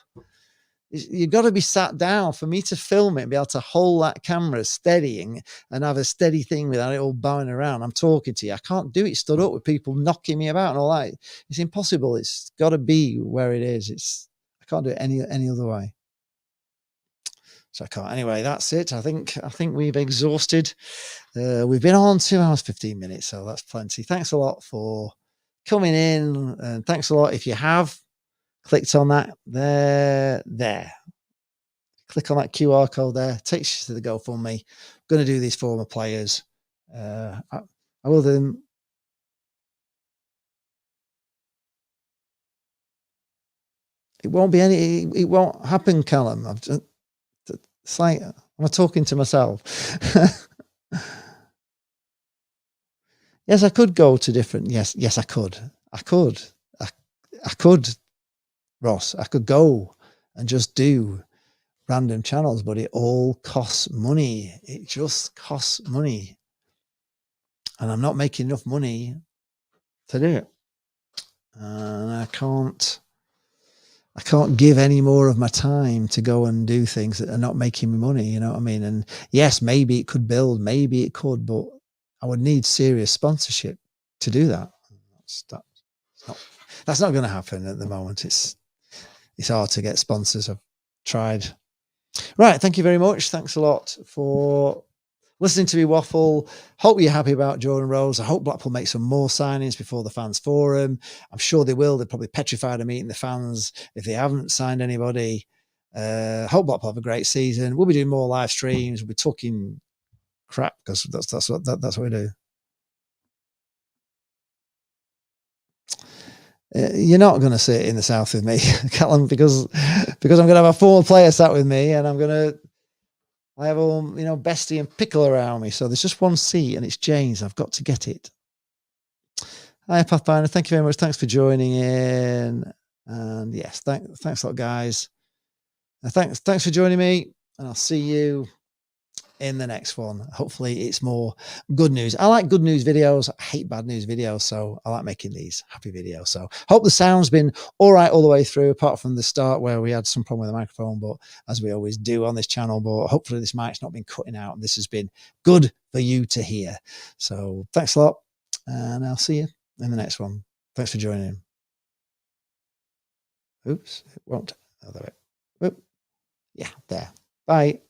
You've got to be sat down for me to film it and be able to hold that camera steadying and have a steady thing without it all bowing around. I'm talking to you. I can't do it stood up with people knocking me about and all that. It's impossible. It's got to be where it is. I can't do it any other way. So I can't. Anyway, that's it. I think we've exhausted. We've been on 2 hours, 15 minutes. So that's plenty. Thanks a lot for coming in. And thanks a lot if you have clicked on that there. Click on that QR code there. Takes you to the GoFundMe. I'm going to do these former players. I will do them. It won't be any. It won't happen, Callum. It's like I'm talking to myself. Yes, I could go to different. Yes, I could. I could, Ross. I could go and just do random channels, but it all costs money. It just costs money, and I'm not making enough money to do it. And I can't give any more of my time to go and do things that are not making me money. You know what I mean? And yes, maybe it could build, maybe it could, but I would need serious sponsorship to do that. That's not going to happen at the moment. It's hard to get sponsors. I've tried. Right. Thank you very much. Thanks a lot for listening to me waffle. Hope you're happy about Jordan Rhodes. I hope Blackpool make some more signings before the fans forum. I'm sure they will. They're probably petrified of meeting the fans if they haven't signed anybody. Hope Blackpool have a great season. We'll be doing more live streams. We'll be talking crap because that's what we do. You're not going to sit in the south with me, Callum, because I'm going to have a former player sat with me, and I have all Bestie and Pickle around me. So there's just one seat, and it's Jane's. I've got to get it. Hi, Pathfinder. Thank you very much. Thanks for joining in. And yes, thanks a lot, guys. Thanks for joining me. and I'll see you in the next one. Hopefully it's more good news. I like good news videos. I hate bad news videos. So I like making these happy videos. So hope the sound's been all right all the way through, apart from the start where we had some problem with the microphone, but as we always do on this channel, but hopefully this mic's not been cutting out and this has been good for you to hear. So thanks a lot and I'll see you in the next one. Thanks for joining. Oops, it won't. Oh, there it. Oop. Yeah, there. Bye.